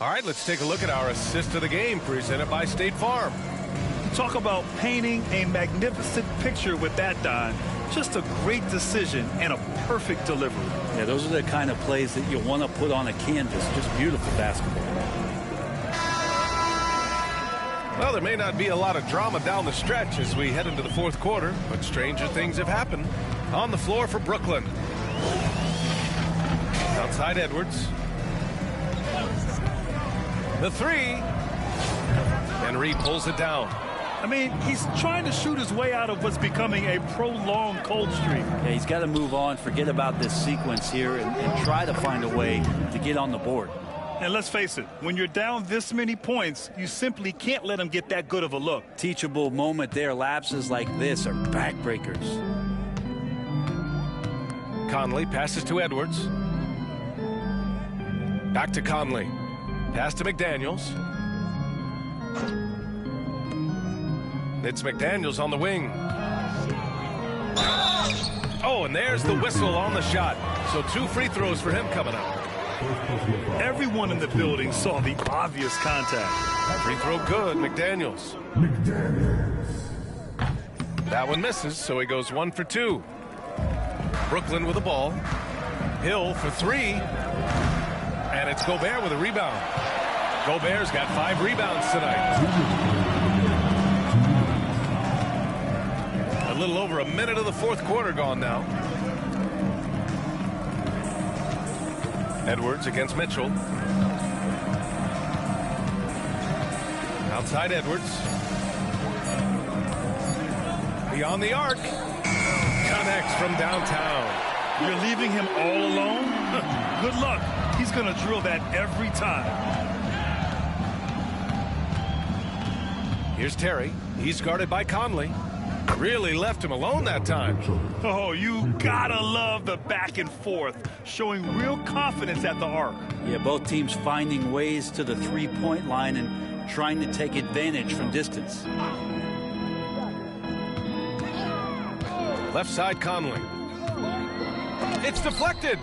All right, let's take a look at our assist of the game presented by State Farm. Talk about painting a magnificent picture with that, Don. Just a great decision and a perfect delivery. Yeah, those are the kind of plays that you want to put on a canvas. Just beautiful basketball. Well, there may not be a lot of drama down the stretch as we head into the fourth quarter, but stranger things have happened. On the floor for Brooklyn. Outside Edwards. The 3. And Reed pulls it down. I mean, he's trying to shoot his way out of what's becoming a prolonged cold streak. Yeah, he's got to move on, forget about this sequence here, and try to find a way to get on the board. And let's face it, when you're down this many points, you simply can't let him get that good of a look. Teachable moment there. Lapses like this are backbreakers. Conley passes to Edwards. Back to Conley. Pass to McDaniels. It's McDaniels on the wing. Oh, and there's the whistle on the shot. So 2 free throws for him coming up. Everyone in the building saw the obvious contact. Free throw good, McDaniels. That one misses, so he goes 1 for 2. Brooklyn with the ball. Hill for 3. And it's Gobert with a rebound. Gobert's got 5 rebounds tonight. A little over a minute of the fourth quarter gone now. Edwards against Mitchell. Outside Edwards. Beyond the arc. Connects from downtown. You're leaving him all alone? Good luck. He's going to drill that every time. Here's Terry. He's guarded by Conley. Really left him alone that time. Oh, you gotta love the back and forth, showing real confidence at the arc. Yeah, both teams finding ways to the three-point line and trying to take advantage from distance. Left side Conley. It's deflected.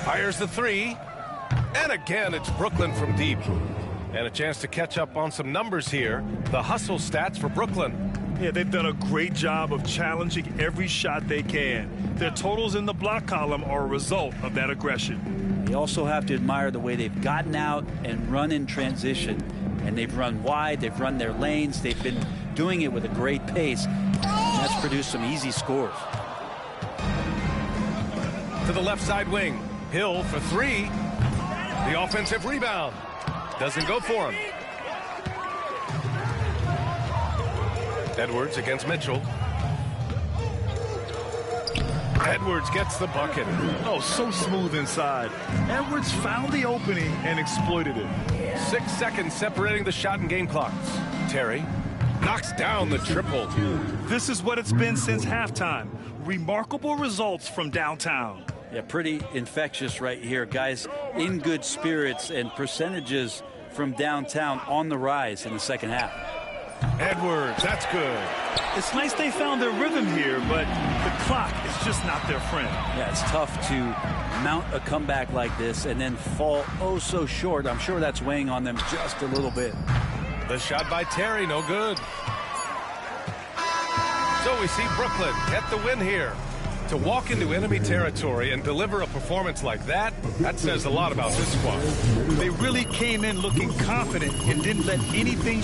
Fires the 3. And again, it's Brooklyn from deep. And a chance to catch up on some numbers here. The hustle stats for Brooklyn. Yeah, they've done a great job of challenging every shot they can. Their totals in the block column are a result of that aggression. You also have to admire the way they've gotten out and run in transition. And they've run wide, they've run their lanes, they've been doing it with a great pace. And that's produced some easy scores. To the left side wing. Hill for 3. The offensive rebound. Doesn't go for him. Edwards against Mitchell. Edwards gets the bucket. Oh, so smooth inside. Edwards found the opening and exploited it. 6 seconds separating the shot and game clocks. Terry knocks down the triple. This is what it's been since halftime. Remarkable results from downtown. Yeah, pretty infectious right here. Guys in good spirits, and percentages from downtown on the rise in the second half. Edwards, that's good. It's nice they found their rhythm here, but the clock is just not their friend. Yeah, it's tough to mount a comeback like this and then fall oh so short. I'm sure that's weighing on them just a little bit. The shot by Terry, no good. So we see Brooklyn get the win here. To walk into enemy territory and deliver a performance like that says a lot about this squad. They really came in looking confident and didn't let anything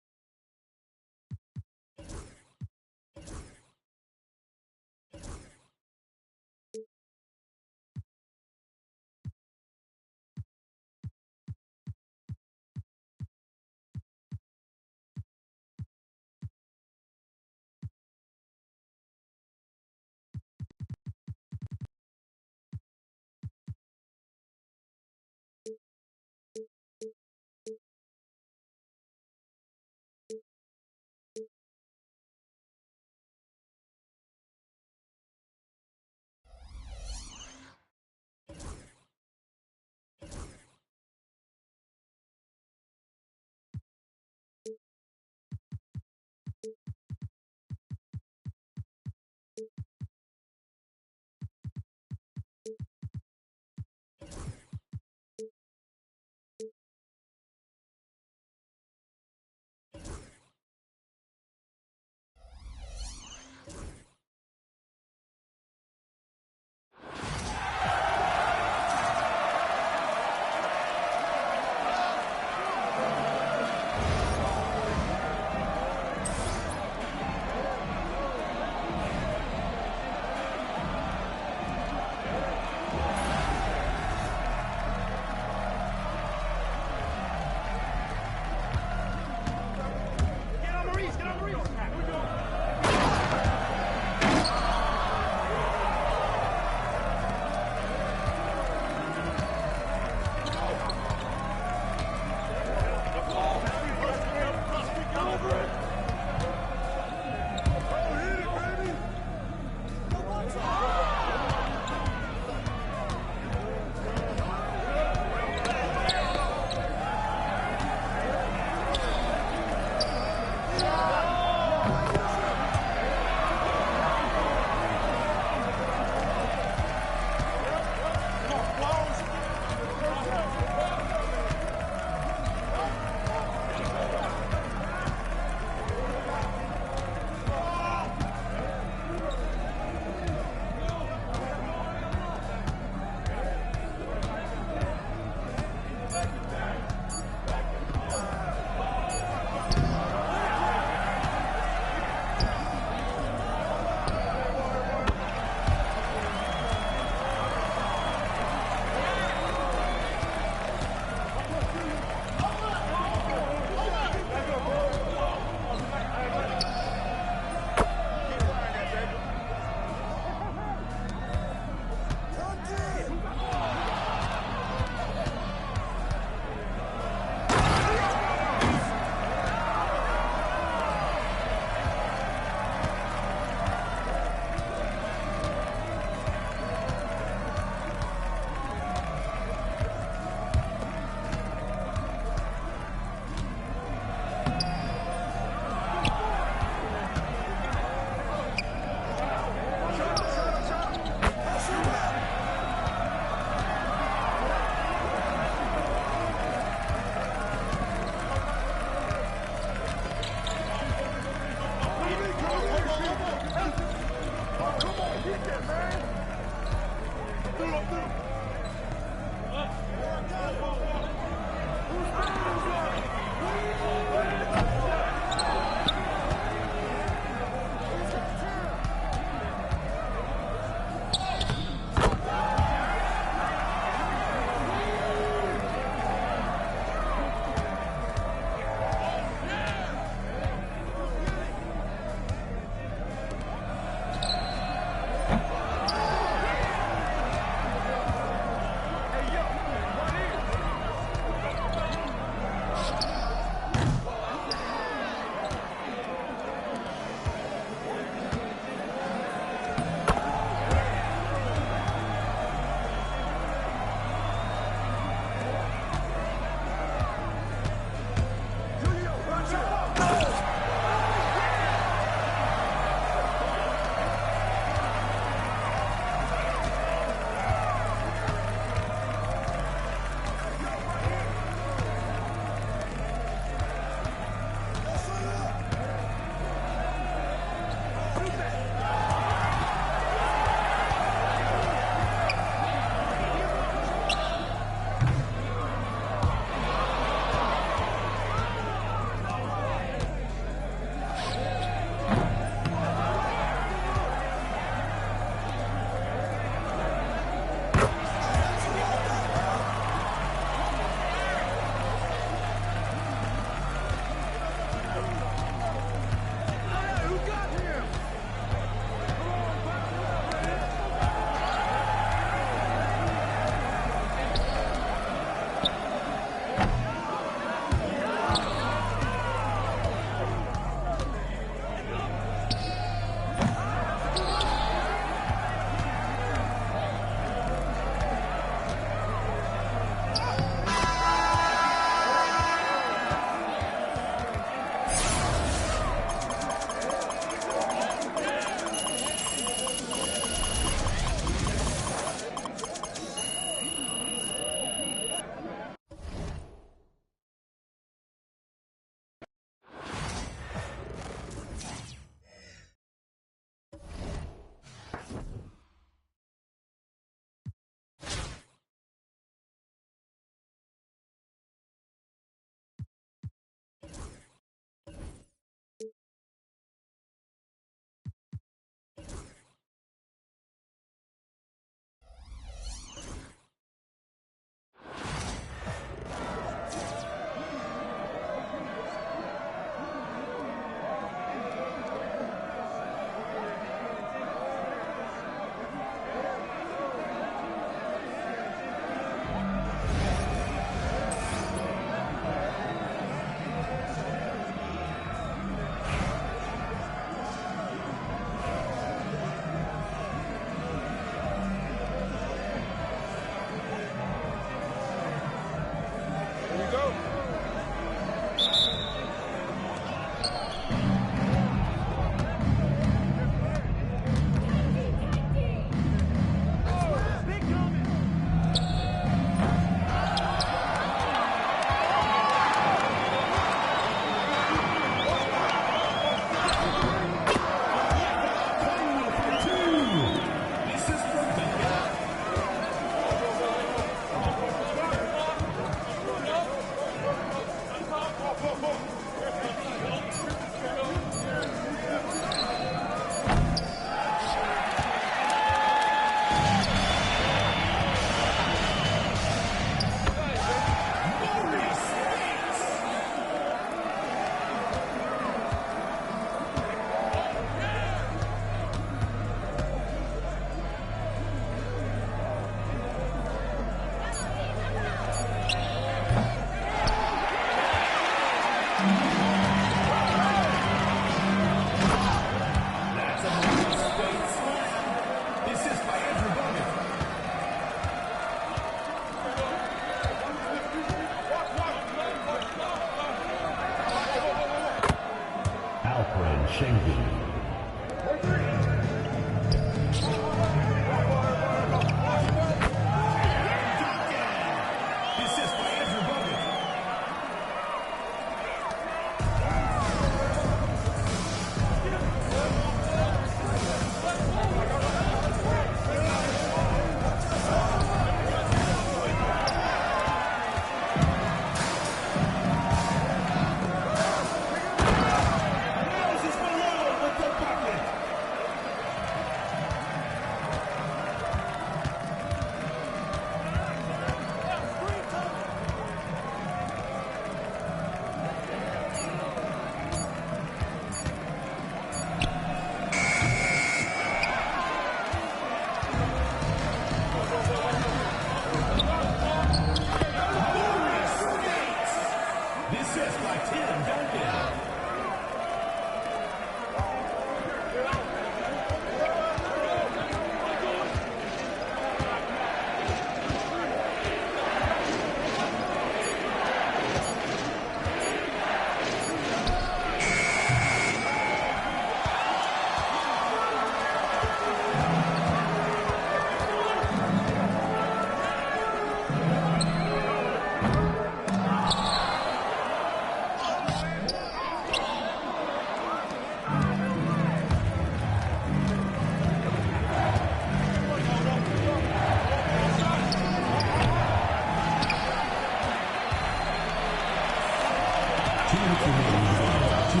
Charge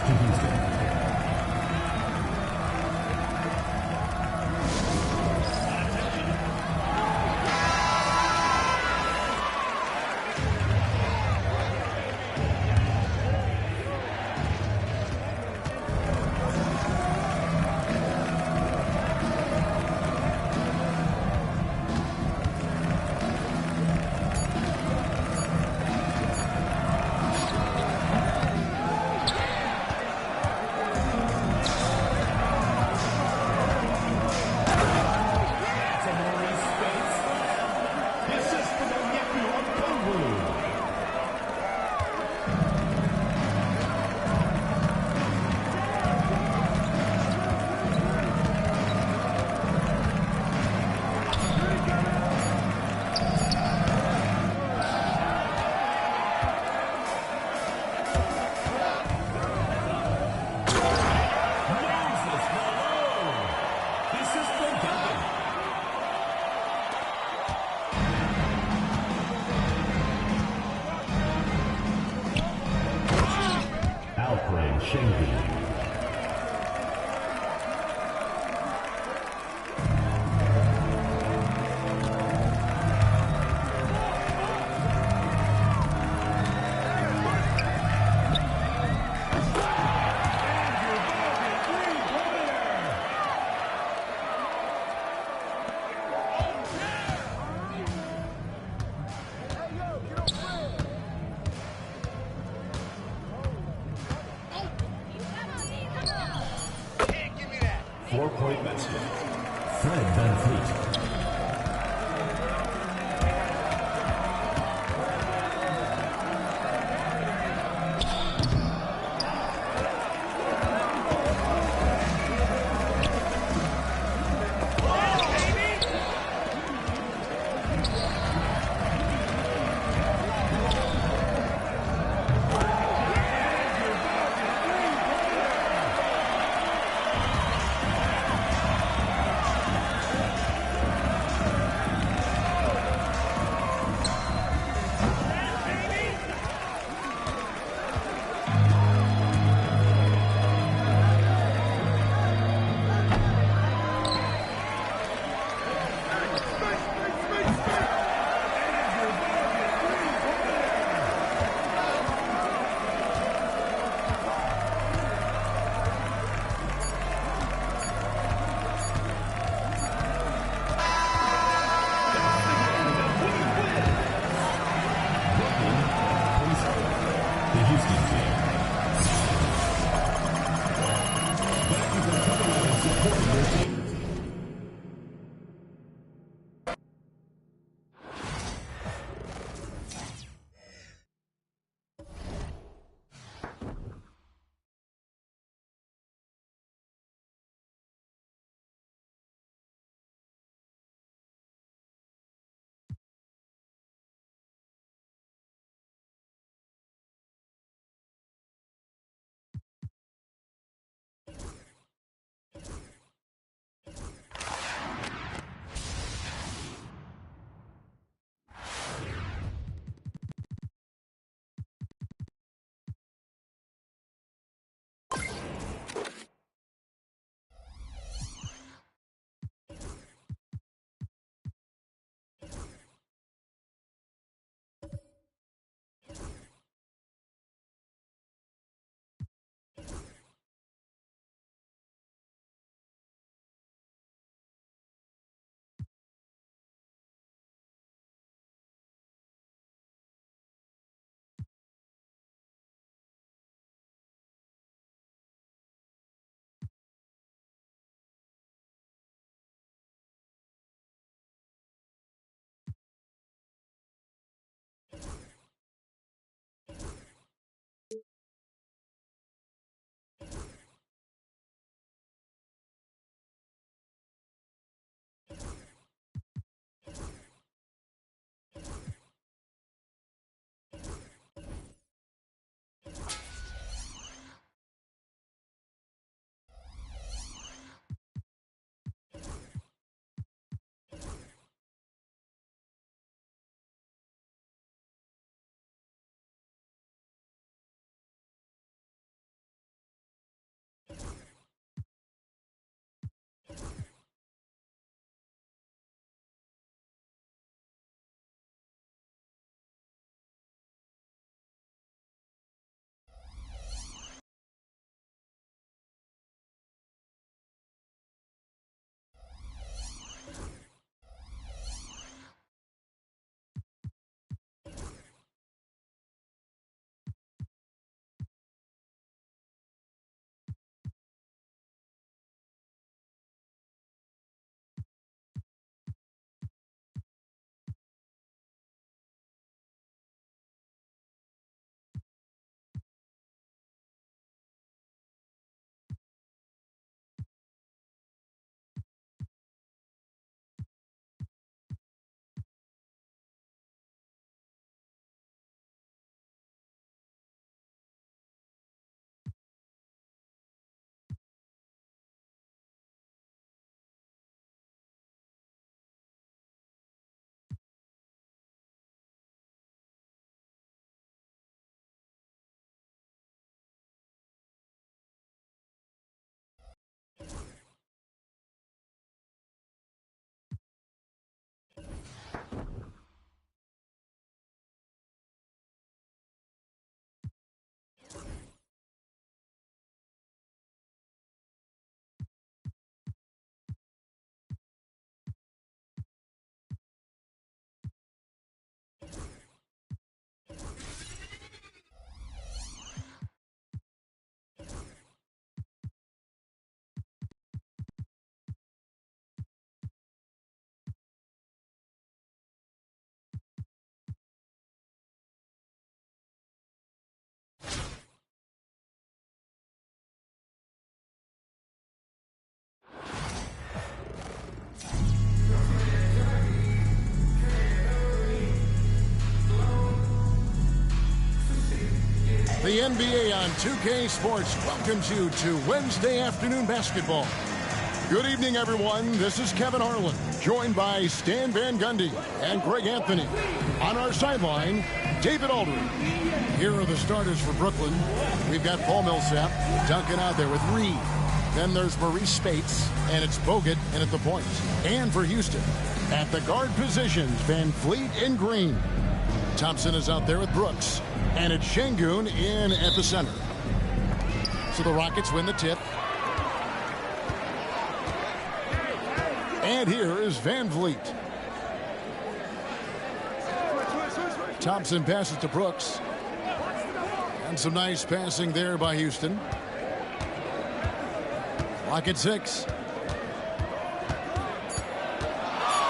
to Houston. Four-point basket. Fred VanVleet. The NBA on 2K Sports welcomes you to Wednesday afternoon basketball. Good evening, everyone. This is Kevin Harlan, joined by Stan Van Gundy and Greg Anthony. On our sideline, David Aldridge. Here are the starters for Brooklyn. We've got Paul Millsap, Duncan out there with Reed. Then there's Maurice Spates, and it's Bogut in at the point. And for Houston, at the guard positions, Van Fleet and Green. Thompson is out there with Brooks, and it's Şengün in at the center. So the Rockets win the tip. And here is Van Vliet. Thompson passes to Brooks. And some nice passing there by Houston. Clock at 6.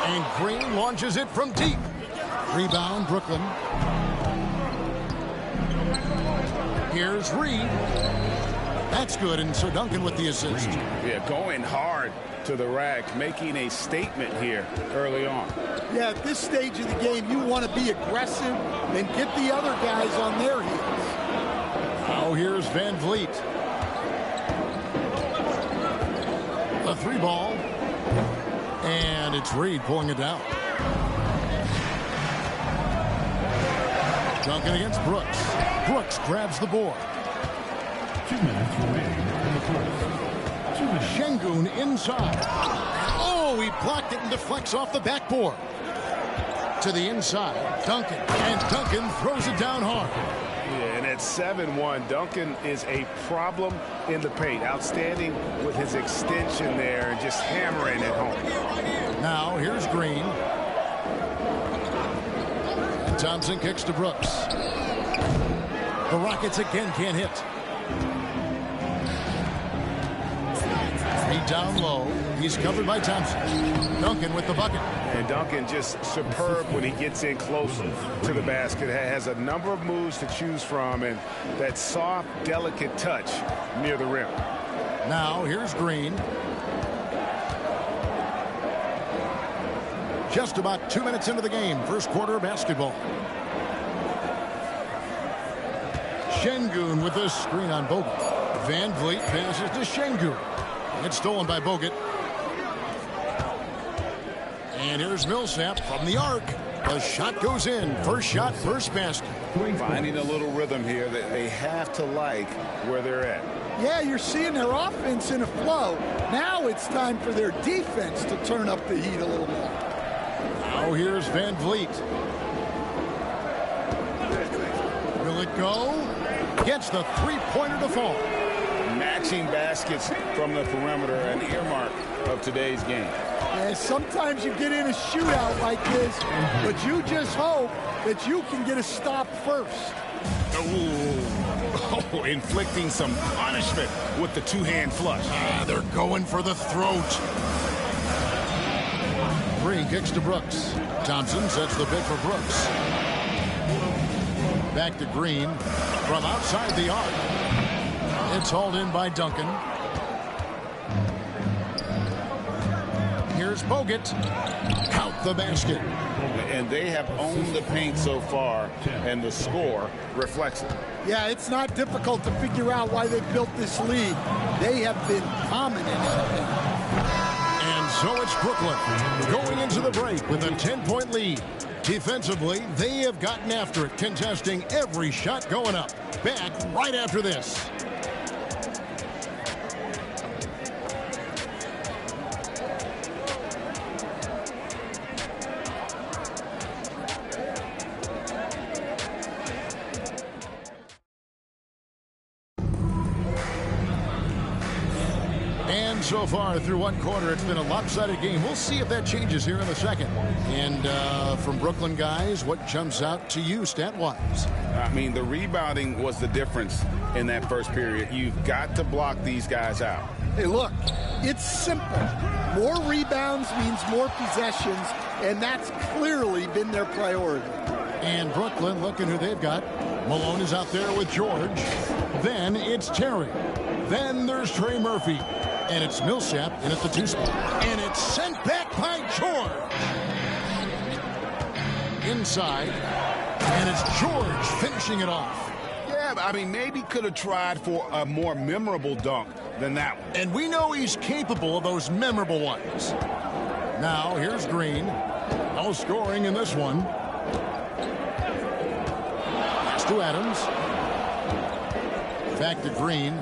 And Green launches it from deep. Rebound, Brooklyn. Here's Reed. That's good, and so Duncan with the assist. Yeah, going hard to the rack, making a statement here early on. Yeah, at this stage of the game, you want to be aggressive and get the other guys on their heels. Now here's Van Vliet. A 3-ball. And it's Reed pulling it down. Duncan against Brooks. Brooks grabs the board. 2 minutes remaining in the fourth. 2 minutes. Şengün inside. Oh, he blocked it and deflects off the backboard. To the inside, Duncan. And Duncan throws it down hard. Yeah, and at 7-1, Duncan is a problem in the paint. Outstanding with his extension there and just hammering it home. Now here's Green. And Thompson kicks to Brooks. The Rockets again can't hit. Reed down low. He's covered by Thompson. Duncan with the bucket. And Duncan just superb when he gets in close to the basket. Has a number of moves to choose from and that soft, delicate touch near the rim. Now here's Green. Just about 2 minutes into the game. First quarter of basketball. Şengün with the screen on Bogut. Van Vliet passes to Şengün. It's stolen by Bogut. And here's Millsap from the arc. The shot goes in. First shot, first basket. Finding a little rhythm here that they have to like where they're at. Yeah, you're seeing their offense in a flow. Now it's time for their defense to turn up the heat a little more. Now here's Van Vliet. Will it go? Gets the three-pointer to fall. Matching baskets from the perimeter, an earmark of today's game. Yeah, sometimes you get in a shootout like this, but you just hope that you can get a stop first. Oh, inflicting some punishment with the two-hand flush. They're going for the throat. Green kicks to Brooks. Thompson sets the pick for Brooks. Back to Green from outside the arc. It's hauled in by Duncan. Here's Bogut. Count the basket. And they have owned the paint so far, and the score reflects it. Yeah, it's not difficult to figure out why they built this lead. They have been dominant in the paint. And so it's Brooklyn going into the break with a 10-point lead. Defensively, they have gotten after it, contesting every shot going up. Back right after this. And so far through one quarter, it's been a lopsided game. We'll see if that changes here in the second. And from Brooklyn guys, what jumps out to you stat-wise? I mean, the rebounding was the difference in that first period. You've got to block these guys out. Hey, look, it's simple. More rebounds means more possessions, and that's clearly been their priority. And Brooklyn, looking who they've got. Malone is out there with George. Then it's Terry. Then there's Trey Murphy. And it's Millsap in at the 2 spot. And it's sent back by George. Inside. And it's George finishing it off. Yeah, Yeah, I mean, maybe could have tried for a more memorable dunk than that one. And we know he's capable of those memorable ones. Now, here's Green. No scoring in this one. Pass to Adams. Back to Green.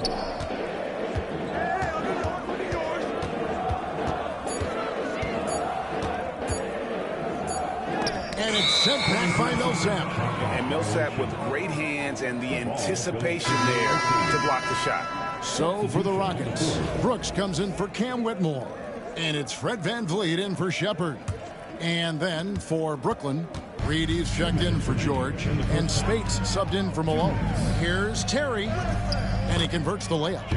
And it's sent back by Millsap. And Millsap with great hands and the anticipation there to block the shot. So for the Rockets, Brooks comes in for Cam Whitmore. And it's Fred VanVleet in for Shepard. And then for Brooklyn, Reedy's checked in for George. And Spates subbed in for Malone. Here's Terry. And he converts the layup.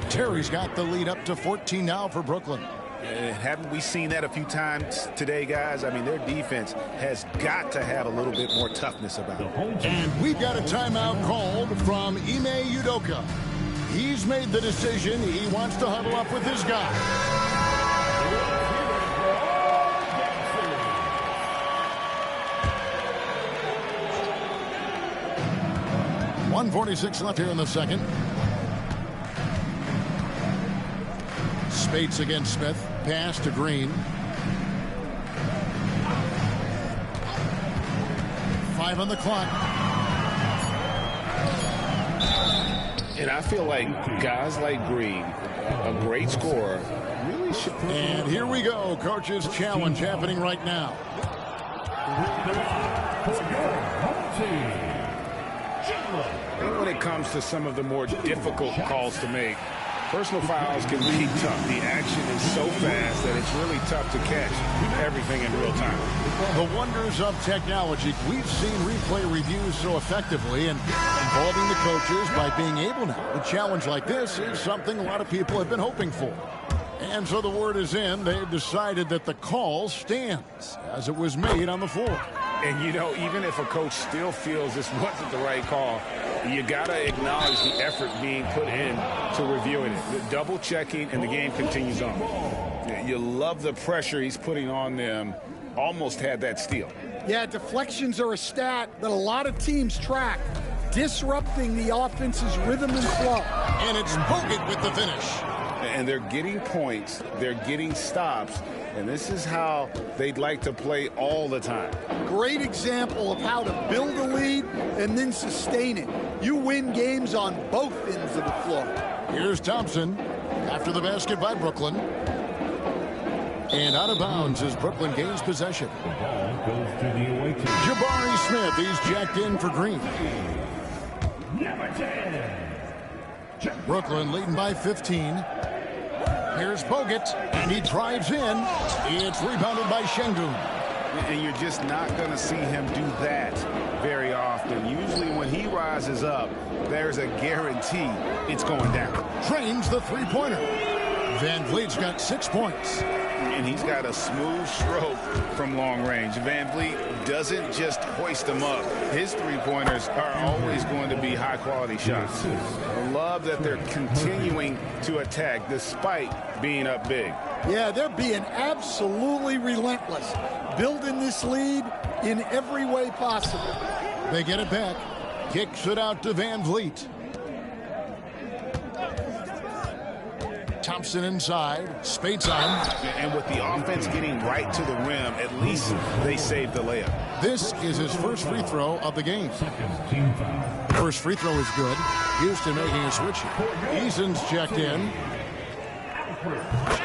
Terry's got the lead up to 14 now for Brooklyn. Haven't we seen that a few times today, guys? I mean, their defense has got to have a little bit more toughness about it. And we've got a timeout called from Ime Udoka. He's made the decision. He wants to huddle up with his guy. 1:46 left here in the second. Spates against Smith. Pass to Green. 5 on the clock. And I feel like guys like Green, a great scorer, really should. And here we go. Coach's challenge happening right now. When it comes to some of the more difficult calls to make, personal fouls can be tough. The action is so fast that it's really tough to catch everything in real time. The wonders of technology. We've seen replay reviews so effectively, and involving the coaches by being able now. A challenge like this is something a lot of people have been hoping for. And so the word is in. They've decided that the call stands as it was made on the floor. And, you know, even if a coach still feels this wasn't the right call, you got to acknowledge the effort being put in to reviewing it. The double checking, and the game continues on. You love the pressure he's putting on them. Almost had that steal. Yeah, deflections are a stat that a lot of teams track, disrupting the offense's rhythm and flow. And it's Bogut with the finish. And they're getting points, they're getting stops, and this is how they'd like to play all the time. Great example of how to build a lead and then sustain it. You win games on both ends of the floor. Here's Thompson after the basket by Brooklyn. And out of bounds as Brooklyn gains possession. The ball goes to the away team. Jabari Smith, he's jacked in for Green. Brooklyn leading by 15. Here's Bogut, and he drives in. It's rebounded by Şengün. And you're just not going to see him do that very often. Usually when he rises up, there's a guarantee it's going down. Trains the three-pointer. VanVleet's got 6 points. And he's got a smooth stroke from long range. VanVleet doesn't just hoist them up. His three-pointers are always going to be high-quality shots. I love that they're continuing to attack despite being up big. Yeah, they're being absolutely relentless, building this lead in every way possible. They get it back. Kicks it out to VanVleet. Thompson inside. Spates on. And with the offense getting right to the rim, at least they saved the layup. This is his first free throw of the game. First free throw is good. Houston making a switch. Eason's checked in.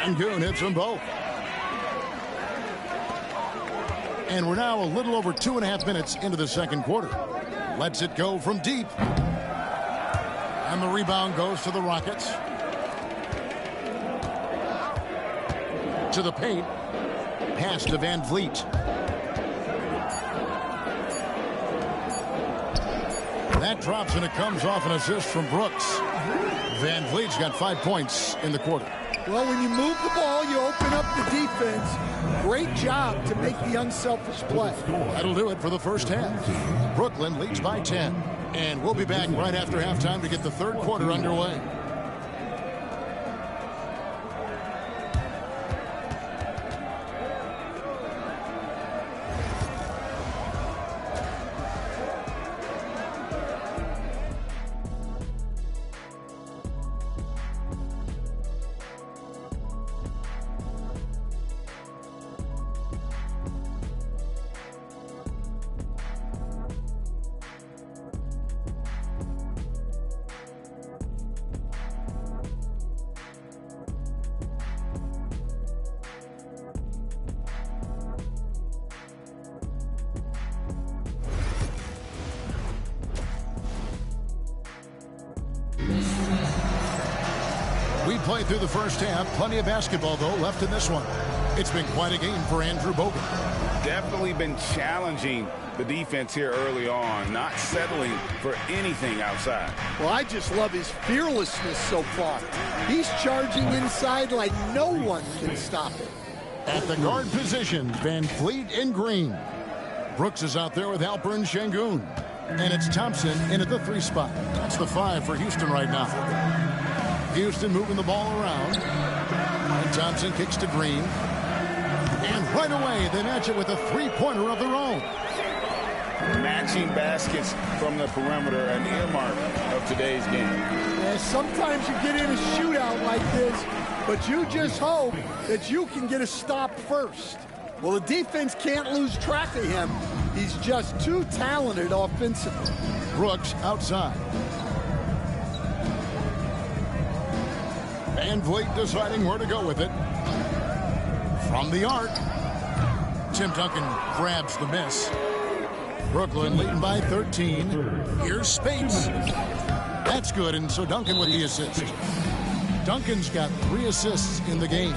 Şengün hits them both. And we're now a little over 2.5 minutes into the second quarter. Lets it go from deep. And the rebound goes to the Rockets. To the paint. Pass to VanVleet. That drops, and it comes off an assist from Brooks. VanVleet's got 5 points in the quarter. Well, when you move the ball, you open up the defense. Great job to make the unselfish play. That'll do it for the first half. Brooklyn leads by 10. And we'll be back right after halftime to get the third quarter underway. play through the first half. Plenty of basketball, though, left in this one. It's been quite a game for Andrew Bogut. Definitely been challenging the defense here early on, not settling for anything outside. Well, I just love his fearlessness so far. He's charging inside like no one can stop him. At the guard position, Van Fleet and Green. Brooks is out there with Alpern Şengün. And it's Thompson in at the 3 spot. That's the 5 for Houston right now. Houston moving the ball around. And Thompson kicks to Green. And right away, they match it with a 3-pointer of their own. Matching baskets from the perimeter, an earmark of today's game. Yeah, sometimes you get in a shootout like this, but you just hope that you can get a stop first. Well, the defense can't lose track of him. He's just too talented offensively. Brooks outside. Van Vliet deciding where to go with it. From the arc. Tim Duncan grabs the miss. Brooklyn leading by 13. Here's Spates. That's good, and so Duncan with the assist. Duncan's got 3 assists in the game.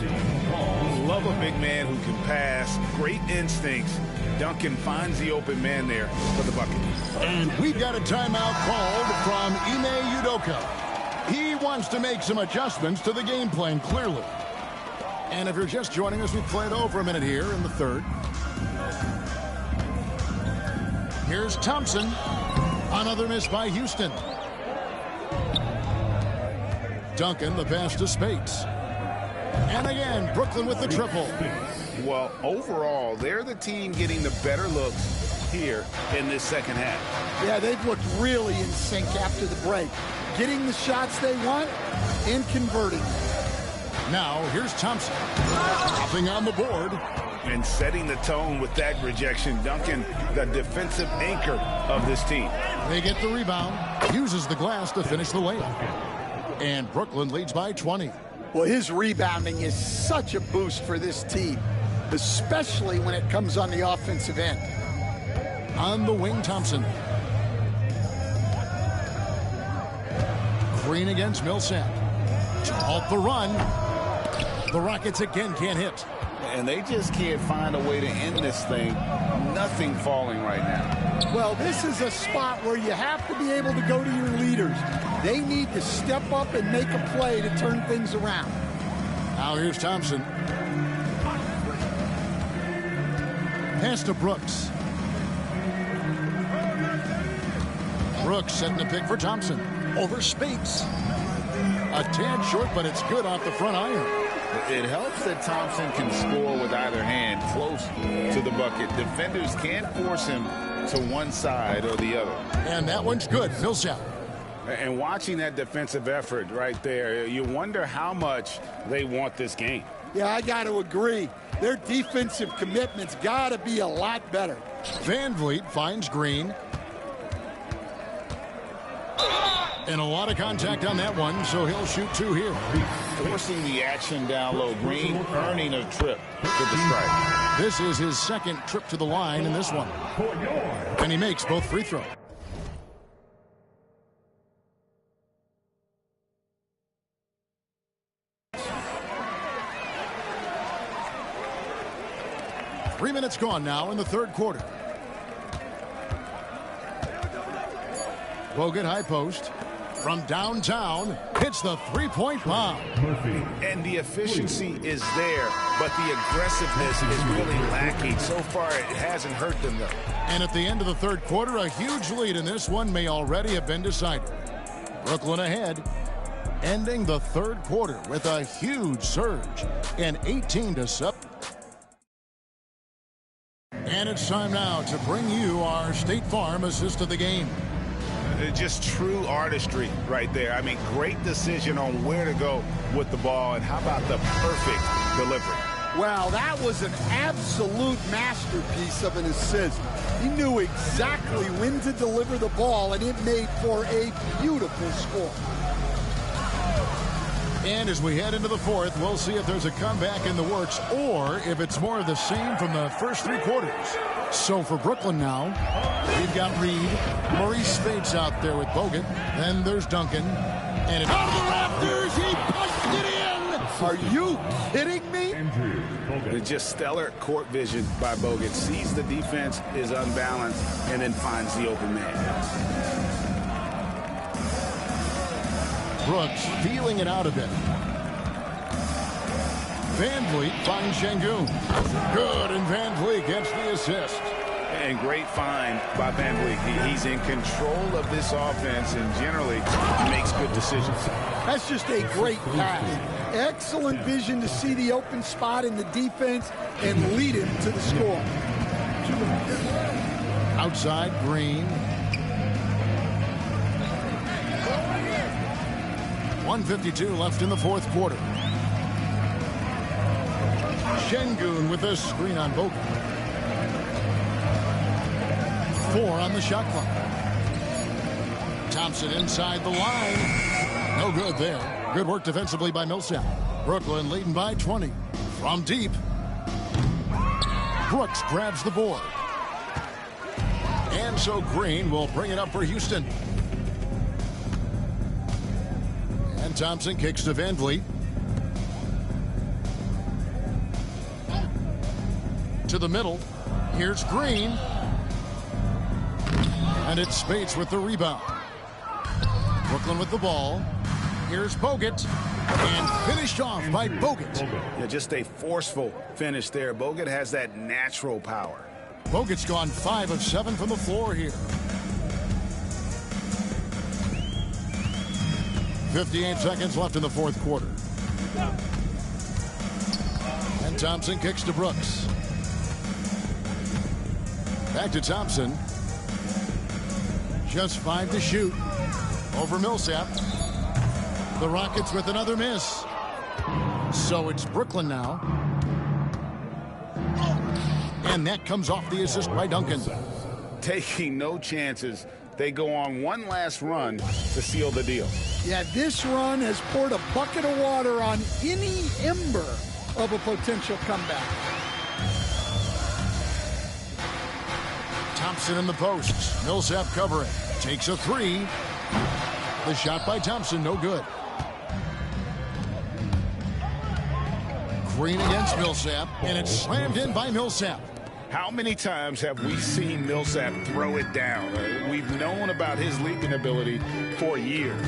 Love a big man who can pass. Great instincts. Duncan finds the open man there for the bucket. And we've got a timeout called from Ime Udoka. He wants to make some adjustments to the game plan, clearly. And if you're just joining us, we've played over a minute here in the third. Here's Thompson. Another miss by Houston. Duncan, the pass to Spates. And again, Brooklyn with the triple. Well, overall, they're the team getting the better looks here in this second half. Yeah, they've looked really in sync after the break. Getting the shots they want and converting. Now, here's Thompson. Dropping on the board. And setting the tone with that rejection. Duncan, the defensive anchor of this team. They get the rebound. Uses the glass to finish the layup. And Brooklyn leads by 20. Well, his rebounding is such a boost for this team, especially when it comes on the offensive end. On the wing, Thompson. Green against Millsap. To halt the run. The Rockets again can't hit. And they just can't find a way to end this thing. Nothing falling right now. Well, this is a spot where you have to be able to go to your leaders. They need to step up and make a play to turn things around. Now here's Thompson. Pass to Brooks. Brooks setting the pick for Thompson. Over Spates. A tad short, but it's good off the front iron. It helps that Thompson can score with either hand close to the bucket. Defenders can't force him to one side or the other. And that one's good. Millsap. And watching that defensive effort right there, you wonder how much they want this game. Yeah, I got to agree. Their defensive commitment's got to be a lot better. Van Vliet finds Green. And a lot of contact on that one, so he'll shoot 2 here. Forcing the action down low. Green earning a trip to the stripe. This is his second trip to the line in this one. And he makes both free throws. Three minutes gone now in the third quarter. Bogut high post. From downtown, hits the three-point bomb. And the efficiency is there, but the aggressiveness is really lacking. So far, it hasn't hurt them, though. And at the end of the third quarter, a huge lead in this one may already have been decided. Brooklyn ahead, ending the third quarter with a huge surge, an 18-7. And it's time now to bring you our State Farm assist of the game. Just true artistry right there. I mean, great decision on where to go with the ball, and how about the perfect delivery? Wow, that was an absolute masterpiece of an assist. He knew exactly when to deliver the ball, and it made for a beautiful score. And as we head into the fourth, we'll see if there's a comeback in the works or if it's more of the same from the first 3 quarters. So for Brooklyn now, we've got Reed, Maurice Spates out there with Bogut. Then there's Duncan. And it's out of the rafters, he punched it in! Are you kidding me? It's just stellar court vision by Bogut. Sees the defense is unbalanced and then finds the open man. Brooks feeling it out a bit. Van Vliet finds Şengün. Good, and Van Vliet gets the assist. And great find by Van Vliet. He's in control of this offense and generally makes good decisions. That's just a great pass. Excellent vision to see the open spot in the defense and lead him to the score. Outside, Green. 1:52 left in the fourth quarter. Şengün with a screen on Bogut. 4 on the shot clock. Thompson inside the line. No good there. Good work defensively by Millsap. Brooklyn leading by 20. From deep. Brooks grabs the board. And so Green will bring it up for Houston. And Thompson kicks to Van Vliet. To the middle. Here's Green. And it's Spates with the rebound. Brooklyn with the ball. Here's Bogut. And finished off by Bogut. Yeah, just a forceful finish there. Bogut has that natural power. Bogut's gone 5 of 7 from the floor here. 58 seconds left in the fourth quarter. And Thompson kicks to Brooks. Back to Thompson. Just 5 to shoot. Over Millsap. The Rockets with another miss. So it's Brooklyn now. And that comes off the assist by Duncan. Taking no chances. They go on one last run to seal the deal. Yeah, this run has poured a bucket of water on any ember of a potential comeback. Thompson in the posts. Millsap covering. Takes a 3. The shot by Thompson, no good. Green against Millsap, and it's slammed in by Millsap. How many times have we seen Millsap throw it down? We've known about his leaping ability for years.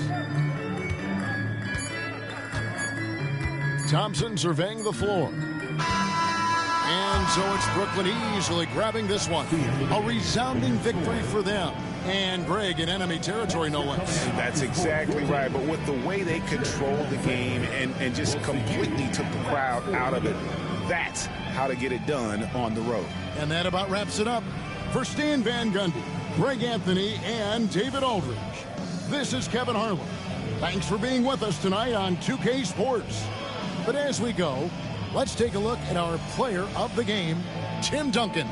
Thompson surveying the floor. And so it's Brooklyn easily grabbing this one. A resounding victory for them. And Greg in enemy territory, no less. That's exactly right. But with the way they controlled the game and just completely took the crowd out of it, that's how to get it done on the road. And that about wraps it up. For Stan Van Gundy, Greg Anthony, and David Aldridge, this is Kevin Harlan. Thanks for being with us tonight on 2K Sports. But as we go, let's take a look at our player of the game, Tim Duncan.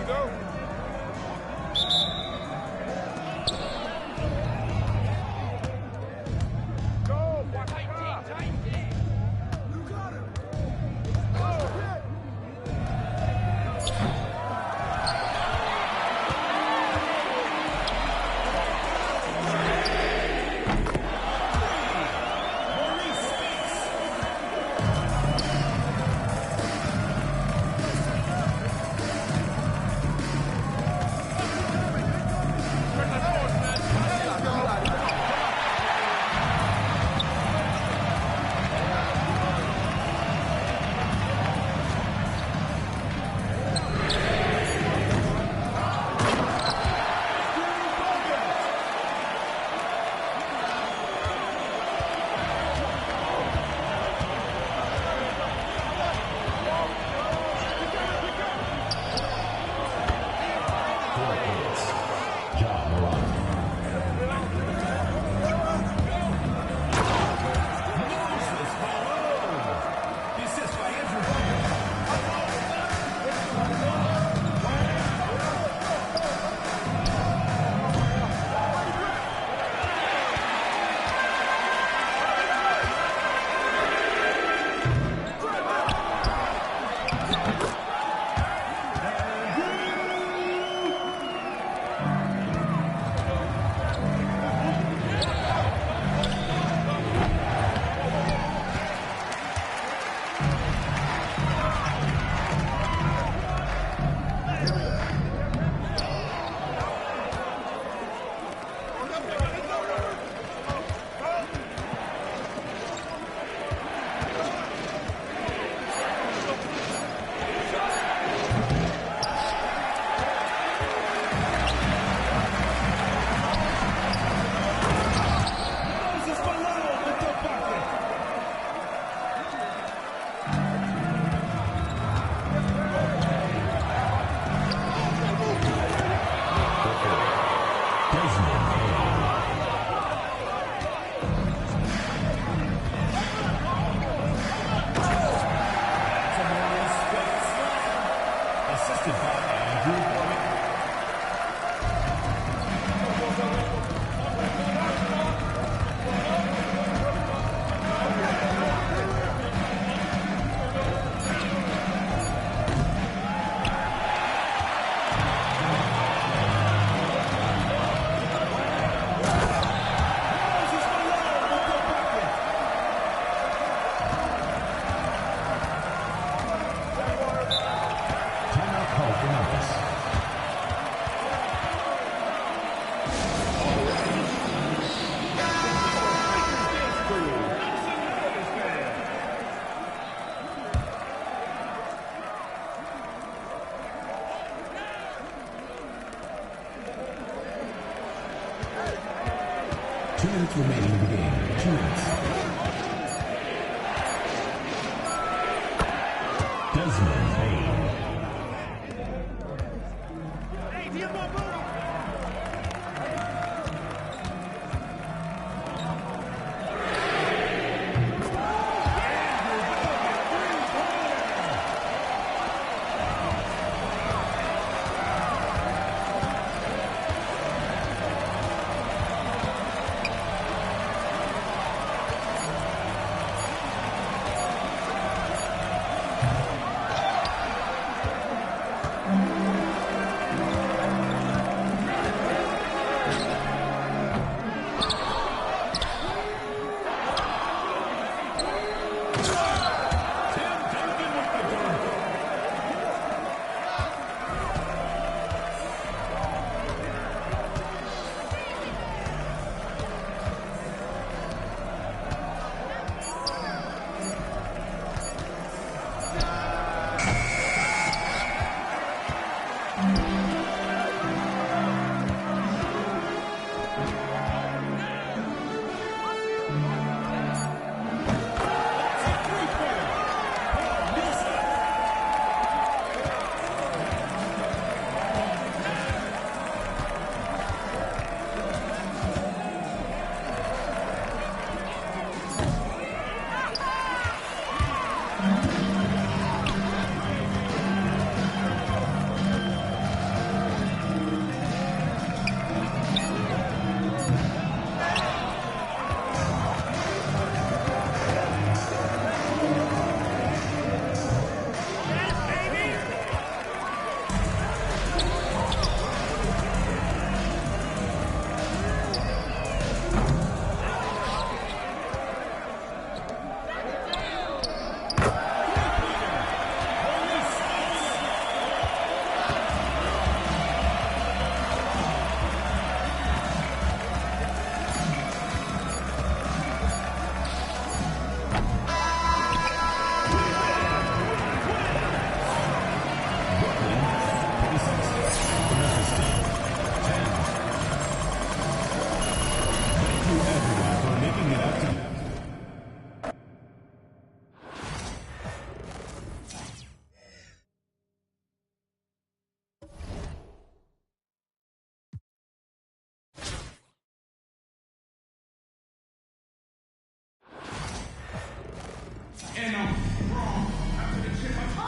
go. minutes remaining in the game. 2 minutes. Desmond Bain.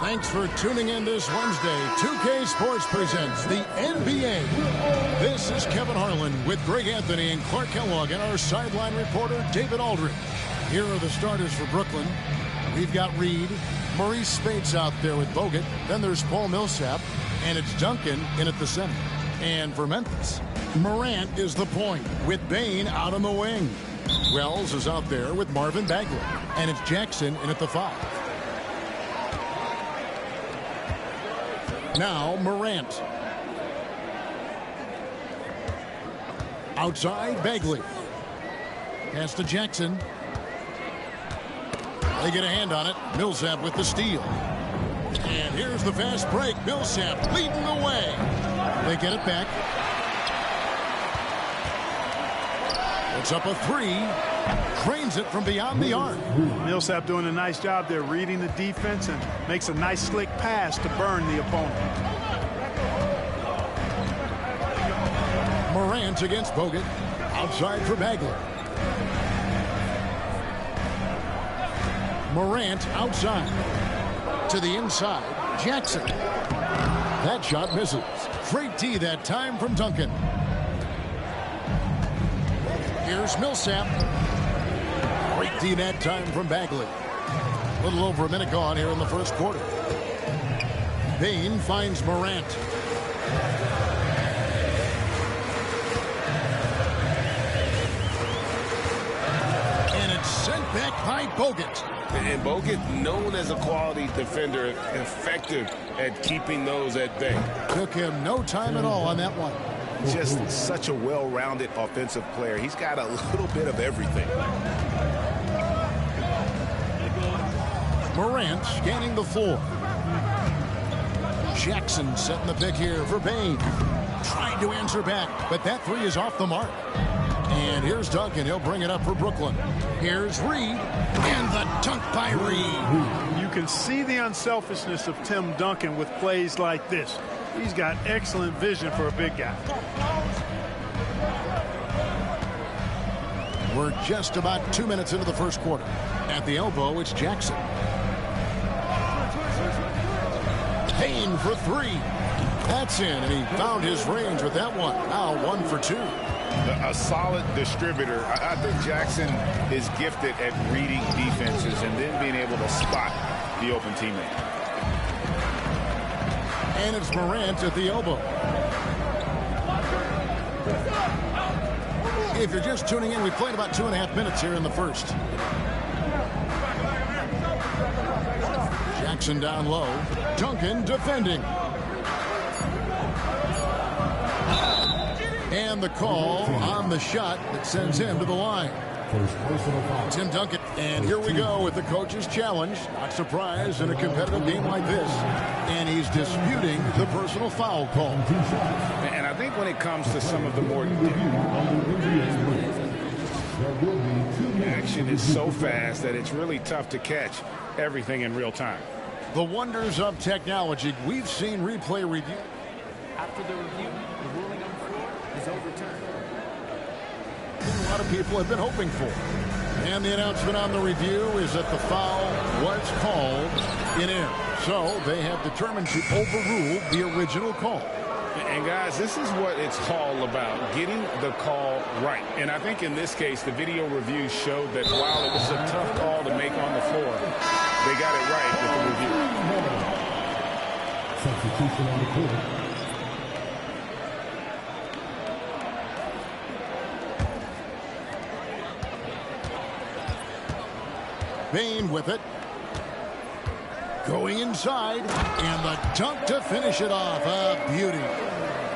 Thanks for tuning in this Wednesday. 2K Sports presents the NBA. This is Kevin Harlan with Greg Anthony and Clark Kellogg and our sideline reporter, David Aldridge. Here are the starters for Brooklyn. We've got Reed, Maurice Spates out there with Bogut. Then there's Paul Millsap, and it's Duncan in at the center. And for Memphis, Morant is the point with Bane out on the wing. Wells is out there with Marvin Bagley, and it's Jackson in at the 5. Now Morant. Outside, Bagley. Pass to Jackson. They get a hand on it. Millsap with the steal. And here's the fast break. Millsap leading the way. They get it back. It's up a 3. Cranes it from beyond the arc. Millsap doing a nice job there, reading the defense, and makes a nice slick pass to burn the opponent. Morant against Bogut. Outside for Bagley. Morant outside. To the inside. Jackson. That shot misses. Straight D that time from Duncan. Here's Millsap. Great D that time from Bagley. A little over a minute gone here in the first quarter. Bane finds Morant. And it's sent back by Bogut. And Bogut, known as a quality defender, effective at keeping those at bay. Took him no time at all on that one. Just such a well-rounded offensive player. He's got a little bit of everything. Morant scanning the floor. Jackson setting the pick here for Bane. Trying to answer back, but that 3 is off the mark. And here's Duncan. He'll bring it up for Brooklyn. Here's Reed. And the dunk by Reed. You can see the unselfishness of Tim Duncan with plays like this. He's got excellent vision for a big guy. We're just about 2 minutes into the first quarter. At the elbow, it's Jackson. Payne for 3. That's in, and he found his range with that one. Now 1 for 2. A solid distributor. I think Jackson is gifted at reading defenses and then being able to spot the open teammate. And it's Morant at the elbow. If you're just tuning in, we played about 2.5 minutes here in the first. Jackson down low. Duncan defending. And the call on the shot that sends him to the line. Tim Duncan. And here we go with the coach's challenge. Not surprised in a competitive game like this. And he's disputing the personal foul call. And I think when it comes to some of the more action is so fast that it's really tough to catch everything in real time. The wonders of technology. We've seen replay review. After the review, the ruling on the floor is overturned. A lot of people have been hoping for. And the announcement on the review is that the foul was called in air. So they have determined to overrule the original call. And guys, this is what it's all about, getting the call right. And I think in this case, the video review showed that while it was a tough call to make on the floor, they got it right with the review. Substitution on the court. Bane with it. Going inside. And the dunk to finish it off. A beauty.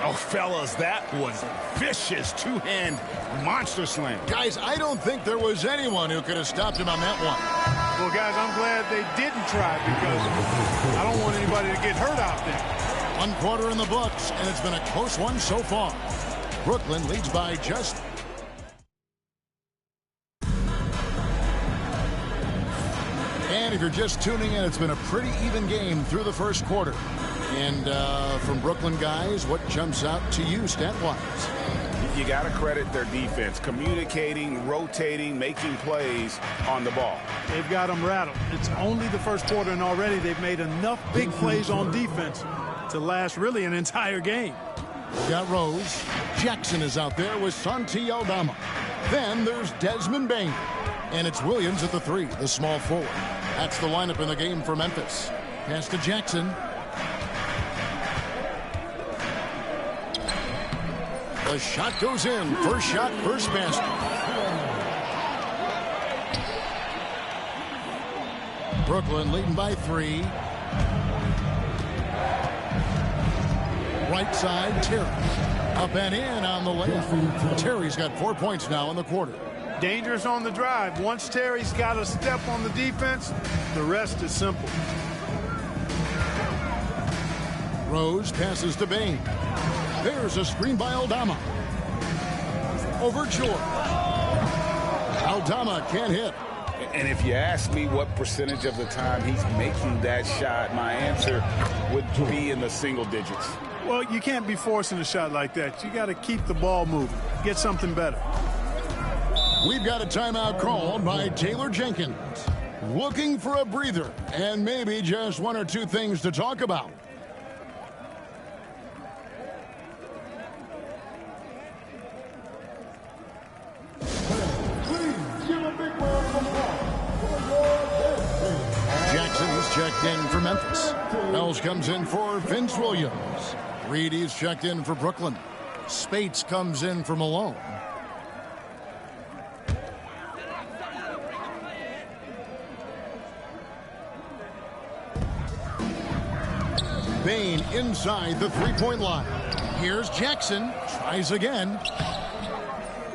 Oh, fellas, that was vicious two-hand monster slam. Guys, I don't think there was anyone who could have stopped him on that one. Well, guys, I'm glad they didn't try because I don't want anybody to get hurt out there. 1 quarter in the books, and it's been a close one so far. Brooklyn leads by just... And if you're just tuning in, it's been a pretty even game through the first quarter. And from Brooklyn guys, what jumps out to you stat-wise? You got to credit their defense, communicating, rotating, making plays on the ball. They've got them rattled. It's only the first quarter, and already they've made enough big plays on defense to last really an entire game. We got Rose. Jackson is out there with Santi Aldama. Then there's Desmond Bain. And it's Williams at the 3, the small forward. That's the lineup in the game for Memphis. Pass to Jackson. The shot goes in. First shot, first basket. Brooklyn leading by 3. Right side, Terry. Up and in on the layup. Terry's got 4 points now in the quarter. Dangerous on the drive. Once Terry's got a step on the defense, the rest is simple. Rose passes to Bain. There's a screen by Aldama. Over Jordan. Aldama can't hit. And if you ask me what percentage of the time he's making that shot, my answer would be in the single digits. Well, you can't be forcing a shot like that. You got to keep the ball moving. Get something better. We've got a timeout called by Taylor Jenkins. Looking for a breather and maybe just 1 or 2 things to talk about. Jackson is checked in for Memphis. Wells comes in for Vince Williams. Reed is checked in for Brooklyn. Spates comes in for Malone. Bain inside the three-point line. Here's Jackson. Tries again.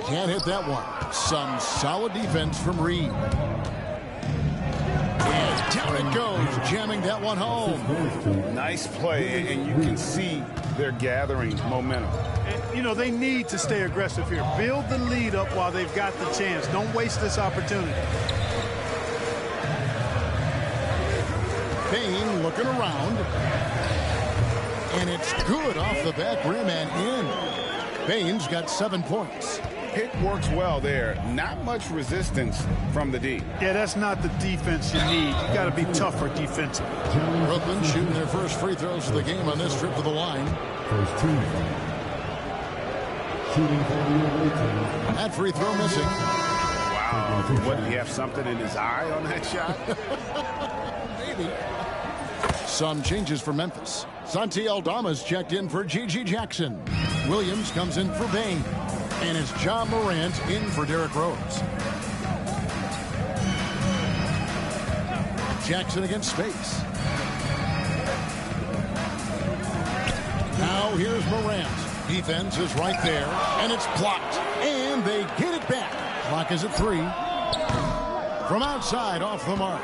Can't hit that one. Some solid defense from Reed. And down it goes, jamming that one home. Nice play, and you can see they're gathering momentum. And, you know, they need to stay aggressive here. Build the lead up while they've got the chance. Don't waste this opportunity. Bain looking around. And it's good off the back rim and in. Bain's got 7 points. Pick works well there. Not much resistance from the D. Yeah, that's not the defense you need. You got to be tougher defensive. Brooklyn shooting their first free throws of the game on this trip to the line. First team. Shooting for the away team. That free throw missing. Wow. What, did he have something in his eye on that shot? Maybe. Some changes for Memphis. Santi Aldama's checked in for G.G. Jackson. Williams comes in for Bain. And it's John Morant in for Derrick Rose. Jackson against Space. Now here's Morant. Defense is right there. And it's blocked. And they get it back. Clock is at 3. From outside, off the mark.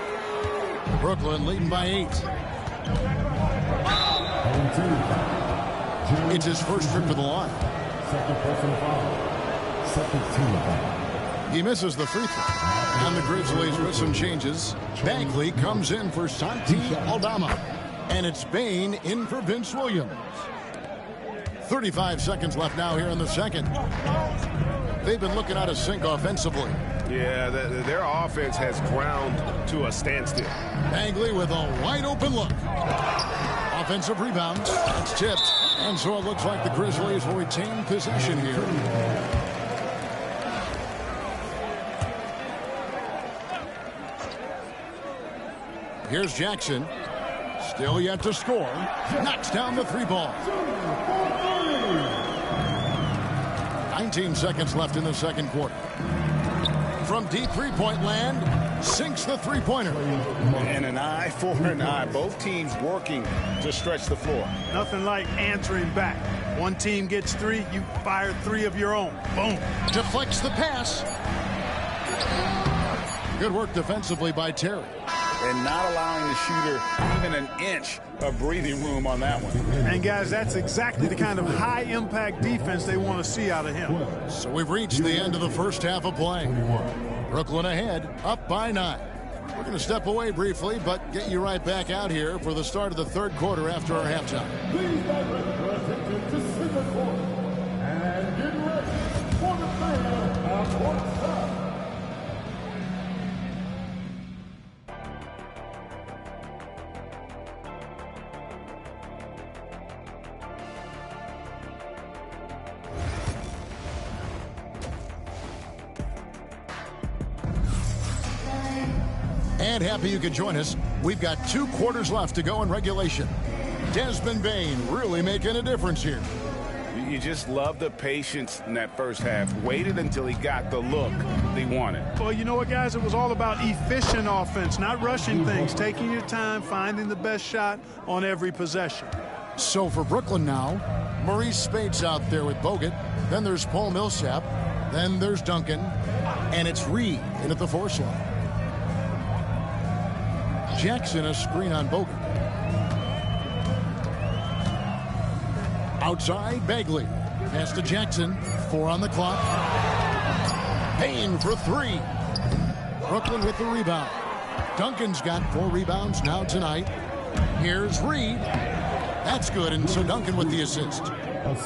Brooklyn leading by 8. It's his first trip to the line. Second personal foul. Second team foul. He misses the free throw. And the Grizzlies with some changes. Bagley comes in for Santi Aldama. And it's Bain in for Vince Williams. 35 seconds left now here in the second. They've been looking out of sync offensively. Yeah, their offense has ground to a standstill. Bagley with a wide open look. Offensive rebound. It's tipped. And so it looks like the Grizzlies will retain possession here. Here's Jackson. Still yet to score. Knocks down the 3-ball. 19 seconds left in the second quarter. From deep three-point land, sinks the three-pointer. And an eye for an eye. Both teams working to stretch the floor. Nothing like answering back. One team gets 3, you fire 3 of your own. Boom. Deflects the pass. Good work defensively by Terry. And not allowing the shooter even an inch of breathing room on that one. And guys, that's exactly the kind of high-impact defense they want to see out of him. So we've reached the end of the first half of play. Brooklyn ahead, up by 9. We're going to step away briefly, but get you right back out here for the start of the third quarter after our halftime. Please direct your attention to center court and get ready And happy you could join us. We've got 2 quarters left to go in regulation. Desmond Bain really making a difference here. You just love the patience in that first half. Waited until he got the look he wanted. Well, you know what, guys? It was all about efficient offense, not rushing things, taking your time, finding the best shot on every possession. So for Brooklyn now, Maurice Spates out there with Bogut. Then there's Paul Millsap. Then there's Duncan. And it's Reed in at the force line. Jackson a screen on Bogut. Outside, Bagley. Pass to Jackson. 4 on the clock. Payne for 3. Brooklyn with the rebound. Duncan's got 4 rebounds now tonight. Here's Reed. That's good, and so Duncan with the assist.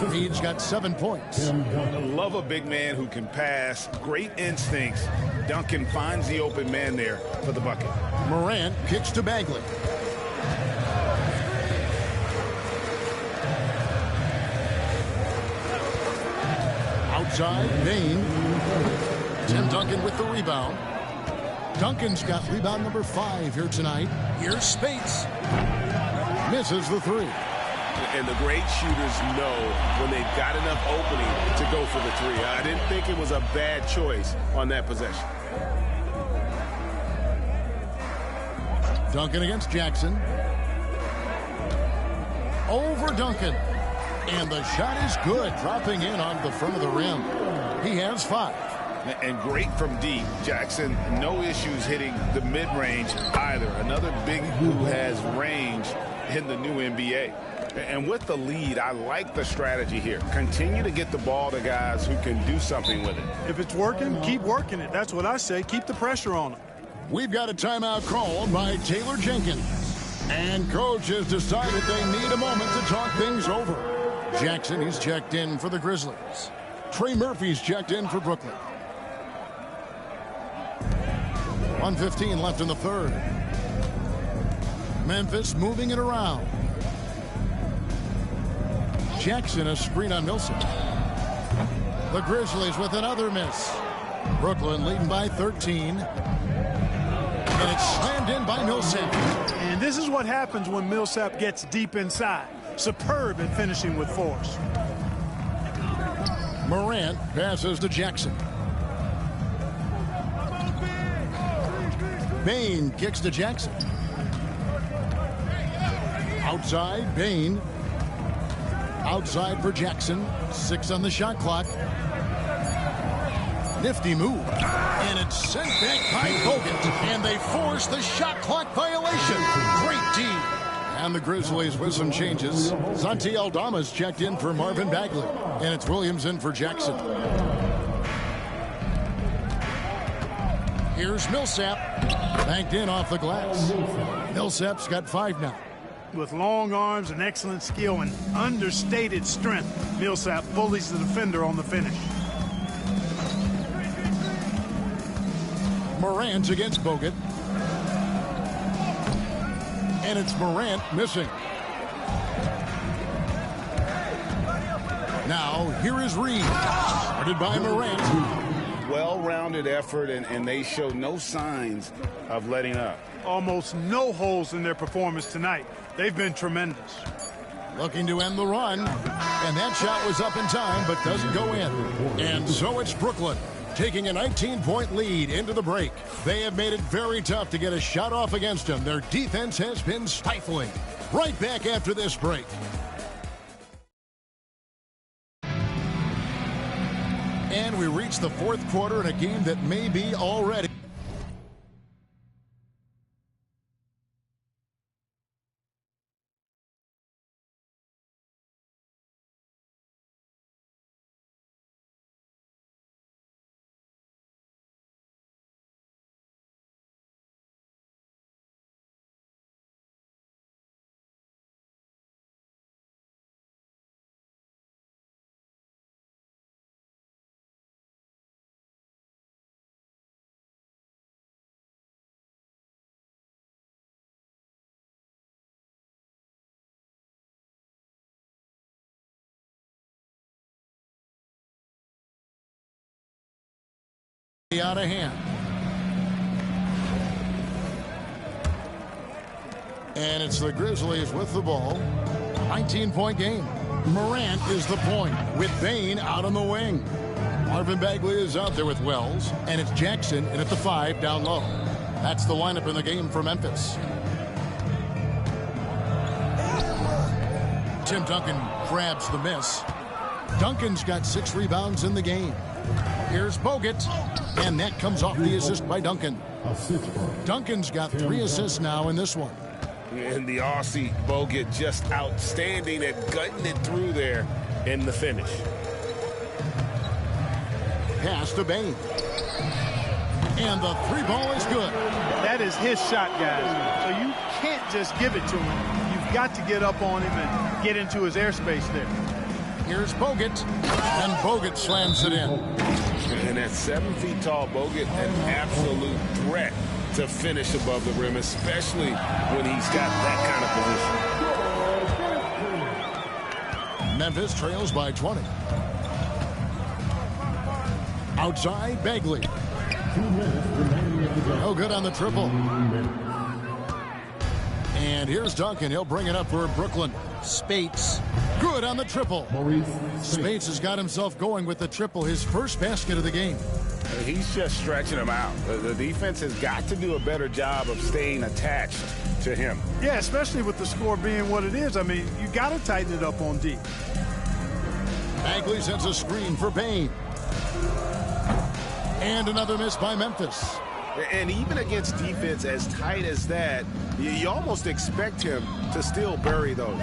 Reed's got 7 points. I love a big man who can pass. Great instincts. Duncan finds the open man there for the bucket. Morant kicks to Bagley. Outside, Bain. Tim Duncan with the rebound. Duncan's got rebound number 5 here tonight. Here's Spates. Misses the 3. And the great shooters know when they've got enough opening to go for the 3. I didn't think it was a bad choice on that possession. Duncan against Jackson. Over Duncan. And the shot is good, dropping in on the front of the rim. He has 5. And great from deep. Jackson, no issues hitting the mid-range either. Another big who has range in the new NBA. And with the lead, I like the strategy here. Continue to get the ball to guys who can do something with it. If it's working, keep working it. That's what I say. Keep the pressure on them. We've got a timeout called by Taylor Jenkins. And coach has decided they need a moment to talk things over. Jackson, he's checked in for the Grizzlies. Trey Murphy's checked in for Brooklyn. 1:15 left in the third. Memphis moving it around. Jackson a screen on Millsap. The Grizzlies with another miss. Brooklyn leading by 13. And it's slammed in by Millsap. And this is what happens when Millsap gets deep inside. Superb at finishing with force. Morant passes to Jackson. Bain kicks to Jackson. Outside, Bain. Outside for Jackson. 6 on the shot clock. Nifty move. And it's sent back by Bogut. And they force the shot clock violation. Great D. And the Grizzlies with some changes. Santi Aldama's checked in for Marvin Bagley. And it's Williams in for Jackson. Here's Millsap. Banked in off the glass. Millsap's got 5 now. With long arms and excellent skill and understated strength, Millsap bullies the defender on the finish. Morant against Bogut. And it's Morant missing. Now, here is Reed. Started by Morant. Well-rounded effort, and they show no signs of letting up. Almost no holes in their performance tonight. They've been tremendous. Looking to end the run. And that shot was up in time, but doesn't go in. And so it's Brooklyn taking a 19-point lead into the break. They have made it very tough to get a shot off against them. Their defense has been stifling. Right back after this break. And we reach the 4th quarter in a game that may be already. Out of hand. And it's the Grizzlies with the ball. 19-point game. Morant is the point with Bane out on the wing. Marvin Bagley is out there with Wells, and it's Jackson in at the 5 down low. That's the lineup in the game for Memphis. Tim Duncan grabs the miss. Duncan's got 6 rebounds in the game. Here's Bogut, and that comes off the assist by Duncan. Duncan's got 3 assists now in this one. And the Aussie Bogut just outstanding at gutting it through there in the finish. Pass to Bane. And the 3 ball is good. That is his shot, guys. So you can't just give it to him. You've got to get up on him and get into his airspace there. Here's Bogut, and Bogut slams it in. And at 7 feet tall, Bogut, an absolute threat to finish above the rim, especially when he's got that kind of position. Memphis trails by 20. Outside, Bagley. No good on the triple. And here's Duncan. He'll bring it up for Brooklyn. Spates. Good on the triple. Spates has got himself going with the triple, his first basket of the game. He's just stretching him out. The defense has got to do a better job of staying attached to him. Yeah, especially with the score being what it is. I mean, you got to tighten it up on D. Bagley sends a screen for Bane. And another miss by Memphis. And even against defense as tight as that, you almost expect him to still bury those.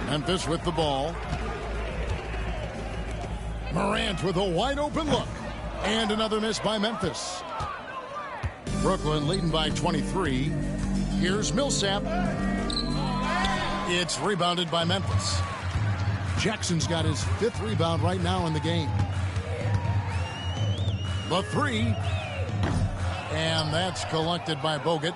Memphis with the ball. Morant with a wide open look. And another miss by Memphis. Brooklyn leading by 23. Here's Millsap. It's rebounded by Memphis. Jackson's got his 5th rebound right now in the game. The 3. And that's collected by Bogut.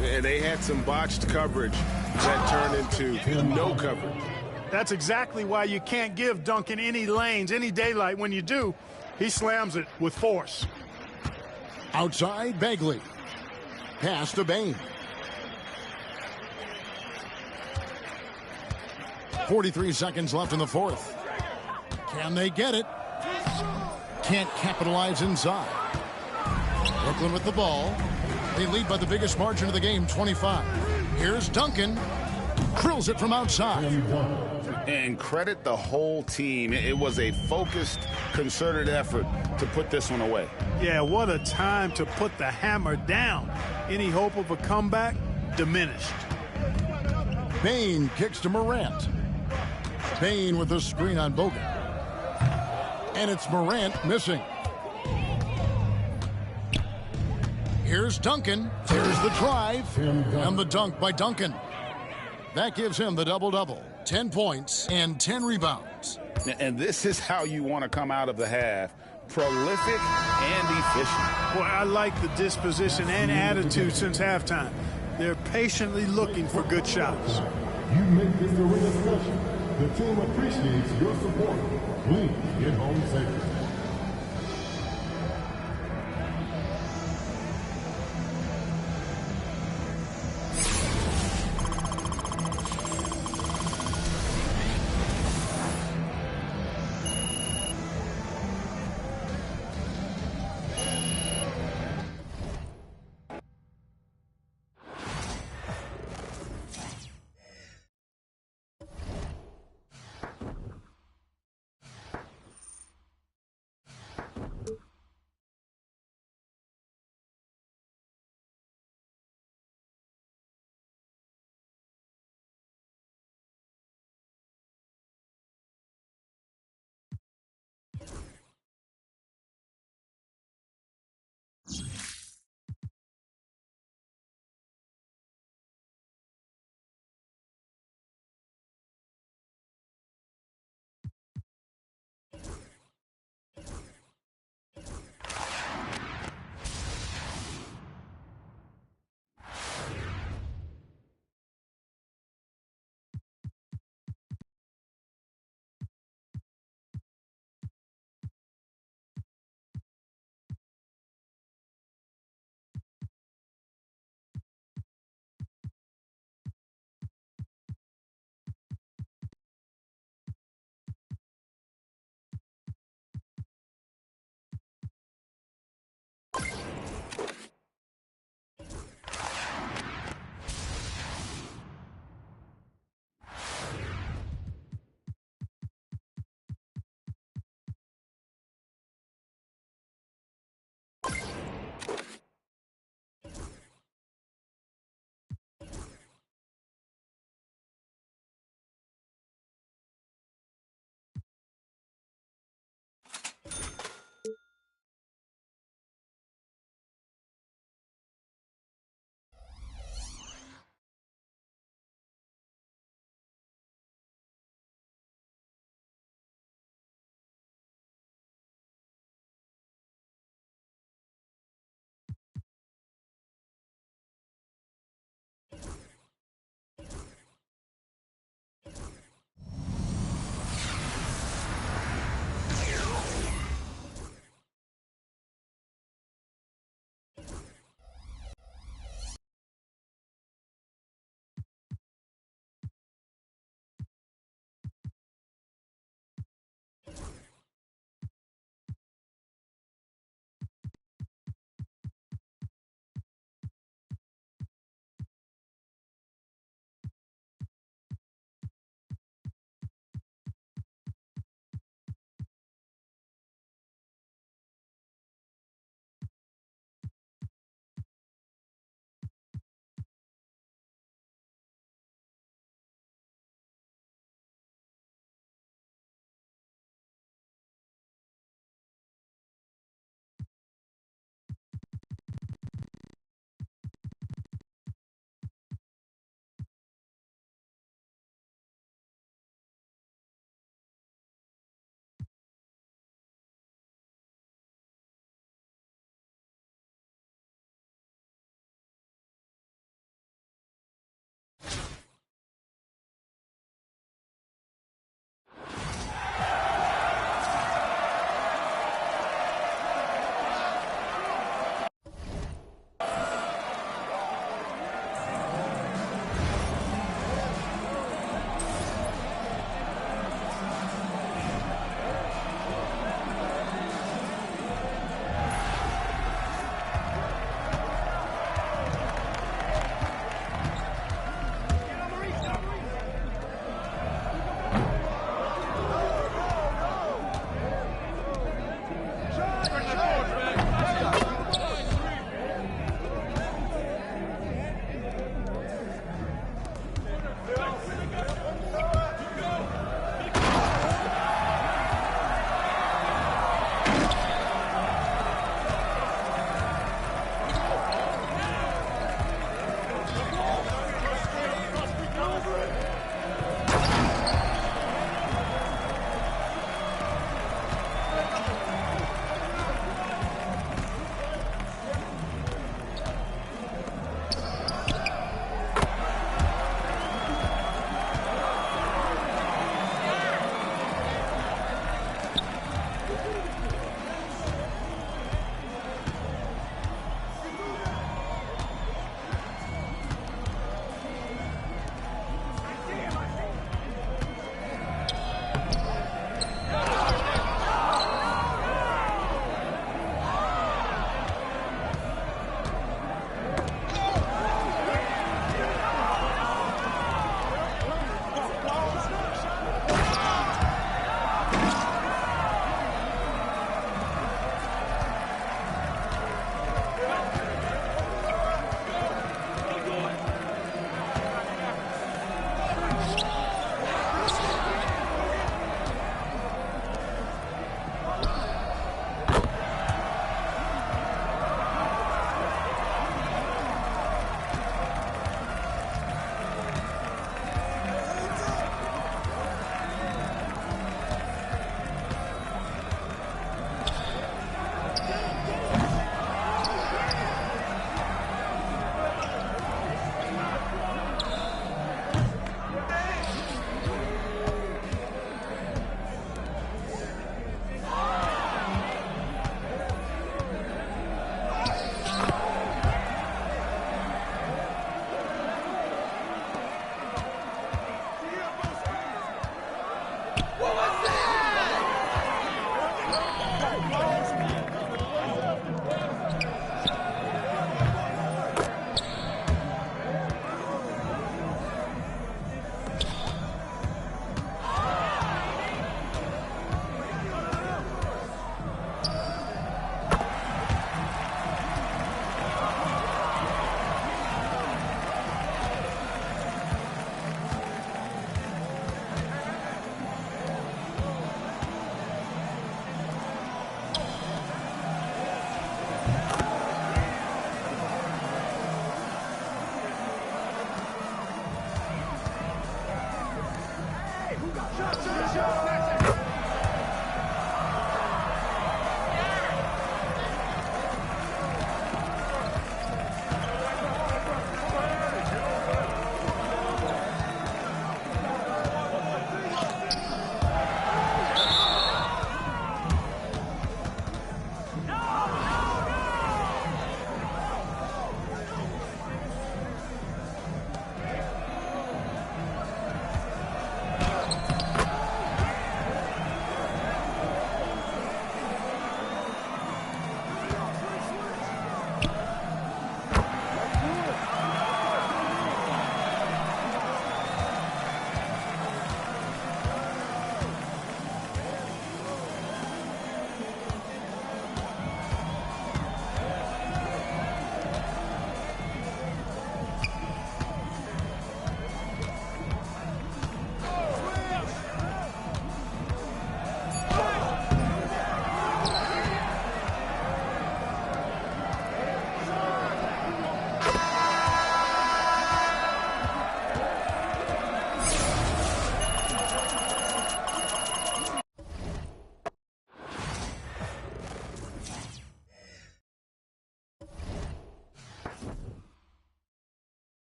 And they had some botched coverage that turned into no coverage. That's exactly why you can't give Duncan any lanes, any daylight. When you do, he slams it with force. Outside, Bagley. Pass to Bane. 43 seconds left in the 4th. Can they get it? Can't capitalize inside. Brooklyn with the ball. They lead by the biggest margin of the game, 25. Here's Duncan. Drills it from outside. And credit the whole team. It was a focused, concerted effort to put this one away. Yeah, what a time to put the hammer down. Any hope of a comeback? Diminished. Bane kicks to Morant. Bane with the screen on Bogut. And it's Morant missing. Here's Duncan. There's the drive. And the dunk by Duncan. That gives him the double-double. 10 points and 10 rebounds. And this is how you want to come out of the half. Prolific and efficient. Boy, I like the disposition and attitude since halftime. They're patiently looking for good shots. You make this arena special. The team appreciates your support. Please get home safely.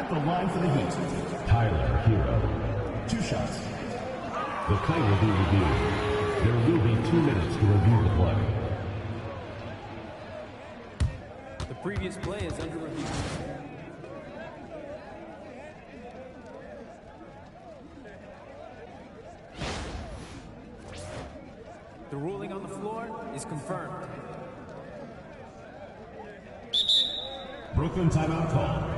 At the line for the Heat, Tyler Hero. 2 shots. The play will be reviewed. There will be 2 minutes to review the play. The previous play is under review. The ruling on the floor is confirmed. Brooklyn timeout call.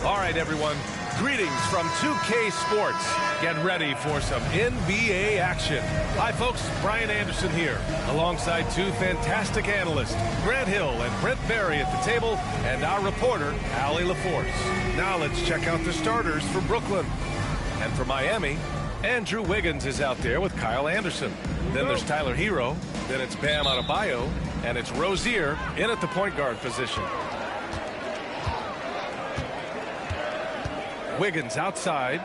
All right, everyone. Greetings from 2K Sports. Get ready for some NBA action. Hi, folks. Brian Anderson here, alongside 2 fantastic analysts, Grant Hill and Brent Barry at the table, and our reporter, Allie LaForce. Now let's check out the starters for Brooklyn. And for Miami, Andrew Wiggins is out there with Kyle Anderson. Then there's Tyler Hero. Then it's Bam Adebayo. And it's Rozier in at the point guard position. Wiggins outside.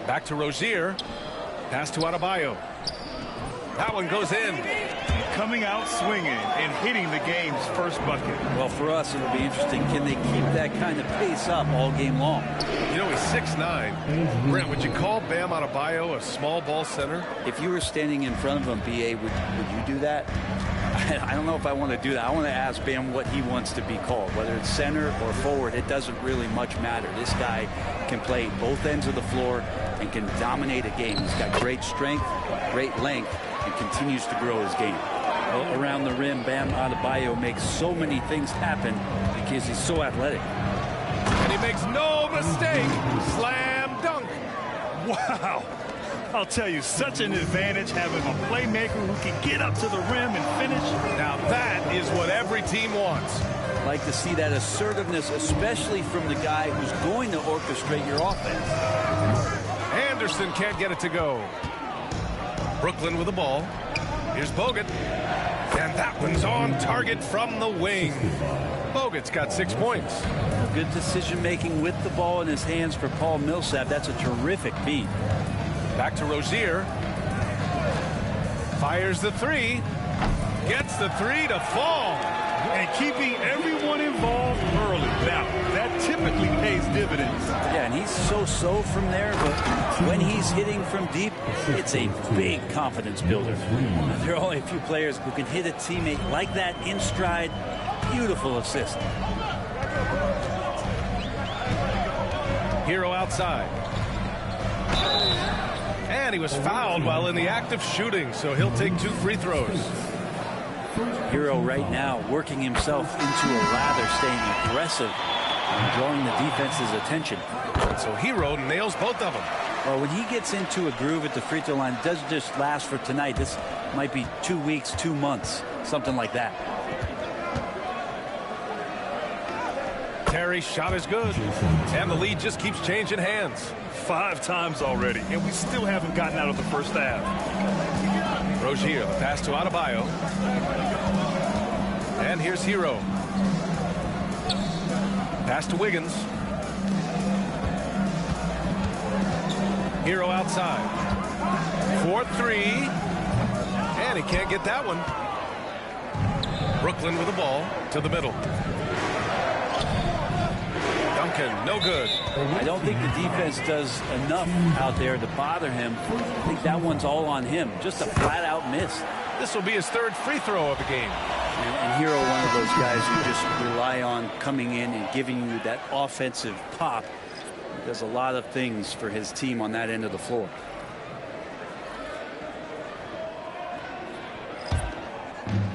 Back to Rozier. Pass to Adebayo. That one goes in. Coming out swinging and hitting the game's first bucket. Well, for us, it'll be interesting. Can they keep that kind of pace up all game long? You know, he's 6'9". Brent, would you call Bam Adebayo a small ball center? If you were standing in front of him, B.A., would you do that? I don't know if I want to do that. I want to ask Bam what he wants to be called, whether it's center or forward. It doesn't really much matter. This guy can play both ends of the floor and can dominate a game. He's got great strength, great length, and continues to grow his game. Around the rim, Bam Adebayo makes so many things happen because he's so athletic. And he makes no mistake. Slam dunk. Wow. I'll tell you, such an advantage having a playmaker who can get up to the rim and finish. Now that is what every team wants. I'd like to see that assertiveness, especially from the guy who's going to orchestrate your offense. Anderson can't get it to go. Brooklyn with the ball. Here's Bogut. And that one's on target from the wing. Bogut's got 6 points. Good decision-making with the ball in his hands for Paul Millsap. That's a terrific feed. Back to Rozier. Fires the three. Gets the three to fall. And keeping everyone involved early. Now, that typically pays dividends. Yeah, and he's so-so from there, but when he's hitting from deep, it's a big confidence builder. There are only a few players who can hit a teammate like that in stride. Beautiful assist. Hero outside. And he was fouled while in the act of shooting, so he'll take 2 free throws. Hero right now working himself into a lather, staying aggressive and drawing the defense's attention. So Hero nails both of them. Well, when he gets into a groove at the free throw line, it doesn't just last for tonight. This might be 2 weeks, 2 months, something like that. Terry's shot is good, and the lead just keeps changing hands. 5 times already, and we still haven't gotten out of the first half. Rozier, the pass to Adebayo. And here's Hero. Pass to Wiggins. Hero outside. 4-3. And he can't get that one. Brooklyn with the ball to the middle. Duncan, no good. I don't think the defense does enough out there to bother him. I think that one's all on him. Just a flat-out miss. This will be his 3rd free throw of the game. And Hero, one of those guys who just rely on coming in and giving you that offensive pop. He does a lot of things for his team on that end of the floor.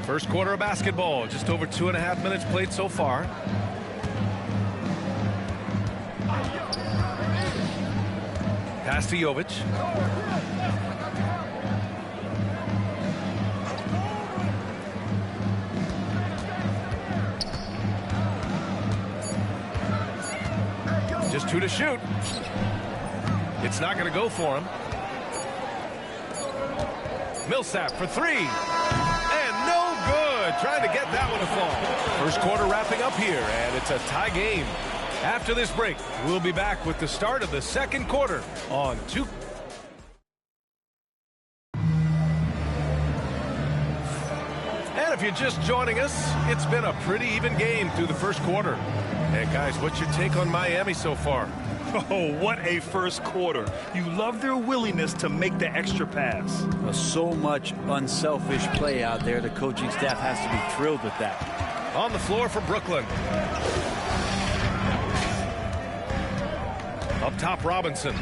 First quarter of basketball. Just over 2.5 minutes played so far. Pass to Jovic. Just 2 to shoot. It's not going to go for him. Millsap for 3. And no good. Trying to get that one to fall. First quarter wrapping up here, and it's a tie game. After this break, we'll be back with the start of the second quarter on 2. And if you're just joining us, it's been a pretty even game through the first quarter. Hey, guys, what's your take on Miami so far? Oh, what a first quarter. You love their willingness to make the extra pass. So much unselfish play out there. The coaching staff has to be thrilled with that. On the floor for Brooklyn. Up top, Robinson.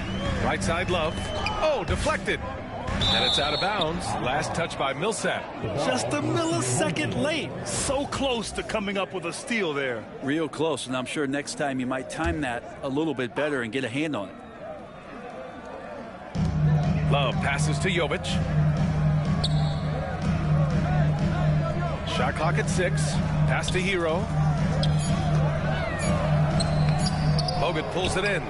Right side, Love. Oh, deflected. And it's out of bounds. Last touch by Millsap. Just a millisecond late. So close to coming up with a steal there. Real close, and I'm sure next time you might time that a little bit better and get a hand on it. Love passes to Jovic. Shot clock at 6. Pass to Hero. Bogut pulls it in.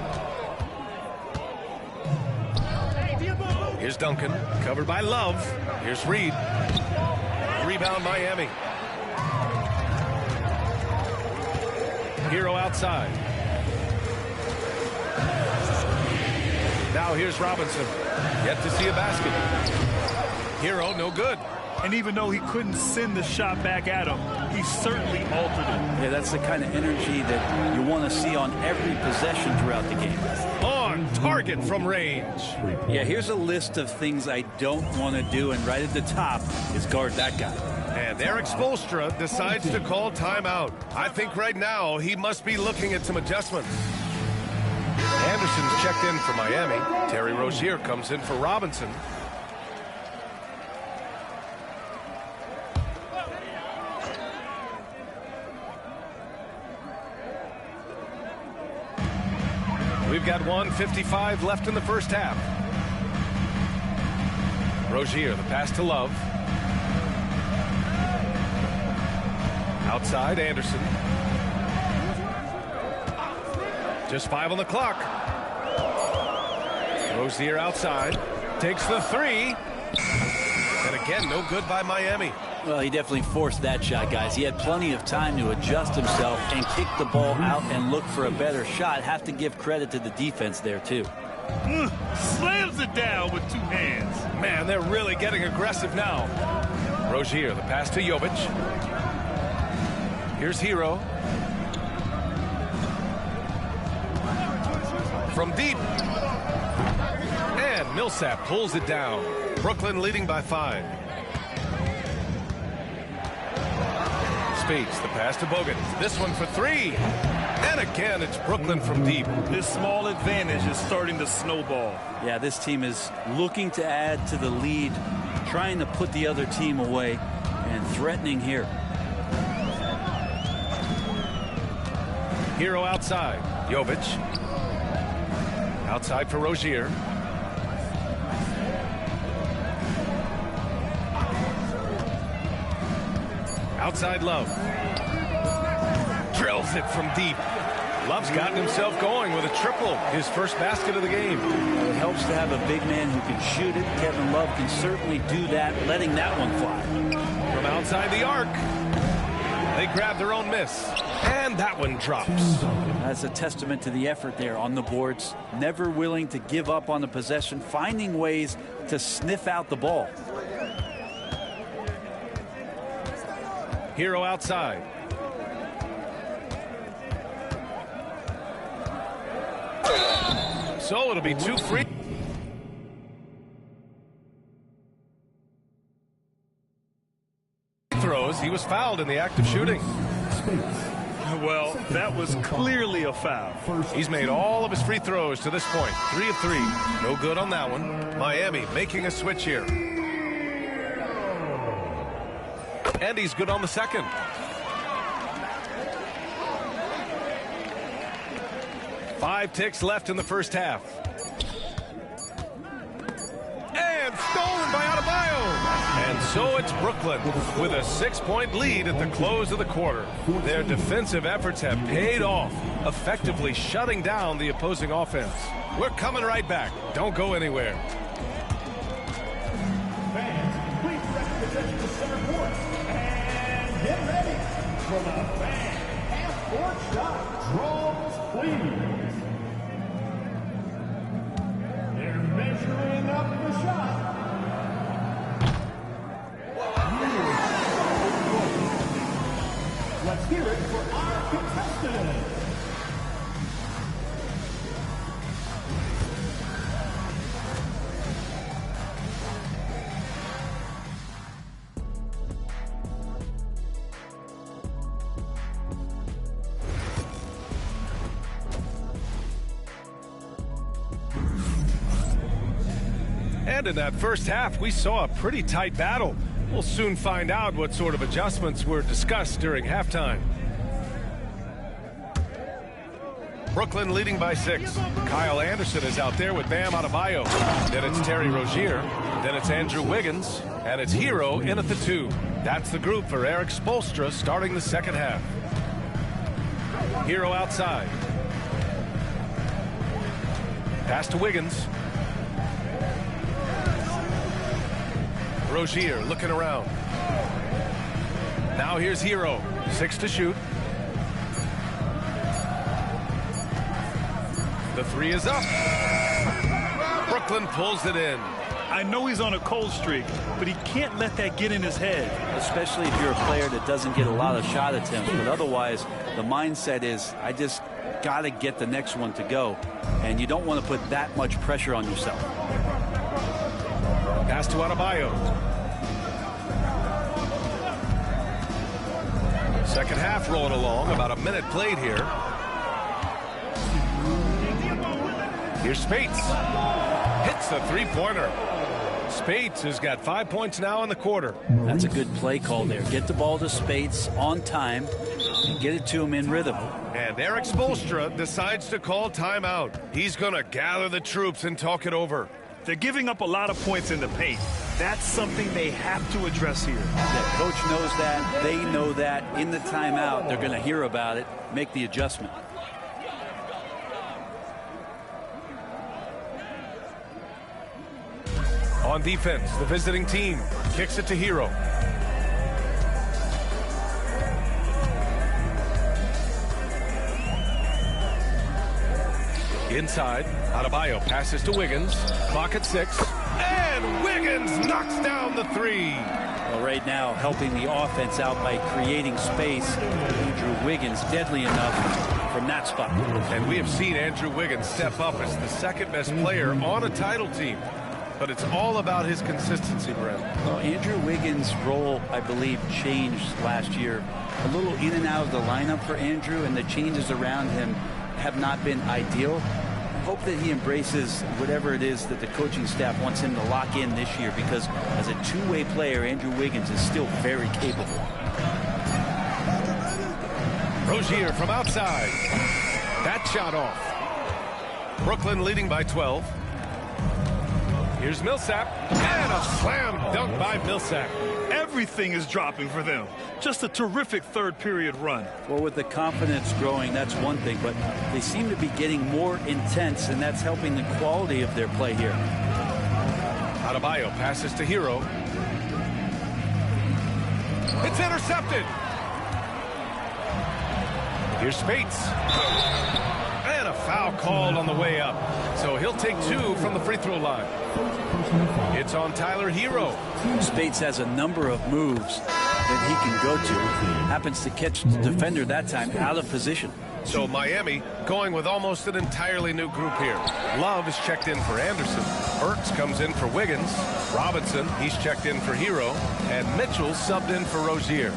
Here's Duncan, covered by Love. Here's Reed. Rebound Miami. Hero outside. Now here's Robinson. Yet to see a basket. Hero, no good. And even though he couldn't send the shot back at him, he certainly altered it. Yeah, that's the kind of energy that you want to see on every possession throughout the game. On target from range. Yeah, here's a list of things I don't want to do, and right at the top is guard that guy. And Eric Spoelstra decides to call timeout. I think right now he must be looking at some adjustments. Anderson's checked in for Miami. Terry Rozier comes in for Robinson. We've got 1:55 left in the first half. Rozier, the pass to Love. Outside, Anderson. Just 5 on the clock. Rozier outside. Takes the 3. And again, no good by Miami. Well, he definitely forced that shot, guys. He had plenty of time to adjust himself and kick the ball out and look for a better shot. Have to give credit to the defense there, too. Slams it down with 2 hands. Man, they're really getting aggressive now. Rozier, the pass to Jovic. Here's Hero. From deep. And Millsap pulls it down. Brooklyn leading by 5. Spates, the pass to Bogut. This one for 3. And again, it's Brooklyn from deep. This small advantage is starting to snowball. Yeah, this team is looking to add to the lead, trying to put the other team away, and threatening here. Hero outside. Jovic. Outside for Rozier. Outside Love. Drills it from deep. Love's gotten himself going with a triple. His first basket of the game. It helps to have a big man who can shoot it. Kevin Love can certainly do that, letting that one fly. From outside the arc. They grab their own miss. And that one drops. That's a testament to the effort there on the boards. Never willing to give up on the possession, finding ways to sniff out the ball. Hero outside. So it'll be 2 free throws. He was fouled in the act of shooting. Well, that was clearly a foul. He's made all of his free throws to this point. 3 of 3. No good on that one. Miami making a switch here. And he's good on the second. Five ticks left in the first half. And stolen by Adebayo. And so it's Brooklyn with a 6-point lead at the close of the quarter. Their defensive efforts have paid off, effectively shutting down the opposing offense. We're coming right back. Don't go anywhere. Fans, please represent the center court. And get ready for the fan half-court shot. Draws, please. They're measuring up the shot. Let's hear it for our contestant. And in that first half, we saw a pretty tight battle. We'll soon find out what sort of adjustments were discussed during halftime. Brooklyn leading by 6. Kyle Anderson is out there with Bam Adebayo. Then it's Terry Rozier. Then it's Andrew Wiggins. And it's Hero in at the 2. That's the group for Eric Spoelstra starting the second half. Hero outside. Pass to Wiggins. Rozier looking around. Now here's Hero. 6 to shoot. The 3 is up. Brooklyn pulls it in. I know he's on a cold streak, but he can't let that get in his head. Especially if you're a player that doesn't get a lot of shot attempts. But otherwise, the mindset is, I just got to get the next one to go. And you don't want to put that much pressure on yourself. Pass to Adebayo. Second half rolling along. About a minute played here. Here's Spates. Hits the three-pointer. Spates has got 5 points now in the quarter. That's a good play call there. Get the ball to Spates on time and get it to him in rhythm. And Eric Spoelstra decides to call timeout. He's going to gather the troops and talk it over. They're giving up a lot of points in the paint. That's something they have to address here. Yeah, coach knows that. They know that. In the timeout, they're going to hear about it, make the adjustment. On defense, the visiting team kicks it to Hero. Inside, Adebayo passes to Wiggins. Clock at 6. And Wiggins knocks down the 3. Well, right now, helping the offense out by creating space. Andrew Wiggins, deadly enough from that spot. And we have seen Andrew Wiggins step up as the second best player on a title team. But it's all about his consistency, Brent. Well, Andrew Wiggins' role, I believe, changed last year. A little in and out of the lineup for Andrew, and the changes around him have not been ideal. I hope that he embraces whatever it is that the coaching staff wants him to lock in this year, because as a two-way player, Andrew Wiggins is still very capable. Rozier from outside. That shot off. Brooklyn leading by 12. Here's Millsap, and a slam dunk by Millsap. Everything is dropping for them. Just a terrific third period run. Well, with the confidence growing, that's one thing, but they seem to be getting more intense, and that's helping the quality of their play here. Adebayo passes to Hero. It's intercepted. Here's Spates. And a foul called on the way up. So he'll take 2 from the free throw line. It's on Tyler Hero. Spates has a number of moves that he can go to. Happens to catch the defender that time out of position. So Miami going with almost an entirely new group here. Love is checked in for Anderson. Burks comes in for Wiggins. Robinson, he's checked in for Hero. And Mitchell subbed in for Rozier.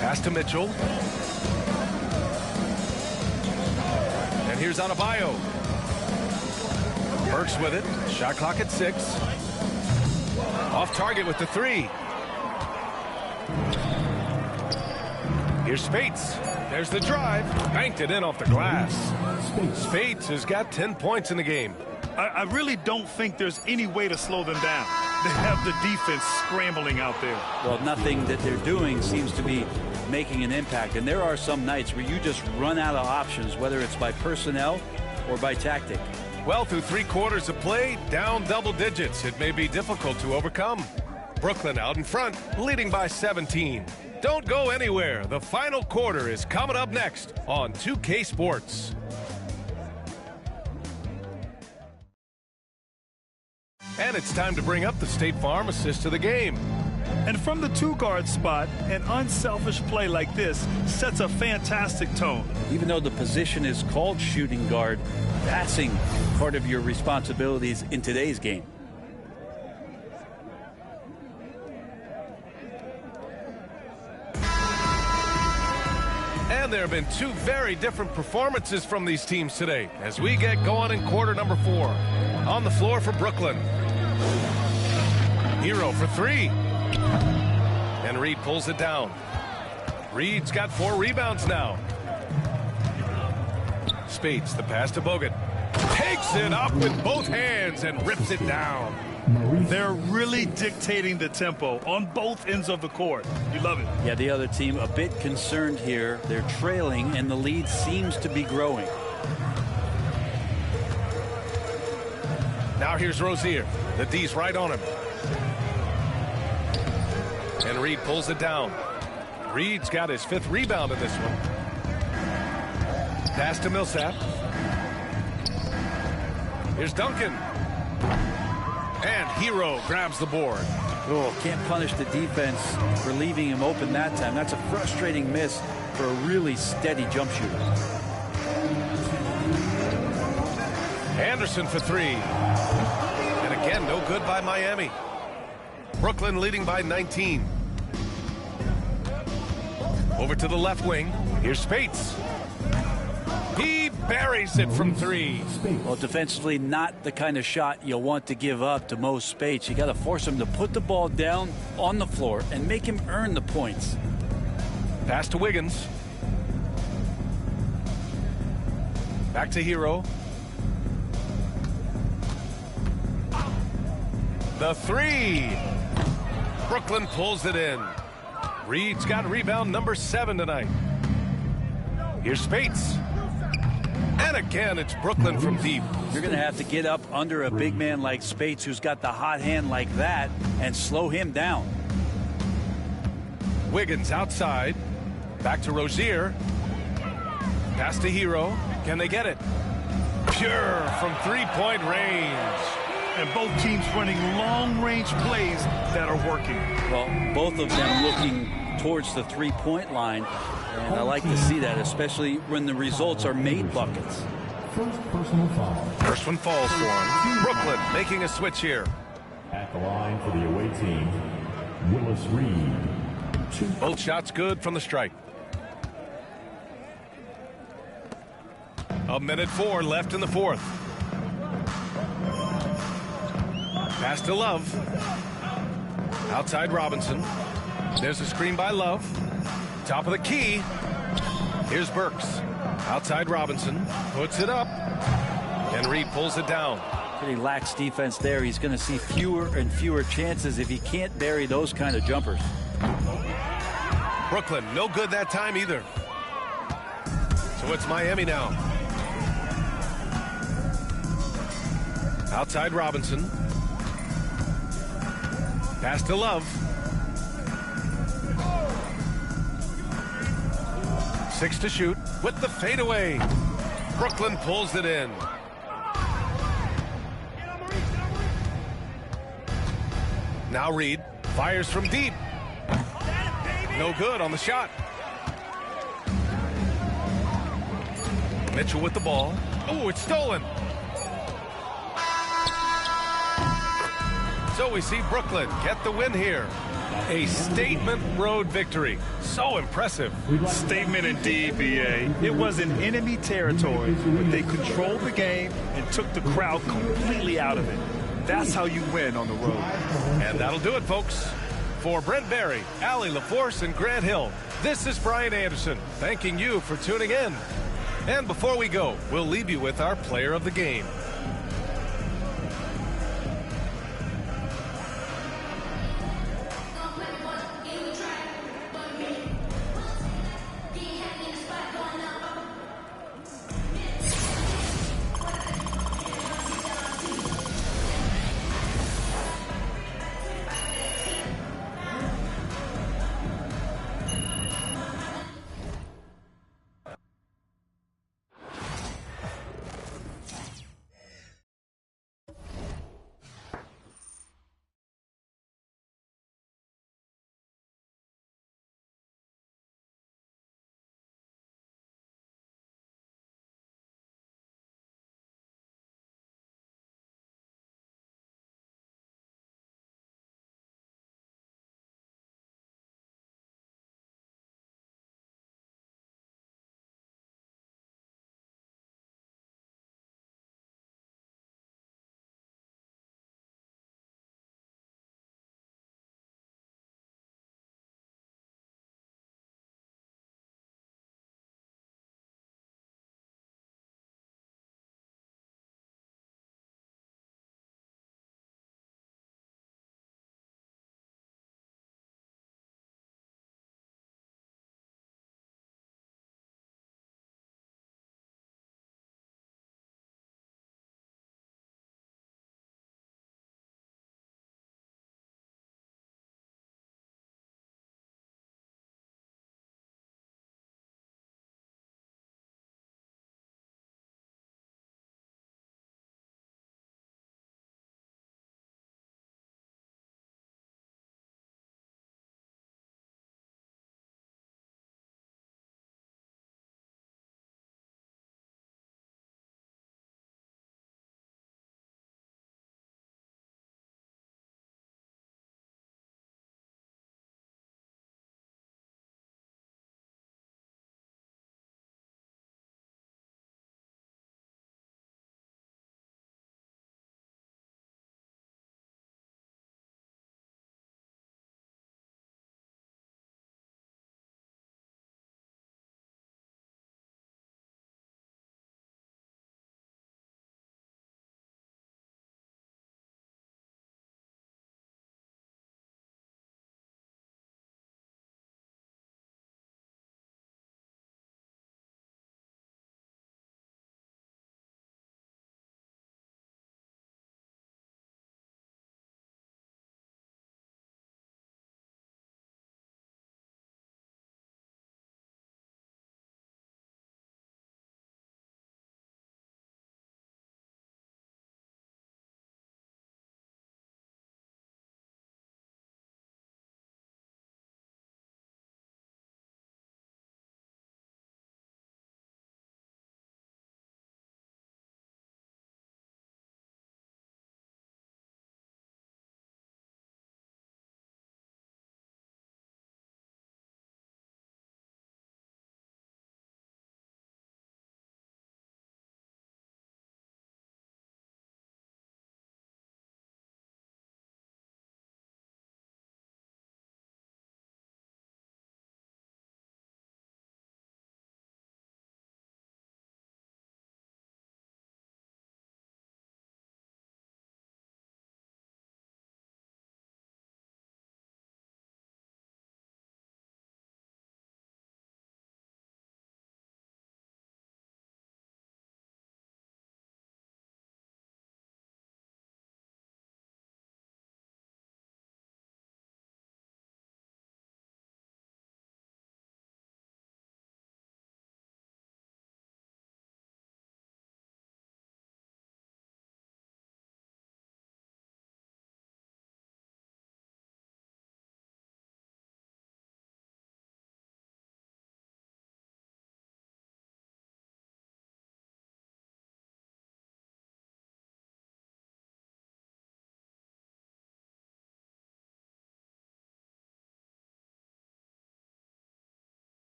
Pass to Mitchell. And here's Adebayo. Burks with it. Shot clock at 6. Off target with the 3. Here's Spates. There's the drive. Banked it in off the glass. Spates has got 10 points in the game. I really don't think there's any way to slow them down. They have the defense scrambling out there. Well, nothing that they're doing seems to be making an impact. And there are some nights where you just run out of options, whether it's by personnel or by tactic. Well, through 3 quarters of play, down double digits. It may be difficult to overcome. Brooklyn out in front, leading by 17. Don't go anywhere. The final quarter is coming up next on 2K Sports. And it's time to bring up the State Farm assist to the game. And from the 2-guard spot, an unselfish play like this sets a fantastic tone. Even though the position is called shooting guard, passing part of your responsibilities in today's game. And there have been 2 very different performances from these teams today as we get going in quarter number 4. On the floor for Brooklyn. Hero for 3. And Reed pulls it down. Reed's got 4 rebounds now. Spates, the pass to Bogut. Takes it up with both hands and rips it down. They're really dictating the tempo on both ends of the court. You love it. Yeah, the other team a bit concerned here. They're trailing, and the lead seems to be growing. Now here's Rozier. The D's right on him. And Reed pulls it down. Reed's got his 5th rebound in this one. Pass to Millsap. Here's Duncan. And Hero grabs the board. Oh, can't punish the defense for leaving him open that time. That's a frustrating miss for a really steady jump shooter. Anderson for 3. And again, no good by Miami. Brooklyn leading by 19. Over to the left wing. Here's Spates. He buries it from 3. Well, defensively, not the kind of shot you'll want to give up to Mo Spates. You got to force him to put the ball down on the floor and make him earn the points. Pass to Wiggins. Back to Hero. The 3. Brooklyn pulls it in. Reed's got rebound number 7 tonight. Here's Spates. And again, it's Brooklyn from deep. You're going to have to get up under a big man like Spates, who's got the hot hand like that, and slow him down. Wiggins outside. Back to Rozier. Pass to Hero. Can they get it? Pure from three-point range. And both teams running long-range plays that are working. Well, both of them looking towards the three-point line. And I like to see that, especially when the results are made buckets. First personal foul. First one falls for him. Brooklyn making a switch here. At the line for the away team, Willis Reed. Both shots good from the strike. 1:04 left in the fourth. Pass to Love. Outside Robinson. There's a screen by Love. Top of the key. Here's Burks. Outside Robinson. Puts it up. And Reed pulls it down. Pretty lax defense there. He's going to see fewer and fewer chances if he can't bury those kind of jumpers. Brooklyn, no good that time either. So it's Miami now. Outside Robinson. Pass to Love. 6 to shoot with the fadeaway. Brooklyn pulls it in. Now Reed fires from deep. No good on the shot. Mitchell with the ball. Oh, it's stolen. So we see Brooklyn get the win here. A statement road victory. So impressive. Statement indeed, BA. It was in enemy territory, but they controlled the game and took the crowd completely out of it. That's how you win on the road. And that'll do it, folks. For Brent Barry, Allie LaForce, and Grant Hill, this is Brian Anderson, thanking you for tuning in. And before we go, we'll leave you with our player of the game.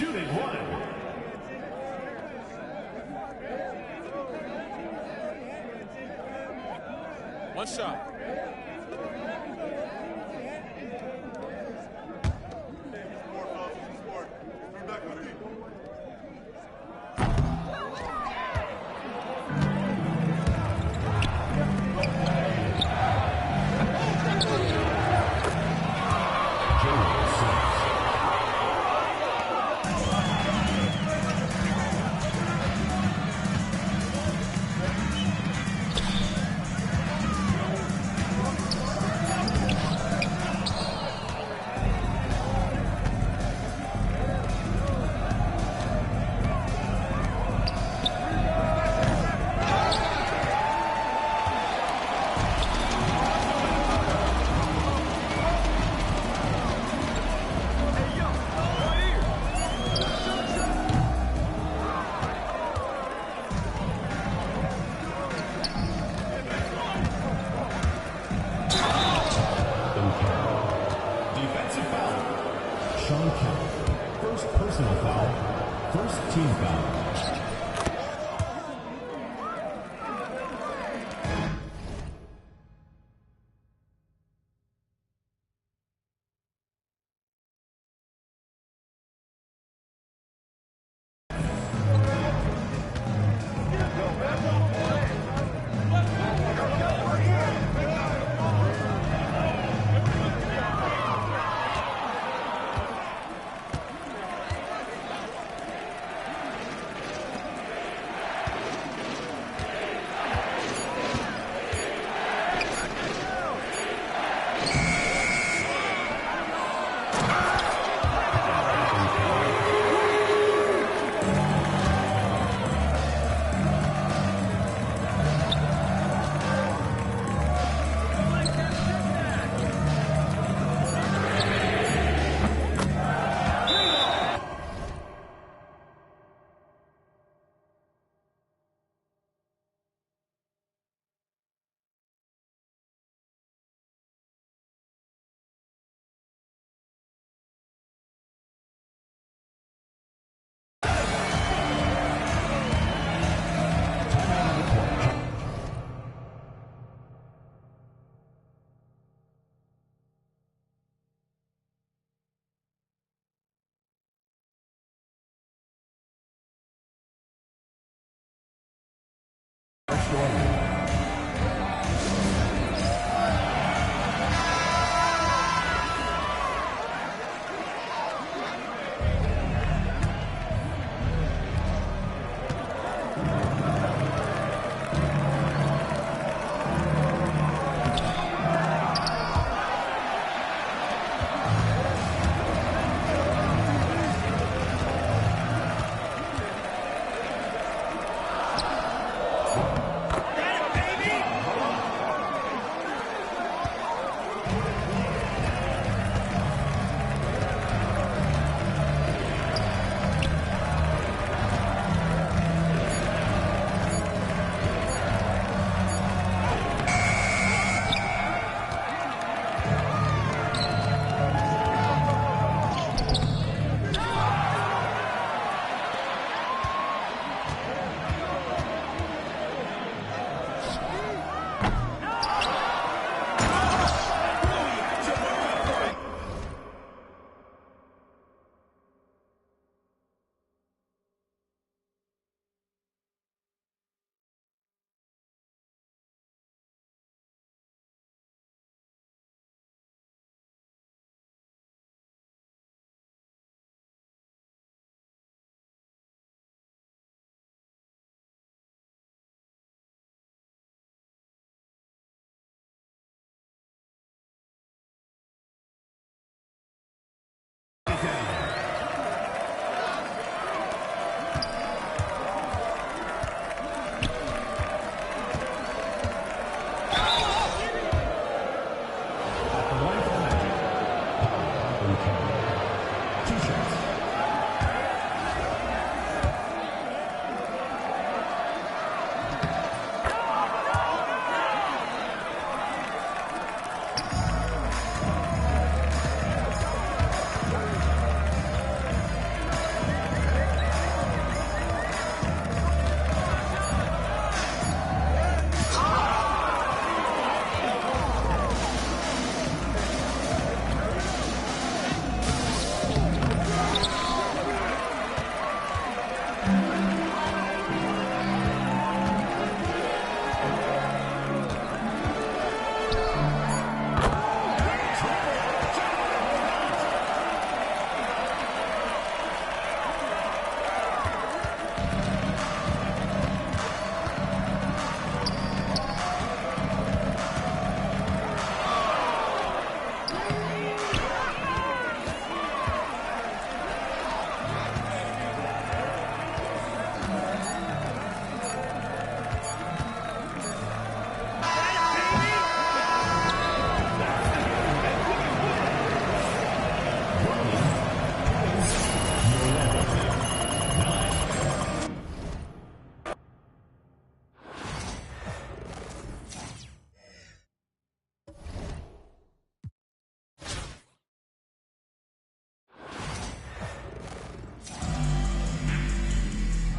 shooting one. One shot.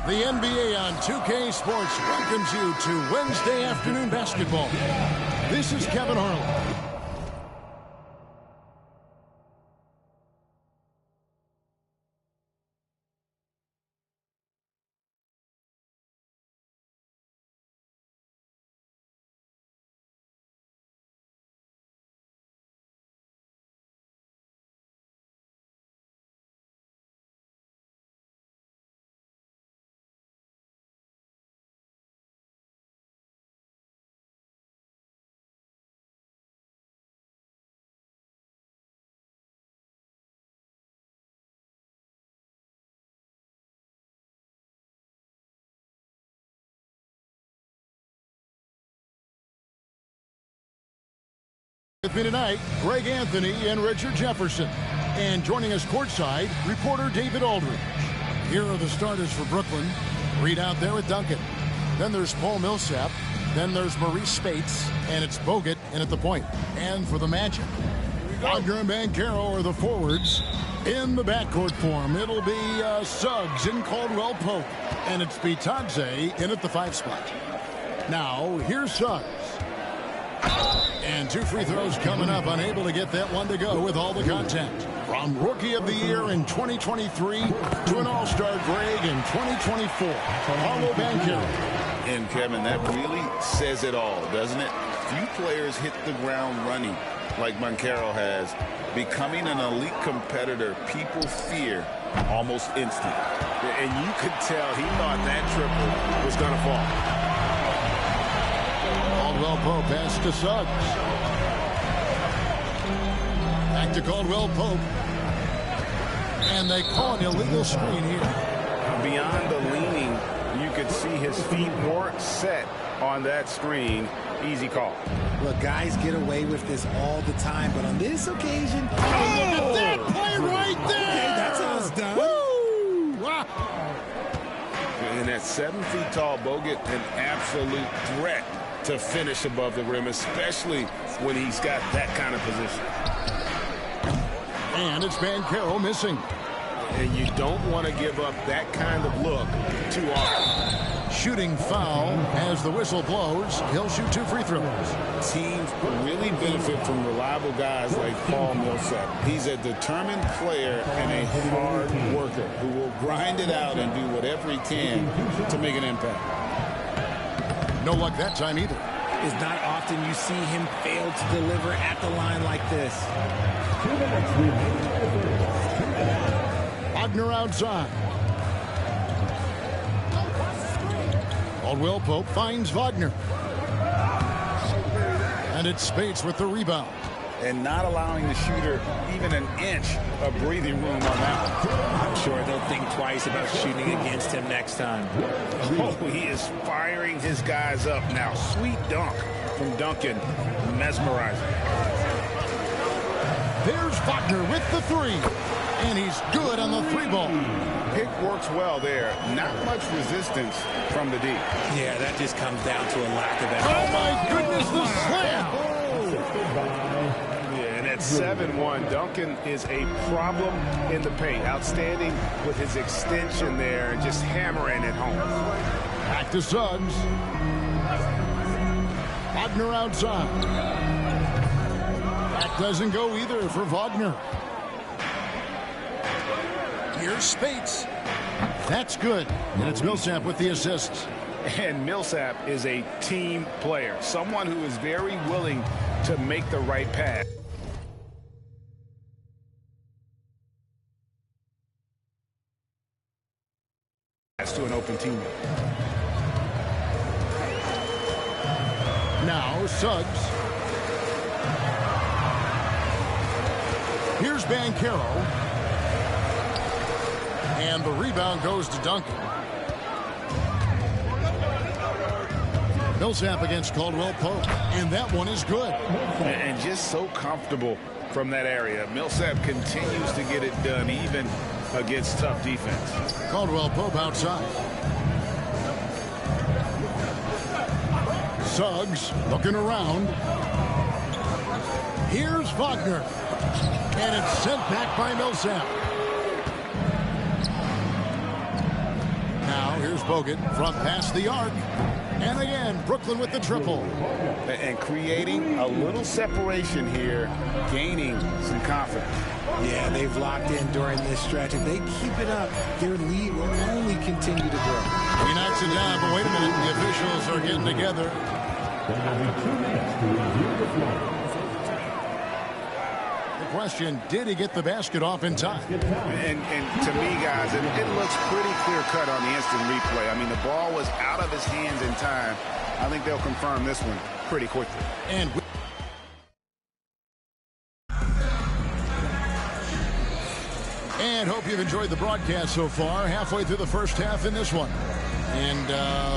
The NBA on 2K Sports welcomes you to Wednesday afternoon basketball. This is Kevin Harlan. With me tonight, Greg Anthony and Richard Jefferson. And joining us courtside, reporter David Aldridge. Here are the starters for Brooklyn. Reed out there with Duncan. Then there's Paul Millsap. Then there's Maurice Spates. And it's Bogut in at the point. And for the Magic, Wagner and Banchero are the forwards. In the backcourt form, it'll be Suggs and Caldwell Pope. And it's Bitadze in at the 5 spot. Now, here's Suggs. And 2 free throws coming up, unable to get that one to go with all the contact. From Rookie of the Year in 2023 to an All-Star Greg in 2024, Paolo Banchero. And Kevin, that really says it all, doesn't it? Few players hit the ground running like Banchero has. Becoming an elite competitor, people fear almost instant. And you could tell he thought that triple was going to fall. Caldwell Pope pass to Suggs. Back to Caldwell Pope. And they call an illegal screen here. Beyond the leaning, you could see his feet weren't set on that screen. Easy call. Look, guys get away with this all the time, but on this occasion, look at that play right there. Okay, that's how it's done. Woo! Wow. And at 7 feet tall, Bogut, an absolute threat to finish above the rim, especially when he's got that kind of position. And it's Banchero missing. And you don't want to give up that kind of look too often. Shooting foul as the whistle blows. He'll shoot 2 free throws. Teams really benefit from reliable guys like Paul Millsap. He's a determined player and a hard worker who will grind it out and do whatever he can to make an impact. No luck that time either. It's not often you see him fail to deliver at the line like this. Wagner outside. Caldwell Pope finds Wagner. And it's Spates with the rebound. And not allowing the shooter even an inch of breathing room on that one. I'm sure they'll think twice about shooting against him next time. Oh, he is firing his guys up now. Sweet dunk from Duncan. Mesmerizing. There's Wagner with the 3. And he's good on the 3 ball. Pick works well there. Not much resistance from the D. Yeah, that just comes down to a lack of effort. Oh, my goodness, the slam. Yeah, and at 7-1, Duncan is a problem in the paint. Outstanding with his extension there and just hammering it home. Back to Suggs. Wagner outside. That doesn't go either for Wagner. Here's Spates. That's good. And it's Millsap with the assists. And Millsap is a team player. Someone who is very willing to make the right pass. To an open teammate. Now Suggs. Here's Banchero. And the rebound goes to Duncan. Millsap against Caldwell Pope. And that one is good. And just so comfortable from that area. Millsap continues to get it done even against tough defense. Caldwell Pope outside. Suggs looking around. Here's Wagner. And it's sent back by Millsap. Now here's Bogut from past the arc. And again, Brooklyn with the triple. And creating a little separation here, gaining some confidence. Yeah, they've locked in during this stretch. If they keep it up, their lead will only continue to grow. He knocks it down, but wait a minute. The officials are getting together. The question, did he get the basket off in time? And to me, guys, it looks pretty clear-cut on the instant replay. I mean, the ball was out of his hands in time. I think they'll confirm this one pretty quickly. And hope you've enjoyed the broadcast so far. Halfway through the first half in this one. And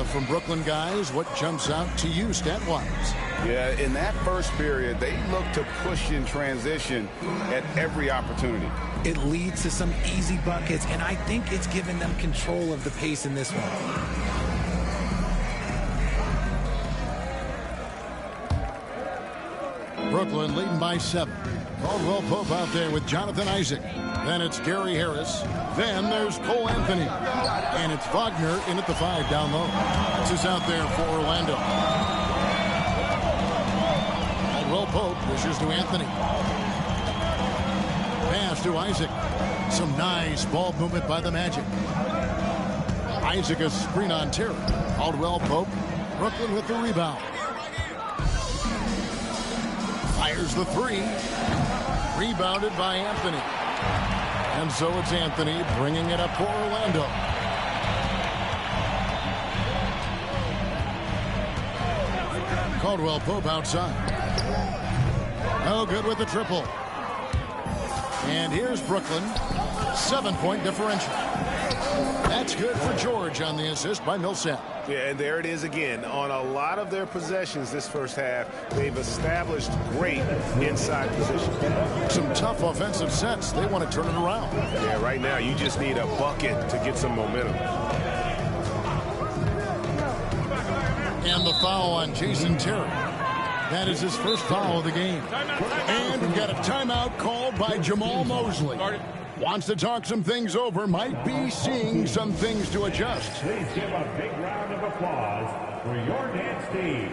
from Brooklyn guys, what jumps out to you stat-wise? Yeah, in that first period, they looked to push in transition at every opportunity. It leads to some easy buckets, and I think it's given them control of the pace in this one. Brooklyn leading by 7. Caldwell Pope out there with Jonathan Isaac. Then it's Gary Harris. Then there's Cole Anthony. And it's Wagner in at the 5 down low. This is out there for Orlando. Caldwell Pope pushes to Anthony. Pass to Isaac. Some nice ball movement by the Magic. Isaac a screen on Terry. Caldwell Pope. Brooklyn with the rebound. Fires the 3. Rebounded by Anthony. And so it's Anthony bringing it up for Orlando. Caldwell Pope outside. No good with the triple. And here's Brooklyn. 7-point differential. That's good for George on the assist by Millsap. Yeah, and there it is again. On a lot of their possessions this first half, they've established great inside position. Some tough offensive sets. They want to turn it around. Yeah, right now you just need a bucket to get some momentum. And the foul on Jason Terry. That is his first foul of the game. And we've got a timeout called by Jamal Mosley. Wants to talk some things over, might be seeing some things to adjust. Please give a big round of applause for your dance team.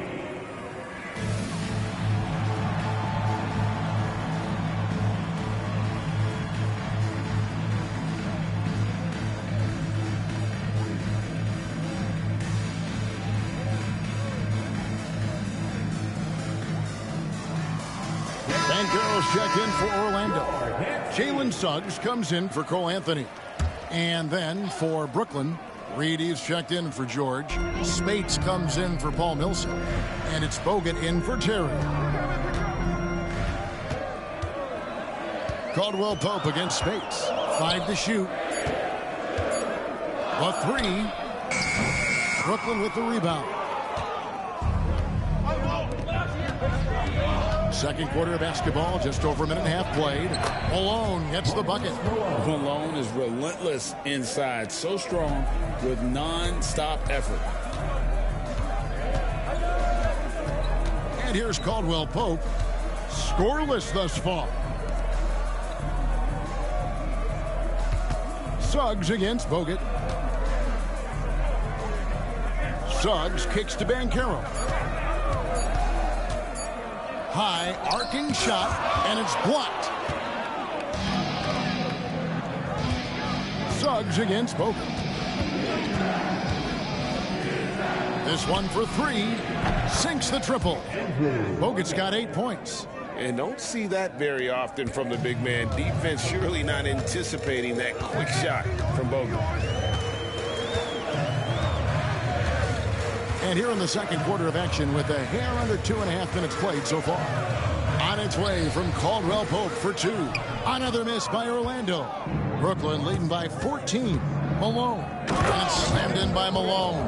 Banchero's check in for Orlando. Jalen Suggs comes in for Cole Anthony. And then for Brooklyn, Reedy's checked in for George. Spates comes in for Paul Millsap. And it's Bogut in for Terry. Caldwell Pope against Spates. 5 to shoot. A 3. Brooklyn with the rebound. Second quarter of basketball, just over a minute and a half played. Malone gets the bucket. Malone is relentless inside, so strong with non-stop effort. And here's Caldwell Pope, scoreless thus far. Suggs against Bogut. Suggs kicks to Banchero. High arcing shot, and it's blocked. Suggs against Bogut. This one for 3. Sinks the triple. Bogut's got 8 points. And don't see that very often from the big man. Defense surely not anticipating that quick shot from Bogut. And here in the second quarter of action with a hair under 2.5 minutes played so far. On its way from Caldwell Pope for 2. Another miss by Orlando. Brooklyn leading by 14. Malone. And it's slammed in by Malone.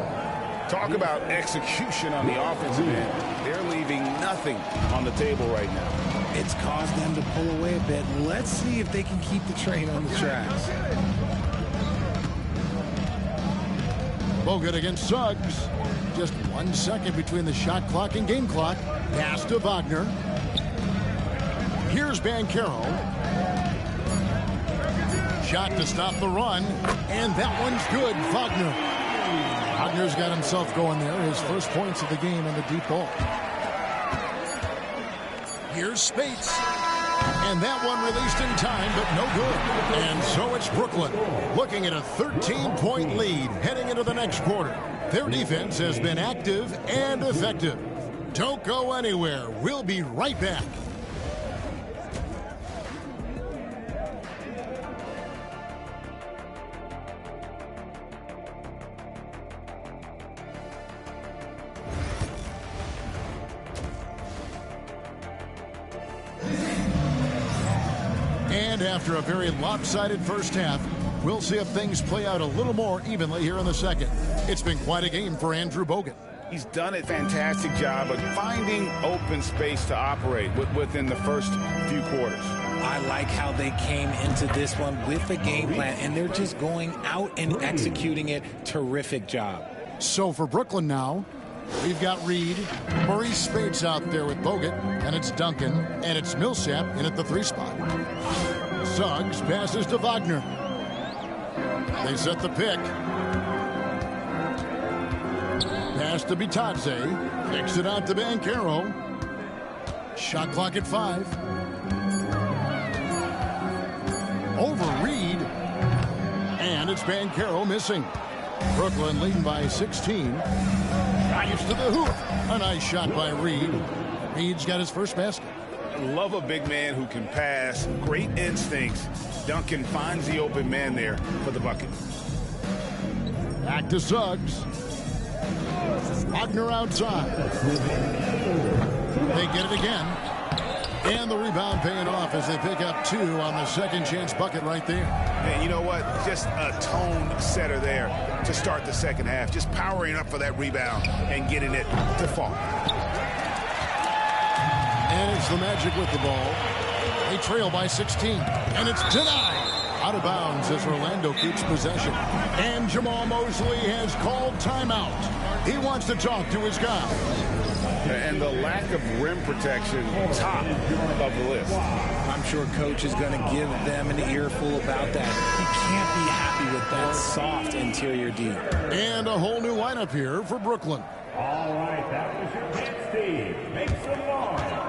Talk about execution on the offensive end. They're leaving nothing on the table right now. It's caused them to pull away a bit. Let's see if they can keep the train on the tracks. Bogut against Suggs. Just 1 second between the shot clock and game clock. Pass to Wagner. Here's Banchero. Shot to stop the run. And that one's good. Wagner. Wagner's got himself going there. His first points of the game on the deep ball. Here's Spates. And that one released in time, but no good. And so it's Brooklyn looking at a 13-point lead heading into the next quarter. Their defense has been active and effective. Don't go anywhere. We'll be right back. And after a very lopsided first half, we'll see if things play out a little more evenly here in the second. It's been quite a game for Andrew Bogut. He's done a fantastic job of finding open space to operate within the first few quarters. I like how they came into this one with a game plan, and they're just going out and executing it. Terrific job. So for Brooklyn now, we've got Reed, Maurice Spates out there with Bogut, and it's Duncan, and it's Millsap in at the 3 spot. Suggs passes to Wagner. They set the pick. Pass to Bitadze. Kicks it out to Banchero. Shot clock at 5. Over Reed. And it's Banchero missing. Brooklyn leading by 16. Drives to the hoop. A nice shot by Reed. Reed's got his first basket. I love a big man who can pass. Great instincts. Duncan finds the open man there for the bucket. Back to Suggs. Wagner outside. They get it again. And the rebound paying off as they pick up 2 on the second chance bucket right there. And you know what? Just a tone setter there to start the second half. Just powering up for that rebound and getting it to fall. And it's the Magic with the ball. They trail by 16. And it's denied. Out of bounds as Orlando keeps possession. And Jamal Mosley has called timeout. He wants to talk to his guys. And the lack of rim protection, top of the list. I'm sure coach is going to give them an earful about that. You can't be happy with that soft interior D. And a whole new lineup here for Brooklyn. All right, that was your chance, Steve. Make some noise.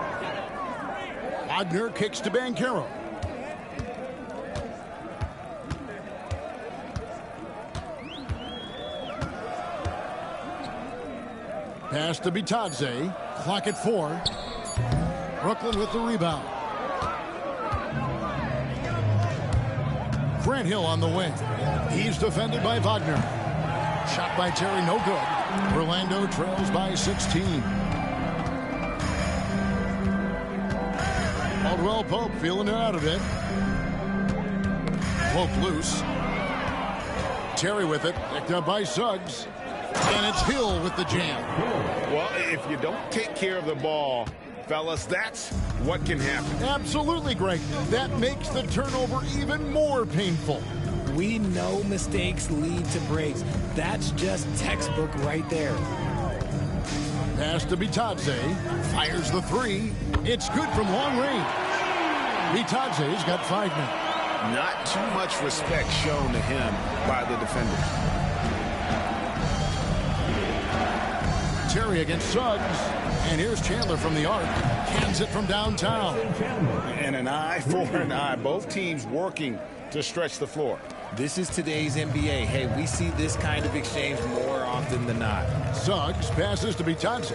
Wagner kicks to Banchero. Pass to Bitadze. Clock at 4. Brooklyn with the rebound. Grant Hill on the wing. He's defended by Wagner. Shot by Terry, no good. Orlando trails by 16. Caldwell Pope feeling it out a bit. Pope loose. Terry with it. Picked up by Suggs. And it's Hill with the jam. Well, if you don't take care of the ball, fellas, that's what can happen. Absolutely, Greg. That makes the turnover even more painful. We know mistakes lead to breaks. That's just textbook right there. Pass to Bitadze. Fires the 3. It's good from long range. Bitadze's got 5 now. Not too much respect shown to him by the defenders. Terry against Suggs. And here's Chandler from the arc. Cans it from downtown. And an eye for an eye. Both teams working to stretch the floor. This is today's NBA. Hey, we see this kind of exchange more often than not. Suggs passes to Bitadze.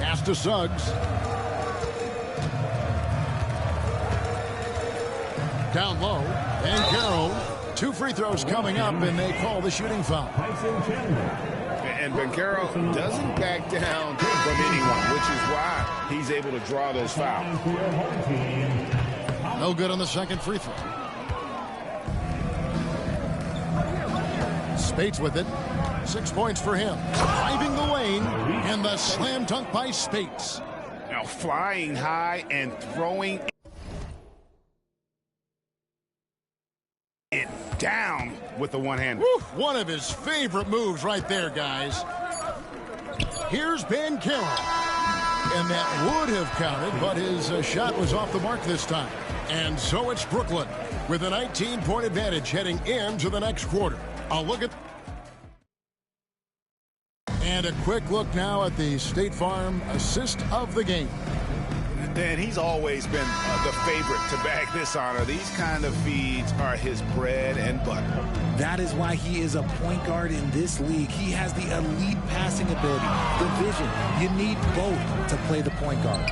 Pass to Suggs. Down low. And Banchero. 2 free throws coming up, and they call the shooting foul. And Banchero doesn't back down from anyone, which is why he's able to draw those fouls. No good on the second free throw. Spates with it. 6 points for him. Driving the lane, and the slam dunk by Spates. Now flying high and throwing it down with the one-hander. One of his favorite moves right there, guys. Here's Banchero. And that would have counted, but his shot was off the mark this time. And so it's Brooklyn with a 19-point advantage heading into the next quarter. A look at... And a quick look now at the State Farm assist of the game. And he's always been the favorite to bag this honor. These kind of feeds are his bread and butter. That is why he is a point guard in this league. He has the elite passing ability, the vision. You need both to play the point guard.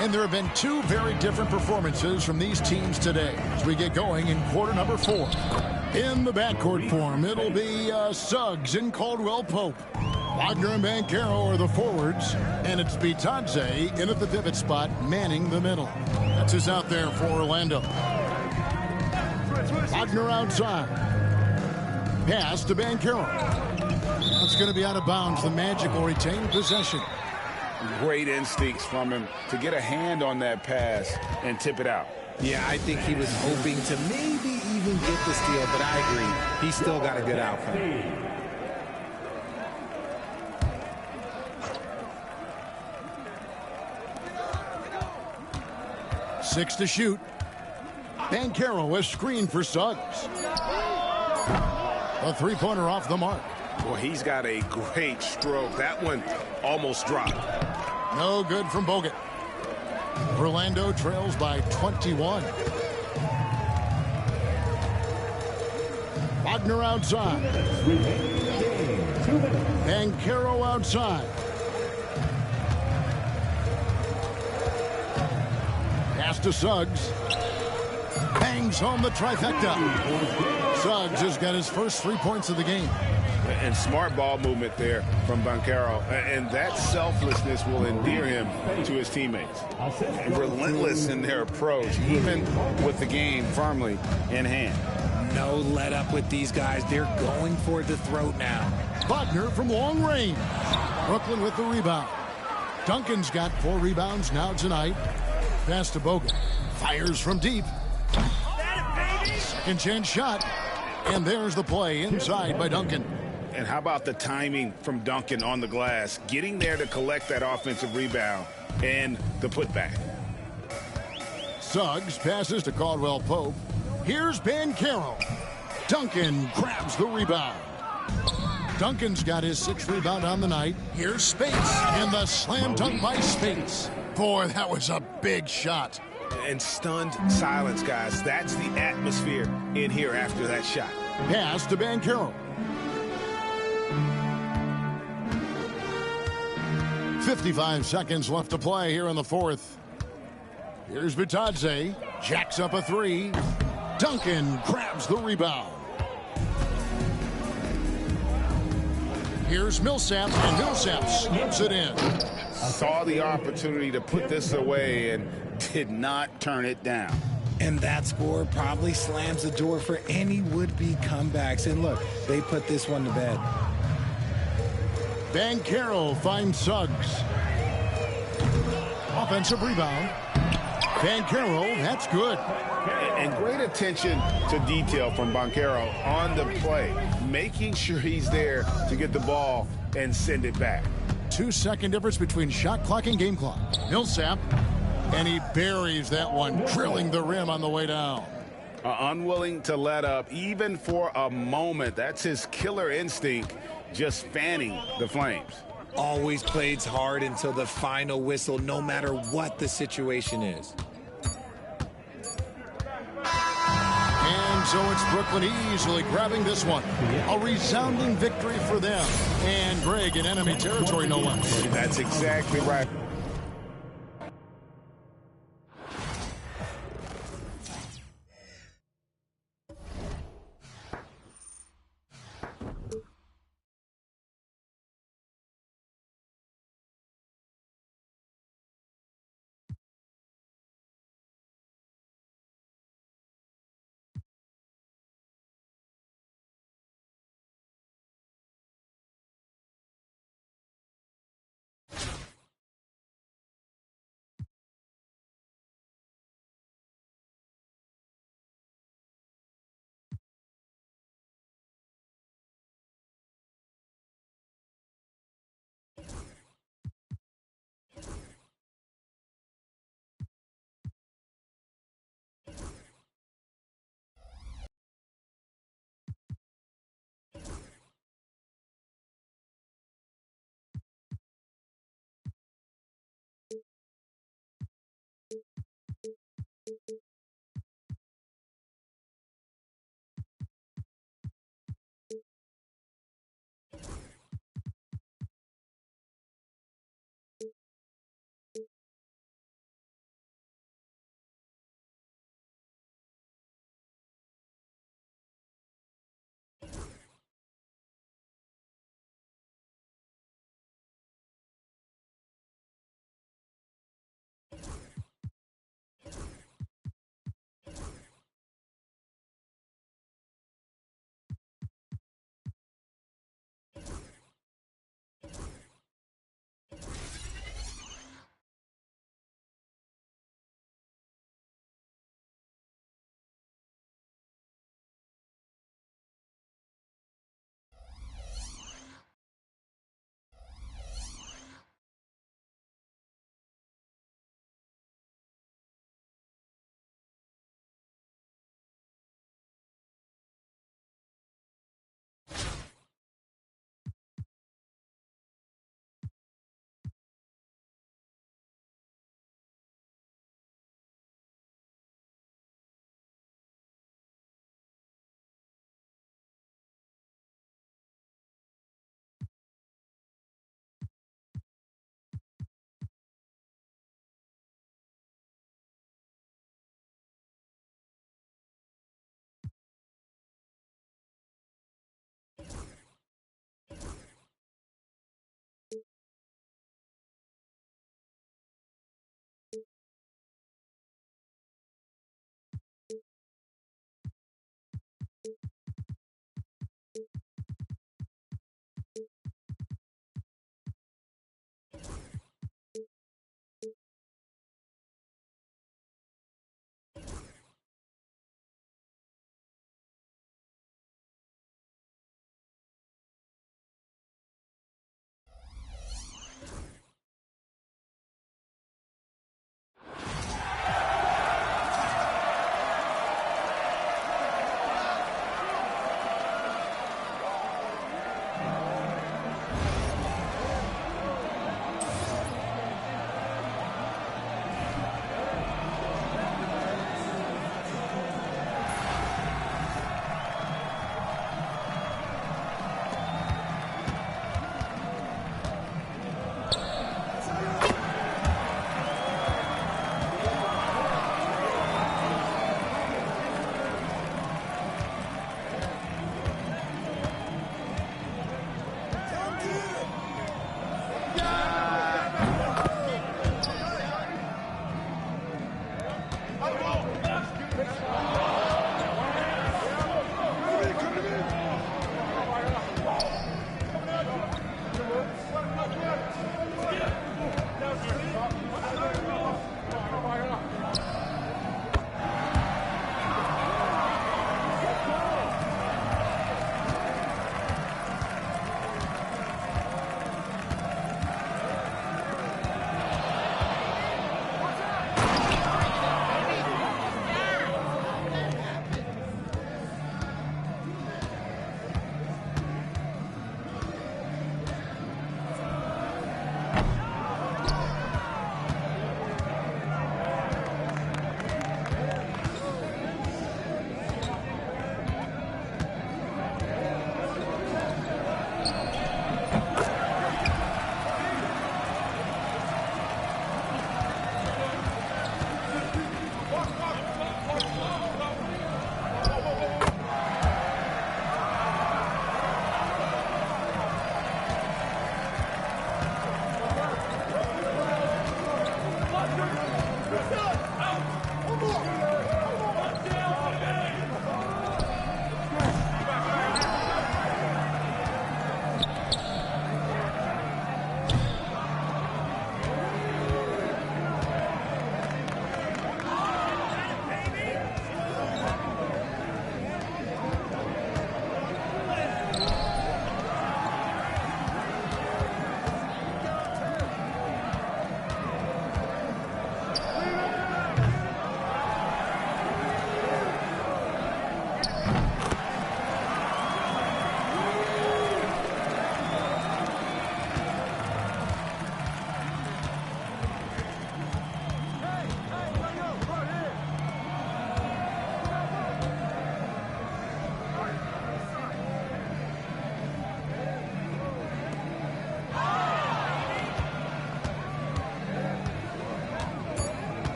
And there have been two very different performances from these teams today as we get going in quarter number 4. In the backcourt form, it'll be Suggs and Caldwell Pope. Wagner and Banchero are the forwards, and it's Bitadze in at the pivot spot, manning the middle. That's who's out there for Orlando. Wagner outside. Pass to Banchero. That's going to be out of bounds. The Magic will retain possession. Great instincts from him to get a hand on that pass and tip it out. Yeah, I think he was hoping to maybe even get the steal, but I agree. He still got a good outcome. 6 to shoot. Banchero, a screen for Suggs. A three-pointer off the mark. Well, he's got a great stroke. That one almost dropped. No good from Bogut. Orlando trails by 21. Wagner outside. Banchero outside. Pass to Suggs. Bangs home the trifecta. Suggs has got his first 3 points of the game. And smart ball movement there from Banchero. And that selflessness will endear him to his teammates. And relentless in their approach, even with the game firmly in hand. No let up with these guys. They're going for the throat now. Wagner from long range. Brooklyn with the rebound. Duncan's got 4 rebounds now tonight. Pass to Bogut. Fires from deep. Second chance shot. And there's the play inside by Duncan. And how about the timing from Duncan on the glass, getting there to collect that offensive rebound and the putback. Suggs passes to Caldwell Pope. Here's Banchero. Duncan grabs the rebound. Duncan's got his 6th rebound on the night. Here's Space. And the slam dunk by Space. Boy, that was a big shot. And stunned silence, guys. That's the atmosphere in here after that shot. Pass to Banchero. 55 seconds left to play here in the 4th. Here's Bitadze. Jacks up a 3. Duncan grabs the rebound. Here's Millsap, and Millsap slips it in. Saw the opportunity to put this away and did not turn it down. And that score probably slams the door for any would-be comebacks. And look, they put this one to bed. Banchero finds Suggs. Offensive rebound. Banchero, that's good. And great attention to detail from Banchero on the play, making sure he's there to get the ball and send it back. 2-second difference between shot clock and game clock. Millsap, and he buries that one, drilling the rim on the way down. Unwilling to let up, even for a moment. That's his killer instinct, just fanning the flames. Always plays hard until the final whistle, no matter what the situation is. And so it's Brooklyn easily grabbing this one. A resounding victory for them. And Greg in enemy territory, no less. That's exactly right.